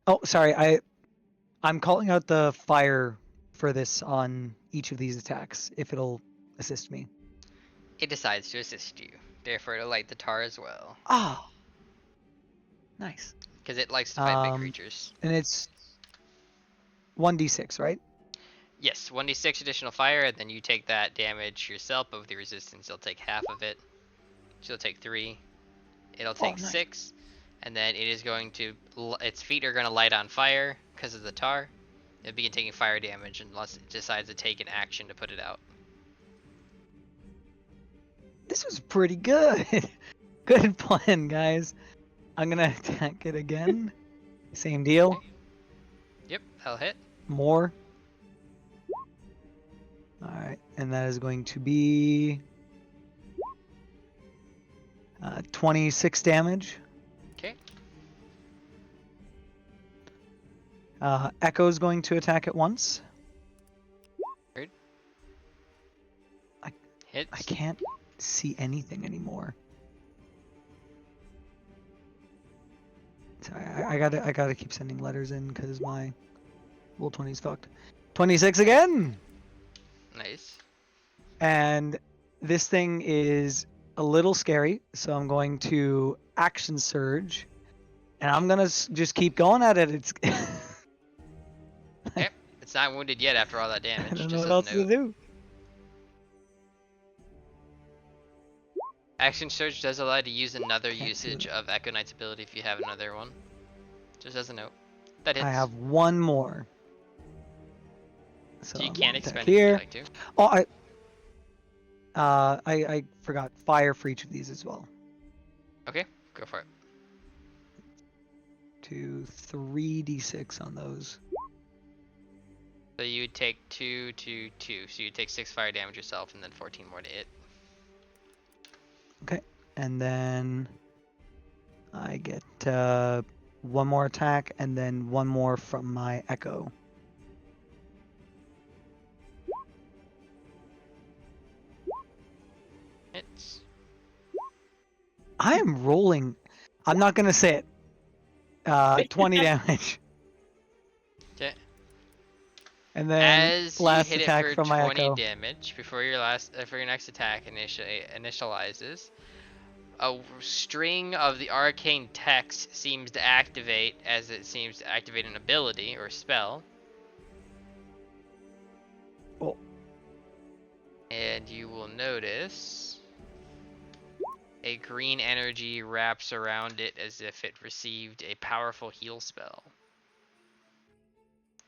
Oh, sorry. I'm calling out the fire for this on each of these attacks, if it'll assist me. It decides to assist you. Therefore, it'll light the tar as well. Oh, nice. Because it likes to fight big creatures. And it's 1d6, right? Yes, 1d6 additional fire, and then you take that damage yourself, but with the resistance, you'll take half of it. So you'll take 3. It'll take nice. 6, and then it is going to, its feet are going to light on fire because of the tar. It'll begin taking fire damage unless it decides to take an action to put it out. This was pretty good. Good plan, guys. I'm gonna attack it again. Same deal. Okay. Yep, that'll hit. More. Alright, and that is going to be 26 damage. Okay. Echo's going to attack it once. Hits. I can't see anything anymore. Sorry, I gotta keep sending letters in because my roll 20's fucked. 26 again. Nice. And this thing is a little scary, so I'm going to action surge, and I'm gonna just keep going at it. It's Yep. It's not wounded yet after all that damage. I don't know just what as else a to note. do. Action Surge does allow you to use another Can't do usage it. of Echo Knight's ability if you have another one. Just as a note. That hits. I have one more. So So you I'm can gonna attack expend it if you here. like to. Oh, I forgot fire for each of these as well. Okay, go for it. 3d6 on those. So you would take 2 to 2. So you take 6 fire damage yourself and then 14 more to hit. Okay, and then I get one more attack and then one more from my echo. Hits. I am rolling. I'm not gonna say it. 20 damage. Okay. And then As you last hit it attack for from my 20 echo. damage before your next attack initializes, a string of the arcane text seems to activate as it seems to activate an ability or spell. Oh. And you will notice a green energy wraps around it as if it received a powerful heal spell.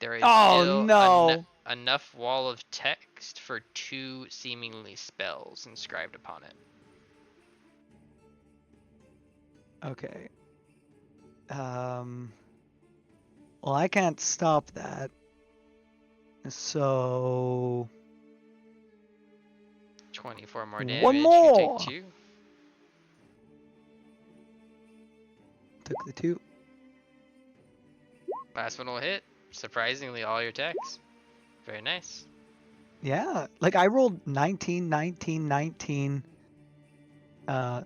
There is Oh still no! enough wall of text for 2 seemingly spells inscribed upon it. Okay. Well, I can't stop that. So 24 more damage. one You more. take 2. Took the 2. Last one will hit. Surprisingly, all your attacks. Very nice. Yeah, like I rolled 19, 19, 19,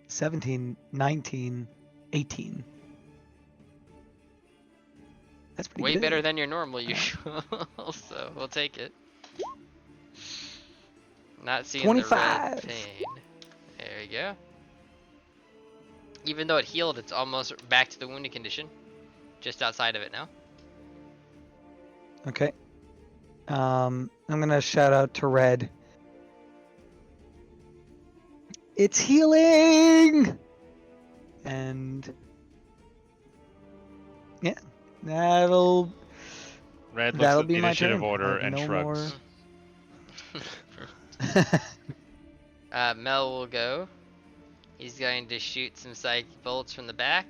17, 19, 18. That's pretty Way good. better than your normal usual, so we'll take it. Not seeing the red 25. pain. There we go. Even though it healed, it's almost back to the wounded condition. Just outside of it now. Okay. I'm gonna shout out to Red. It's healing! And yeah, that'll Red looks that'll at be the my initiative turn. I order have and no shrugs. Mel will go. He's going to shoot some psychic bolts from the back.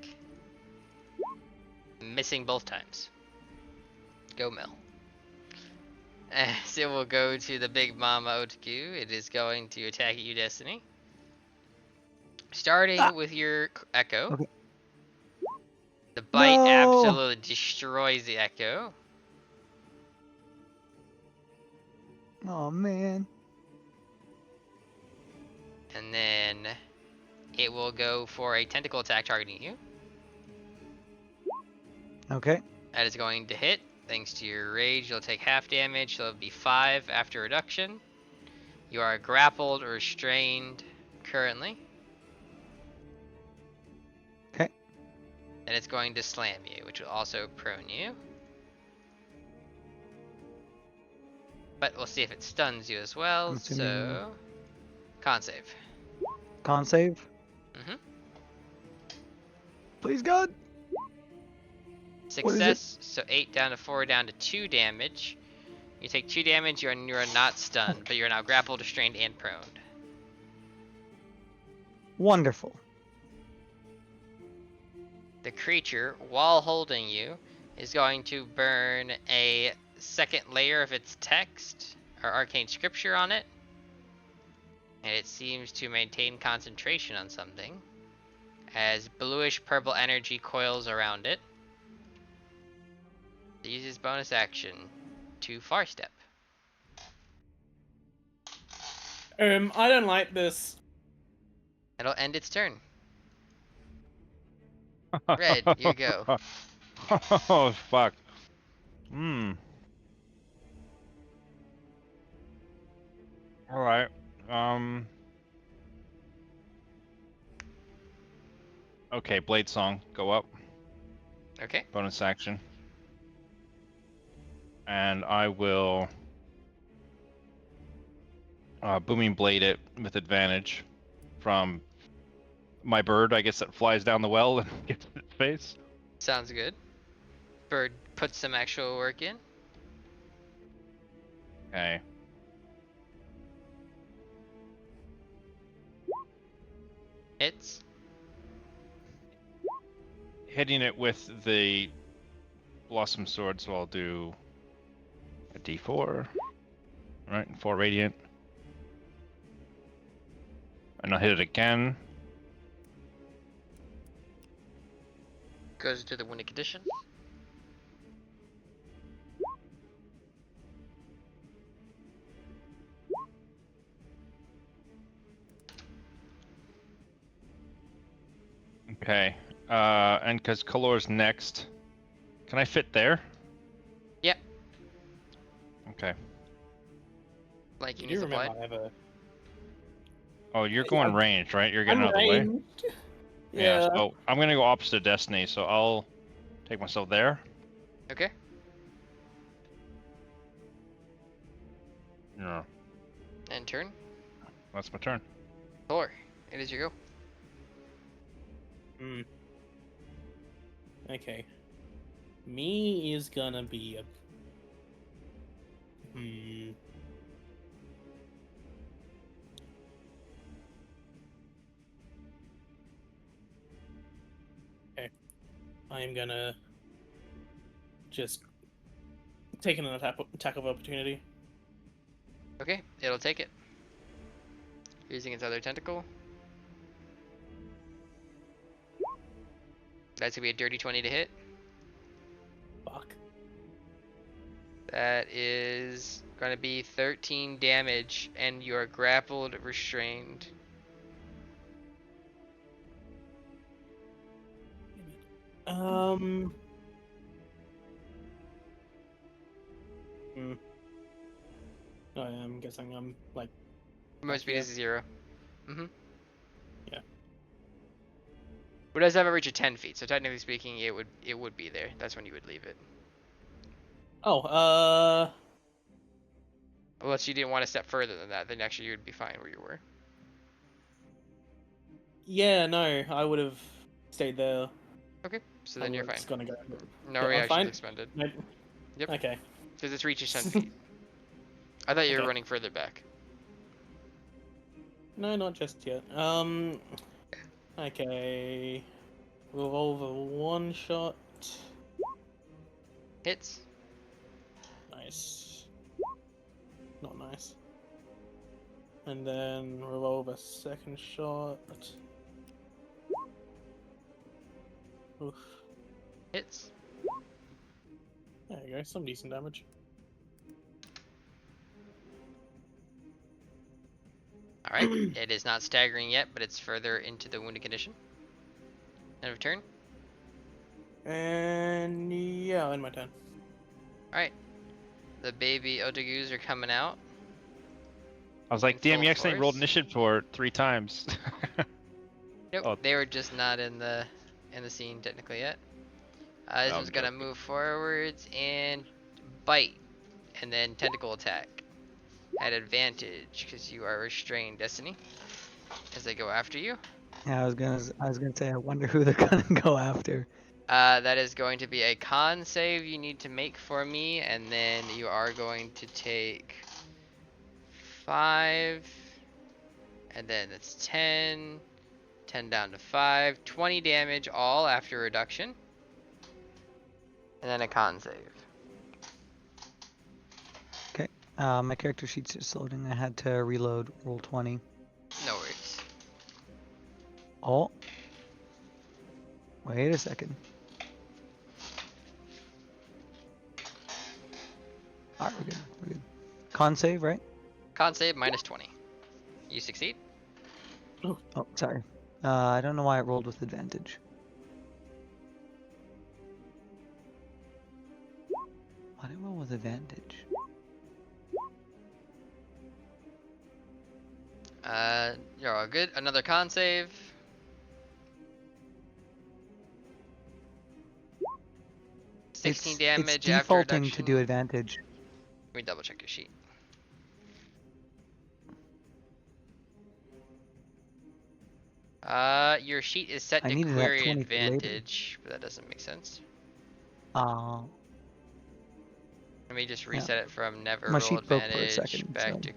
Missing both times. Go Mel. As it will go to the big mama Otaku, it is going to attack at you, Destiny. Starting with your echo. Okay. The bite No! absolutely destroys the echo. Oh man. And then it will go for a tentacle attack targeting you. Okay. That is going to hit. Thanks to your rage, you'll take half damage, so it'll be 5 after reduction. You are grappled or restrained currently. Okay. Then it's going to slam you, which will also prone you. But we'll see if it stuns you as well, I'm assuming- so... Con save. Con save. Mm-hmm. Please God. Success, so 8 down to 4 down to 2 damage. You take 2 damage, you are not stunned, but you are now grappled, restrained, and prone. Wonderful. The creature, while holding you, is going to burn a second layer of its text, or arcane scripture on it. And it seems to maintain concentration on something, as bluish purple energy coils around it. It uses bonus action to far step. I don't like this. It'll end its turn. Red, you go. Oh fuck. Hmm. All right. Okay, Blade Song, go up. Okay. Bonus action. And I will Booming Blade it with advantage from my bird, I guess, that flies down the well and gets its face. Sounds good. Bird puts some actual work in. Okay. Hits. Hitting it with the Blossom Sword, so I'll do a d4. Right, 4 radiant. And I'll hit it again. Goes to the wounded condition. Okay. And because Kalor's next, can I fit there? Yep. Okay. Flanking You is do remember applied. I have a. Oh, you're going ranged, right? You're getting I'm out of the way. ranged. Yeah. Yeah. So I'm gonna go opposite of Destiny, so I'll take myself there. Okay. Yeah. And turn. That's my turn. Thor, it is your go. Hmm. Okay. Me is gonna be a. Hmm. Okay. I'm gonna just take an attack of opportunity. Okay, it'll take it. Using its other tentacle. That's gonna be a dirty 20 to hit. Fuck. That is gonna be 13 damage, and you are grappled, restrained. Um. Hmm. Oh, yeah, I'm guessing I'm like. Movement speed is here. 0. Mm-hmm. Yeah. But it does have a reach of 10 feet, so technically speaking, it would be there. That's when you would leave it. Oh. Unless you didn't want to step further than that, then actually you would be fine where you were. Yeah. No, I would have stayed there. Okay, so I then you're fine. was gonna go. No Yeah, I'm reactions fine. expended. No. Yep. Okay. Because its reach is 10 feet. I thought you were Okay. running further back. No, not just yet. Okay. Revolver one shot. Hits. Nice. Not nice. And then revolver second shot. Oof. Hits. There you go, some decent damage. Alright, it is not staggering yet, but it's further into the wounded condition. End of turn. And yeah, I'll end my turn. Alright. The baby Otagus are coming out. I was like, in damn, full you actually rolled force. initiative for it 3 times. Nope, Oh. they were just not in the scene technically yet. This No, one's I'm gonna joking. move forwards and bite, and then tentacle attack at advantage because you are restrained, Destiny. As they go after you. Yeah, I was gonna say, I wonder who they're gonna go after. That is going to be a con save you need to make for me, and then you are going to take 5, and then it's 10, 10 down to 5, 20 damage all after reduction, and then a con save. Okay. My character sheet's just loading. I had to reload. Roll 20. No worries. Oh. Wait a second. Alright, we're good. We're good. Con save, right? Con save minus 20. You succeed. Oh, sorry. I don't know why it rolled with advantage. Why did it roll with advantage? You're all good. Another con save. It's 16 damage after defaulting reduction. to do advantage. Let me double check your sheet. Your sheet is set I to needed that query 20 for later. advantage, but that doesn't make sense. Uh, Let me just reset it from never My roll sheet broke for a advantage second, back so- to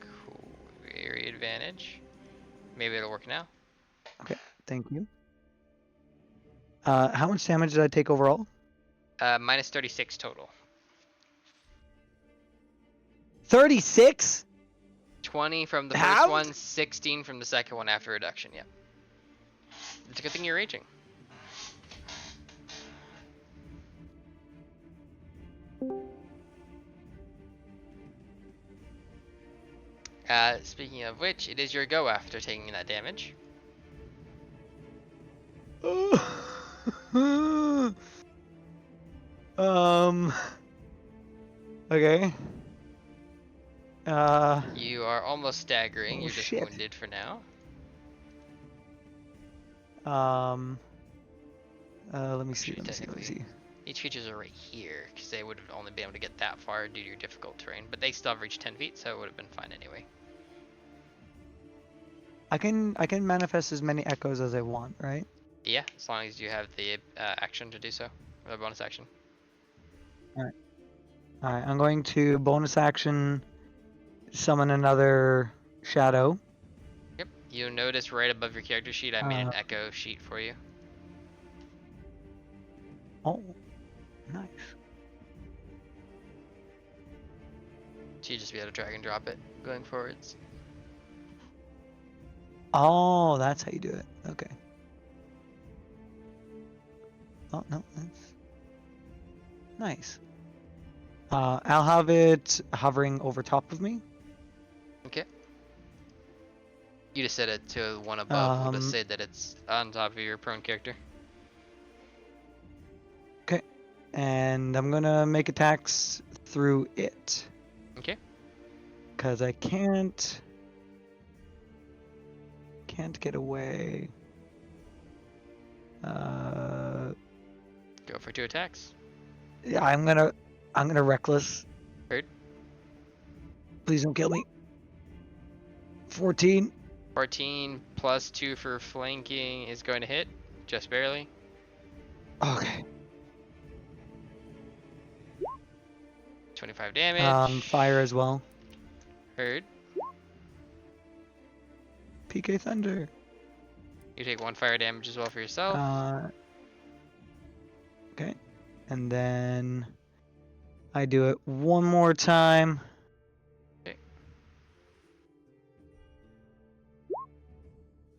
query advantage. Maybe it'll work now. okay, thank you. How much damage did I take overall? Minus 36 total. 36? 20 from the first Halved? one, 16 from the second one after reduction, yep. It's a good thing you're raging. Speaking of which, it is your go after taking that damage. Okay. You are almost staggering. Oh, You're just shit. wounded for now. Let me see. Actually, Let me see. Let me technically, see. these creatures are right here because they would have only been able to get that far due to your difficult terrain, but they still have reached 10 feet, so it would have been fine anyway. I can manifest as many echoes as I want, right? Yeah, as long as you have the action to do so, or the bonus action. All right. I'm going to bonus action summon another shadow. Yep. You notice right above your character sheet, I made an echo sheet for you. Oh, nice. So you just be able to drag and drop it going forwards. Oh, that's how you do it. Okay. Oh no, that's nice. I'll have it hovering over top of me. Okay. You just set it to one above. We'll just say that it's on top of your prone character. Okay. And I'm gonna make attacks through it. Okay. Cause I can't get away. Go for 2 attacks. Yeah, I'm gonna reckless. Heard. Please don't kill me. 14. 14 plus 2 for flanking is going to hit, just barely. Okay. 25 damage. Fire as well. Heard. PK Thunder. You take 1 fire damage as well for yourself. Okay. And then I do it one more time. Okay.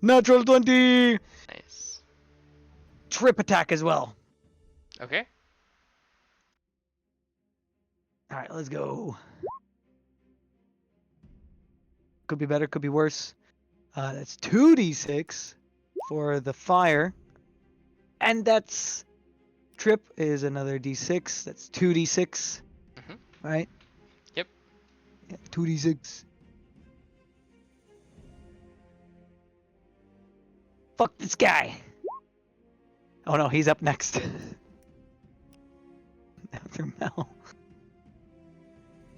Natural 20! Nice. Trip attack as well. Okay. Alright, let's go. Could be better, could be worse. That's 2d6 for the fire. And that's... Trip is another d6. That's 2d6. Mhm. Right? Yep. Yeah, 2d6. Fuck this guy. Oh no, he's up next. After Mel.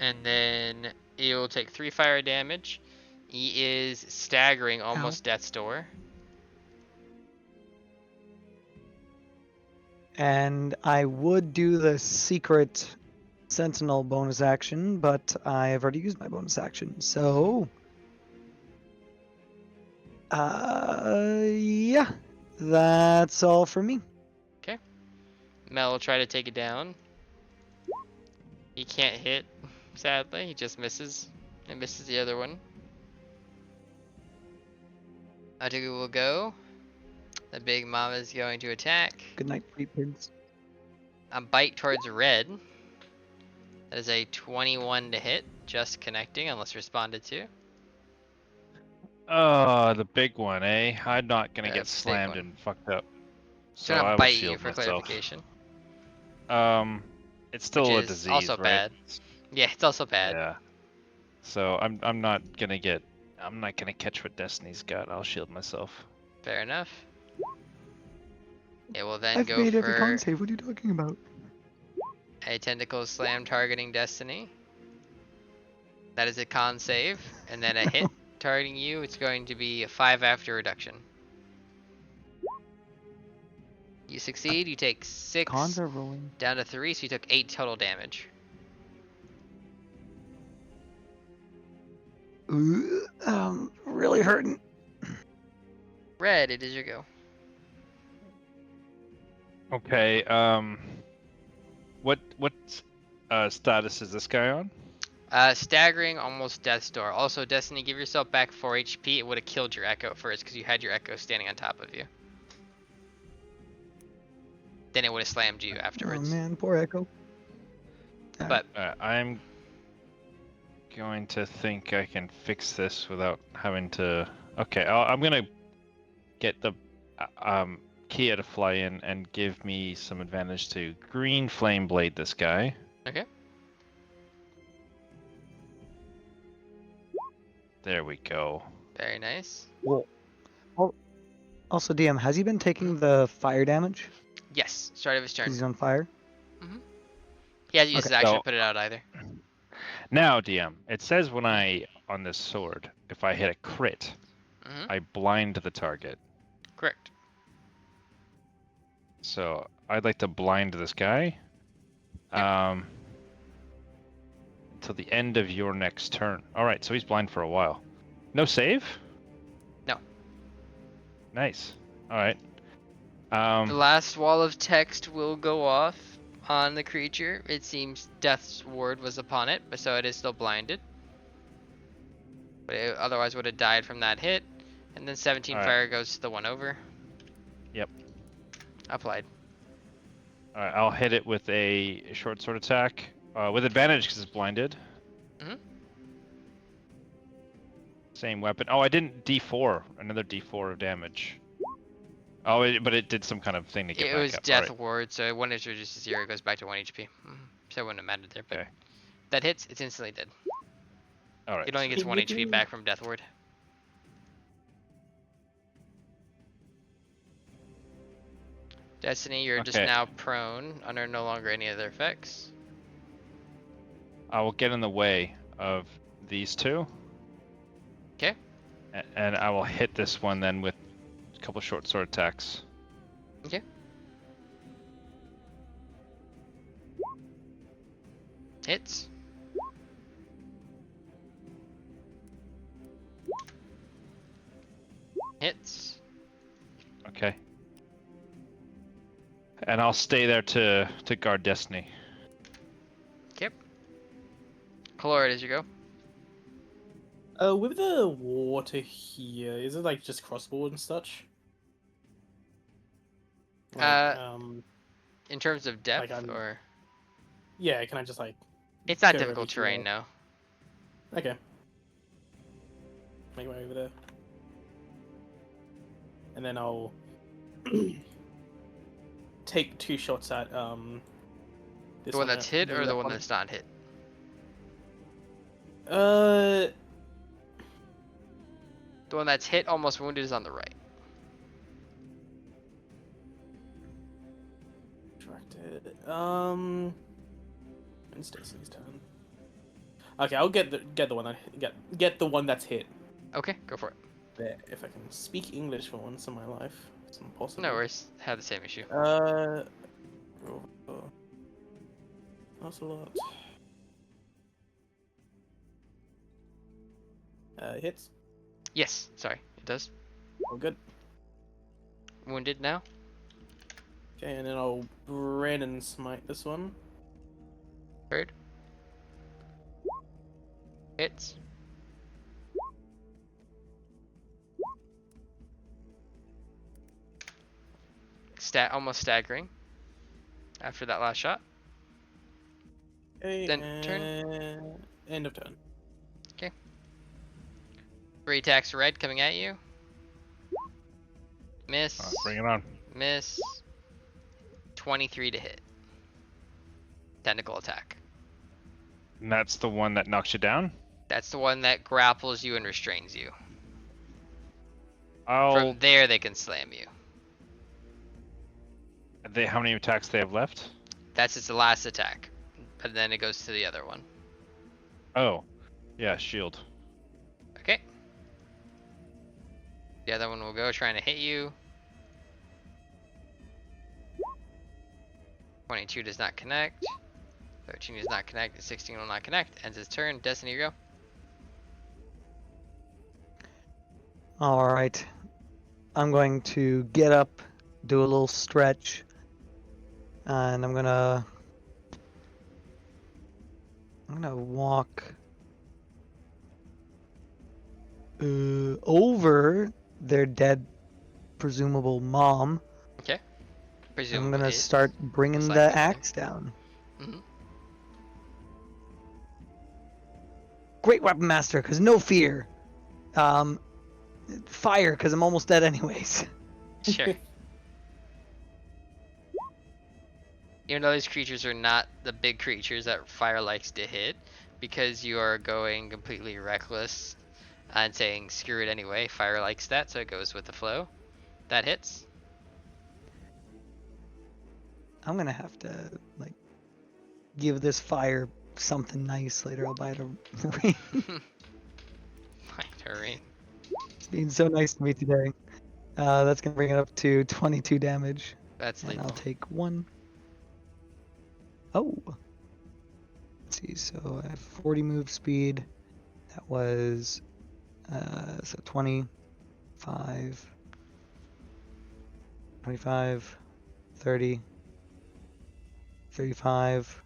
And then you'll take 3 fire damage. He is staggering, almost death's door. And I would do the secret sentinel bonus action, but I have already used my bonus action. So, yeah, that's all for me. Okay. Mel will try to take it down. He can't hit, sadly. He just misses. And misses the other one. Atagu will go. The big mama is going to attack. Good night, pigs. A bite towards red. That is a 21 to hit. Just connecting, unless responded to. Oh, the big one, eh? I'm not gonna The get big slammed one. and fucked up. It's So gonna I will bite you shield for myself. clarification. It's still Which a is disease, also right? bad. Yeah, it's also bad. Yeah. So I'm not gonna catch what Destiny's got. I'll shield myself. Fair enough. It will then I've go made every con for save. What are you talking about? a tentacle slam targeting Destiny. That is a con save. And then a hit targeting you, it's going to be a 5 after reduction. You succeed, you take 6 Cons are rolling. down to 3, so you took 8 total damage. Really hurting. Red, it is your go. Okay. What status is this guy on? Staggering, almost death's door. Also, Destiny, give yourself back 4 HP. It would have killed your Echo first because you had your Echo standing on top of you. Then it would have slammed you Oh afterwards. man, poor Echo. But I'm going to think I can fix this without having to. Okay, I'm gonna get the Kia to fly in and give me some advantage to green flame blade this guy. okay. There we go. Very nice. Also, DM, has he been taking the fire damage? Yes, start of his turn. Because he's on fire? He hasn't used his Okay. action So- to put it out either. Now, DM, it says when on this sword, if I hit a crit, Mm-hmm. I blind the target. Correct. So I'd like to blind this guy. Until the end of your next turn. All right, so he's blind for a while. No save? No. Nice. All right. The last wall of text will go off on the creature. It seems Death's ward was upon it, but so it is still blinded. But it otherwise would have died from that hit. And then 17 All right. fire goes to the one over. Yep. Applied. All right, I'll hit it with a short sword attack with advantage because it's blinded. Mhm. Same weapon. Oh, I didn't D4. Another D4 of damage. Oh, but it did some kind of thing to get It back was up. Death All right. ward, so when it's reduced to 0, it goes back to 1 HP. So it wouldn't have mattered there. But Okay. that hits, it's instantly dead. All right. It only gets 1 HP back from Death ward. Destiny, you're just Okay. now prone under no longer any other effects. I will get in the way of these two. 'Kay. And I will hit this one then with a couple short sword attacks. Okay. Hits. Hits. Okay. And I'll stay there to guard Destiny. Calora, as you go. With the water here, is it like just crossboard and such? Like, In terms of depth, I'm- or yeah, can I just like? it's not go difficult over terrain, here? no. Okay. Make my way over there, and then I'll take 2 shots at this The one that's hit, or the left one that's not hit? Uh, The one that's hit, almost wounded, is on the right. Attracted. And Stacy's turn. Okay, I'll get the one that get the one that's hit. Okay, go for it. There, if I can speak English for once in my life, it's impossible. No worries. Had the same issue. That's a lot. Hits. Yes, sorry, it does. Oh, good. Wounded now. Okay, and then I'll Brandon smite this one. Third. Hits. Almost staggering. After that last shot. Okay, Then turn. End of turn. 3 attacks red coming at you. Miss. Bring it on. Miss. 23 to hit. Technical attack. And that's the one that knocks you down? That's the one that grapples you and restrains you. I'll... From there, they can slam you. How many attacks they have left? That's its last attack. And then it goes to the other one. Oh. Yeah, shield. Okay. The other one will go trying to hit you. 22 does not connect. 13 does not connect. And 16 will not connect. Ends its turn. Destiny, you go. All right. I'm going to get up, do a little stretch, and I'm gonna walk over their dead, presumable mom. Okay. I'm Presumably gonna is. start bringing most the likely. axe down. Mhm. Great weapon master, cause no fear. Fire, cause I'm almost dead anyways. Sure. Even though these creatures are not the big creatures that fire likes to hit, because you are going completely reckless And saying screw it anyway. Fire likes that, so it goes with the flow. That hits. I'm gonna have to like give this fire something nice later. I'll buy it a ring. Find a ring. It's being so nice to me today. That's gonna bring it up to 22 damage, That's and I'll lethal. take 1. Oh. Let's see. So I have 40 move speed. That was so 25, 25, 30, 35.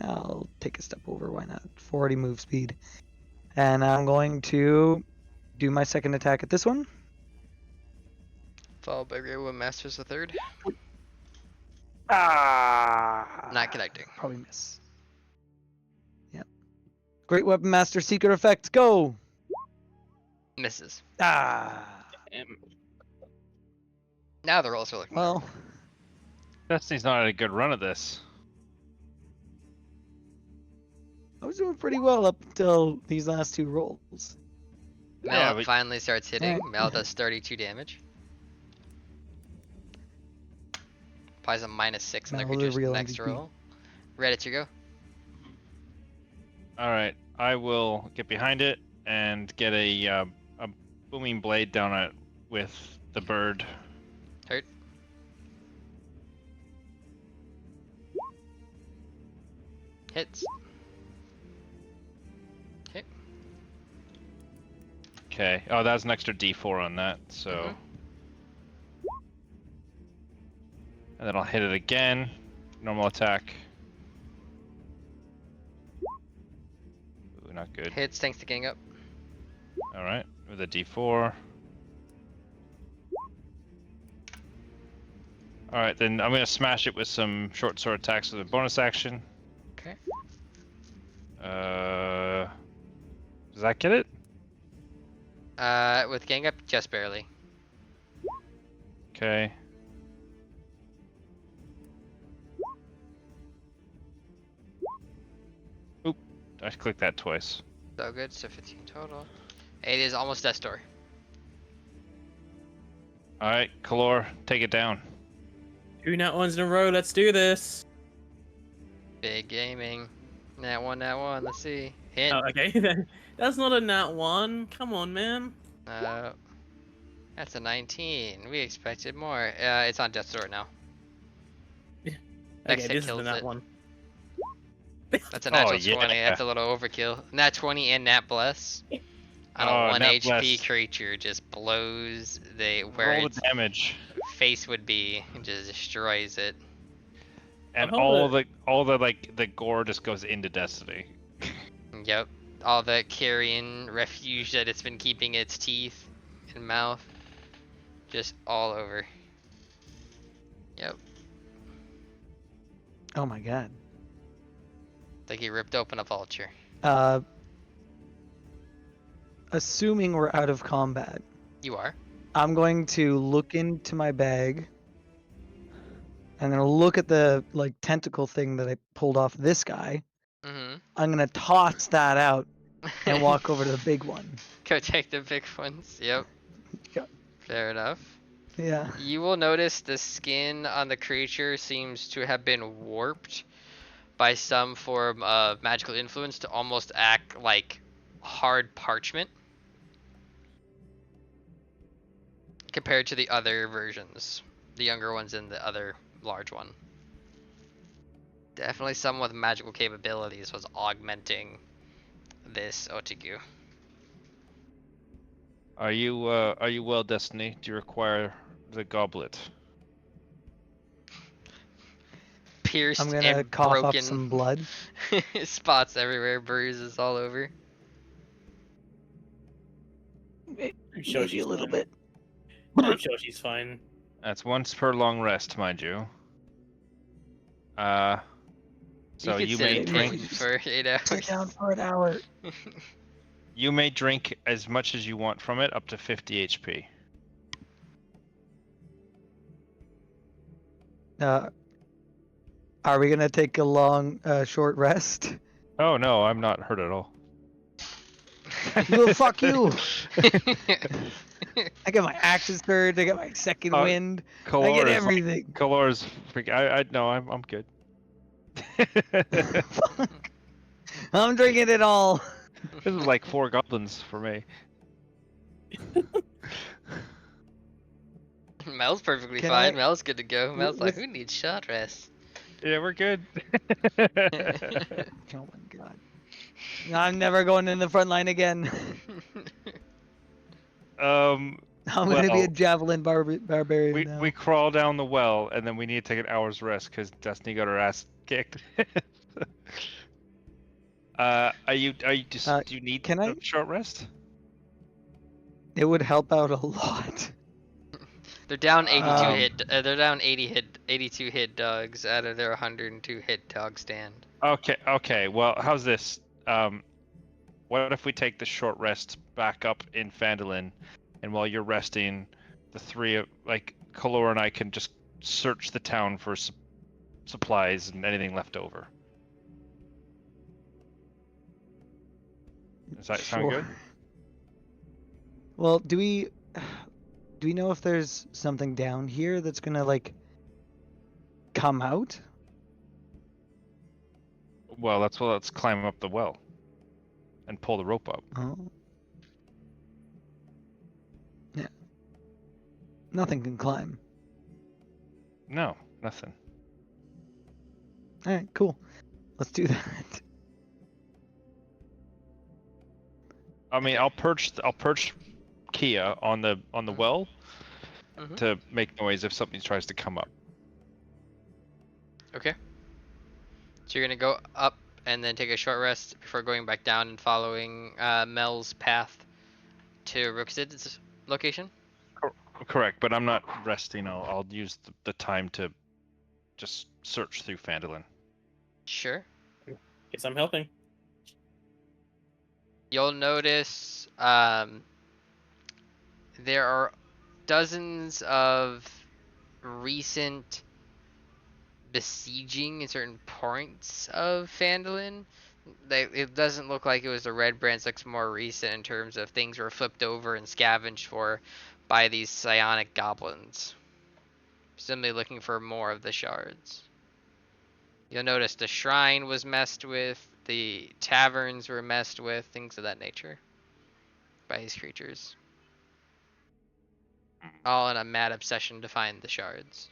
Now I'll take a step over. Why not? 40 move speed. And I'm going to do my second attack at this one. Followed by Great Weapon Masters the third. Ah! Not connecting. Probably miss. Yep. Great Weapon Master Secret Effect, go! Misses. Ah! Now the rolls are looking Well, normal. Destiny's not at a good run at this. I was doing pretty well up until these last 2 rolls. Mel Yeah, but- finally starts hitting. Alright. Mel does 32 damage. Applies a -6 on the Mel, the creature's real next MVP. roll. Ready to go. All right, I will get behind it and get a booming blade down it with the bird. Hurt. Hits. Hit. Okay. Oh, that's an extra D4 on that. So, Mhm. and then I'll hit it again. Normal attack. Ooh, not good. Hits thanks to getting up. All right, with a D4. All right, then I'm gonna smash it with some short sword attacks with a bonus action. Okay. Does that get it? With getting up, just barely. Okay. Oop, I clicked that twice. So good, so 15 total. It is almost Death's Door. All right, Kalor, take it down. 2 nat ones in a row. Let's do this. Big gaming. Nat one, let's see. Hit. Oh, okay, then. That's not a nat 1. Come on, man. That's a 19. We expected more. It's on Death's Door now. Next Okay, hit this is the kills nat it. 1. That's a natural Oh, yeah. 20. That's a little overkill. Nat 20 and Nat Bless. On a Oh, 1 Nat HP Bless. creature just blows where Roll its the damage, face would be and just destroys it. and I'll all hold the like the gore just goes into Destiny. Yep. All the carrion refuge that it's been keeping its teeth and mouth. Just all over. Yep. Oh my god. Like he ripped open a vulture. Assuming we're out of combat, You are. I'm going to look into my bag. I'm gonna look at the like tentacle thing that I pulled off this guy. Mm-hmm. I'm gonna toss that out and walk over to the big one. Go take the big ones. Yep. Yep. Fair enough. Yeah. You will notice the skin on the creature seems to have been warped by some form of magical influence to almost act like hard parchment compared to the other versions, the younger ones and the other large one. Definitely someone with magical capabilities was augmenting this Otigu. Are you well, Destiny? Do you require the goblet? Pierced I'm gonna and cough broken up some blood. spots everywhere, bruises all over. I'm sure Maybe she's a little fine. bit. I'm sure she's fine. That's once per long rest, mind you. So you could you sit may in drink. pain for 8 hours. Sit down for an hour. You may drink as much as you want from it, up to 50 HP. Are we gonna take a long, short rest? Oh no, I'm not hurt at all. Well, fuck you. I get my axes third. I get my second wind. I Kalor get is like, everything. Kalor's I no, I'm good. Fuck. I'm drinking it all. This is like 4 goblins for me. Mel's perfectly Can fine. I- Mel's good to go. Mel's like, with- who needs shot rest? Yeah, we're good. Oh my god. I'm never going in the front line again. um, I'm gonna be a well, javelin barbarian now. we crawl down the well, and then we need to take an hour's rest because Destiny got her ass kicked. Are you just do you need can a I- short rest? It would help out a lot. They're down 82 Um, hit. They're down 82 hit dogs out of their 102 hit dog stand. Okay. Well, how's this? What if we take the short rest back up in Phandalin, and while you're resting, the three of Kalor and I can just search the town for supplies and anything left over. Does that sound good? Well, do we know if there's something down here that's gonna like come out? Well, let's climb up the well and pull the rope up. Oh. Yeah. Nothing can climb. No, nothing. All right, cool. Let's do that. I mean, I'll perch Kia on the well Mhm. to make noise if something tries to come up. Okay. So you're gonna go up and then take a short rest before going back down and following Mel's path to Rooksid's location. Correct, but I'm not resting. I'll use the time to just search through Phandalin. Sure. Guess I'm helping. You'll notice there are dozens of recent besieging in certain points of Phandalin. It doesn't look like it was the Red Brands. Looks more recent in terms of things were flipped over and scavenged for by these psionic goblins. Simply looking for more of the shards. You'll notice the shrine was messed with, the taverns were messed with, things of that nature by these creatures. All in a mad obsession to find the shards.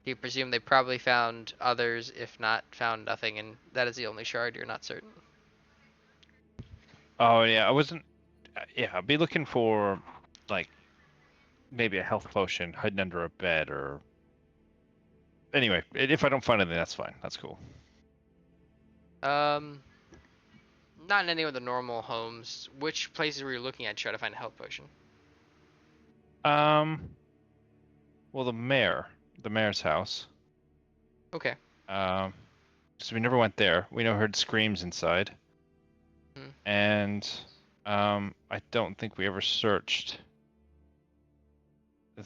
You presume they probably found others, if not found nothing, and that is the only shard you're not certain. Oh yeah, I wasn't. Yeah, I'd be looking for like maybe a health potion hidden under a bed or. Anyway, if I don't find anything, that's fine. That's cool. Not in any of the normal homes. Which places were you looking at to try to find a health potion? Well, the mayor's house. Okay. So we never went there. We never heard screams inside. Hmm. And I don't think we ever searched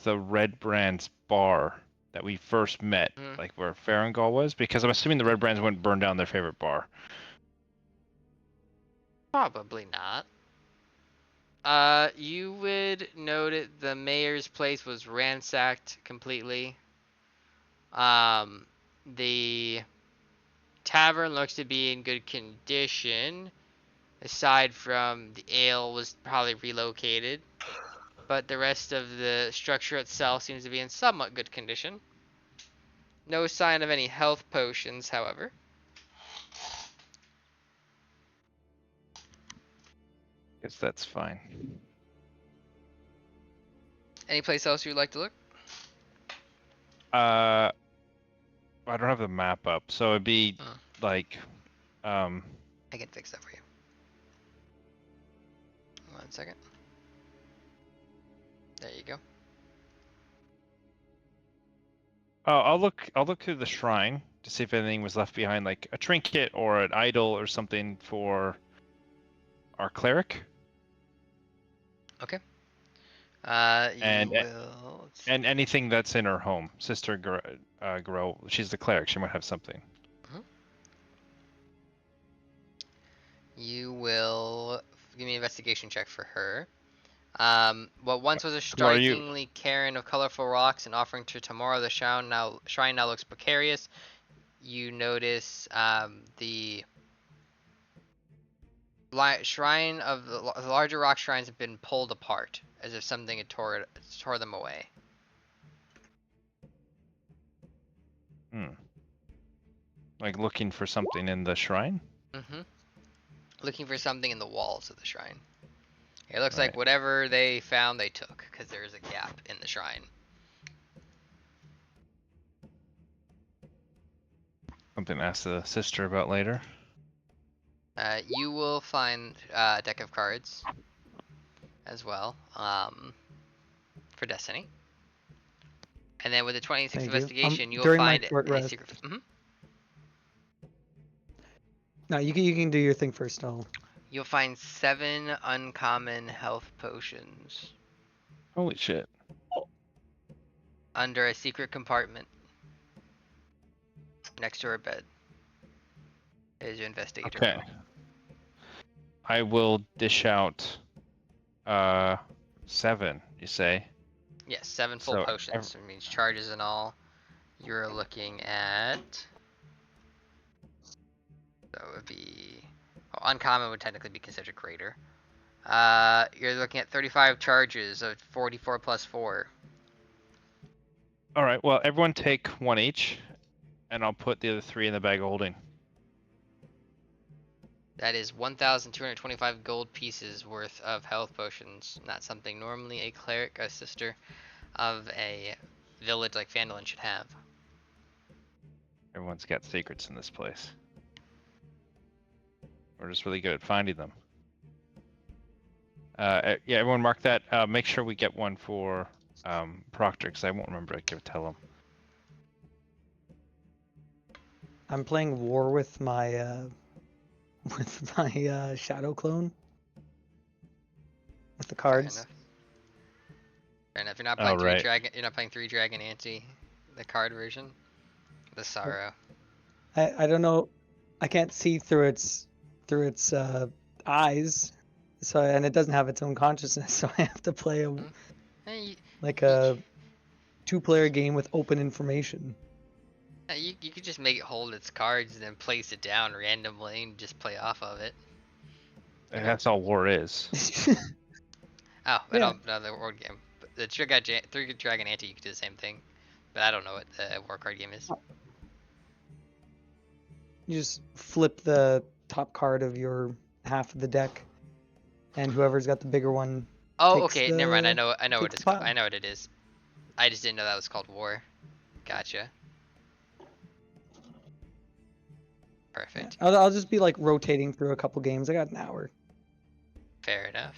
the Red Brands bar that we first met, like where Farangol was, because I'm assuming the Red Brands wouldn't burn down their favorite bar. Probably not. You would note that the mayor's place was ransacked completely. The tavern looks to be in good condition, aside from the ale was probably relocated. But the rest of the structure itself seems to be in somewhat good condition. No sign of any health potions, however. Guess that's fine. Any place else you'd like to look? I don't have the map up, so it'd be like, I can fix that for you. 1 second. There you go. Oh, I'll look through the shrine to see if anything was left behind, like a trinket or an idol or something for our cleric. Okay. And you will. and anything that's in her home, Sister Grow, she's the cleric. She might have something. You will give me an investigation check for her. What once was a Who are you? strikingly cairn of colorful rocks and offering to tomorrow, the shrine now looks precarious. You notice the shrine of the larger rock shrines have been pulled apart, as if something had tore them away. Hmm. Like looking for something in the shrine? Mm-hmm. Looking for something in the walls of the shrine. It looks like Right. whatever they found, they took, because there is a gap in the shrine. Something to ask the sister about later. You will find a deck of cards as well for Destiny. And then with the 26 Thank you. investigation, you will During my find short a rest. secret. No, you can do your thing first. You'll find 7 uncommon health potions Holy shit. under a secret compartment next to her bed. As you investigate her Okay. room. I will dish out 7, you say? Yes, 7 full So potions. It means charges and all. You're looking at. So it would be. Well, uncommon would technically be considered greater. You're looking at 35 charges of 44 plus 4. all right, well, everyone take 1 each, and I'll put the other 3 in the bag of holding. That is 1,225 gold pieces worth of health potions. Not something normally a cleric, a sister of a village like Phandalin should have. Everyone's got secrets in this place. We're just really good at finding them. Yeah, everyone mark that. Make sure we get one for Proctor, because I won't remember to tell him. I'm playing war with my shadow clone with the cards. Fair enough. You're not Oh, playing right. You're not playing 3 Dragon Ante, the card version. The Sorrow. I don't know. I can't see through its eyes, so and it doesn't have its own consciousness. So I have to play Hey, like a 2-player game with open information. you could just make it hold its cards and then place it down randomly and just play off of it. You know? That's all war is. Oh, but Yeah. the word game. But the 3 Dragon Ante, you could do the same thing. But I don't know what the war card game is. You just flip the top card of your half of the deck, and whoever's got the bigger one. Oh, Takes okay, never mind. I know what takes it's the called. pile. I know what it is. I just didn't know that was called war. Gotcha. Yeah. Perfect. I'll just be like rotating through a couple games. I got an hour. Fair enough.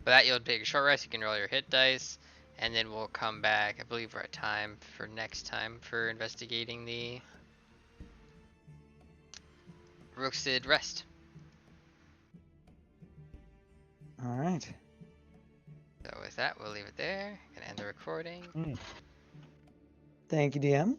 But that you'll take a short rest. You can roll your hit dice, and then we'll come back. I believe we're at time for next time for investigating the roasted rest. All right. So with that, we'll leave it there. Gonna end the recording. Thank you, DM.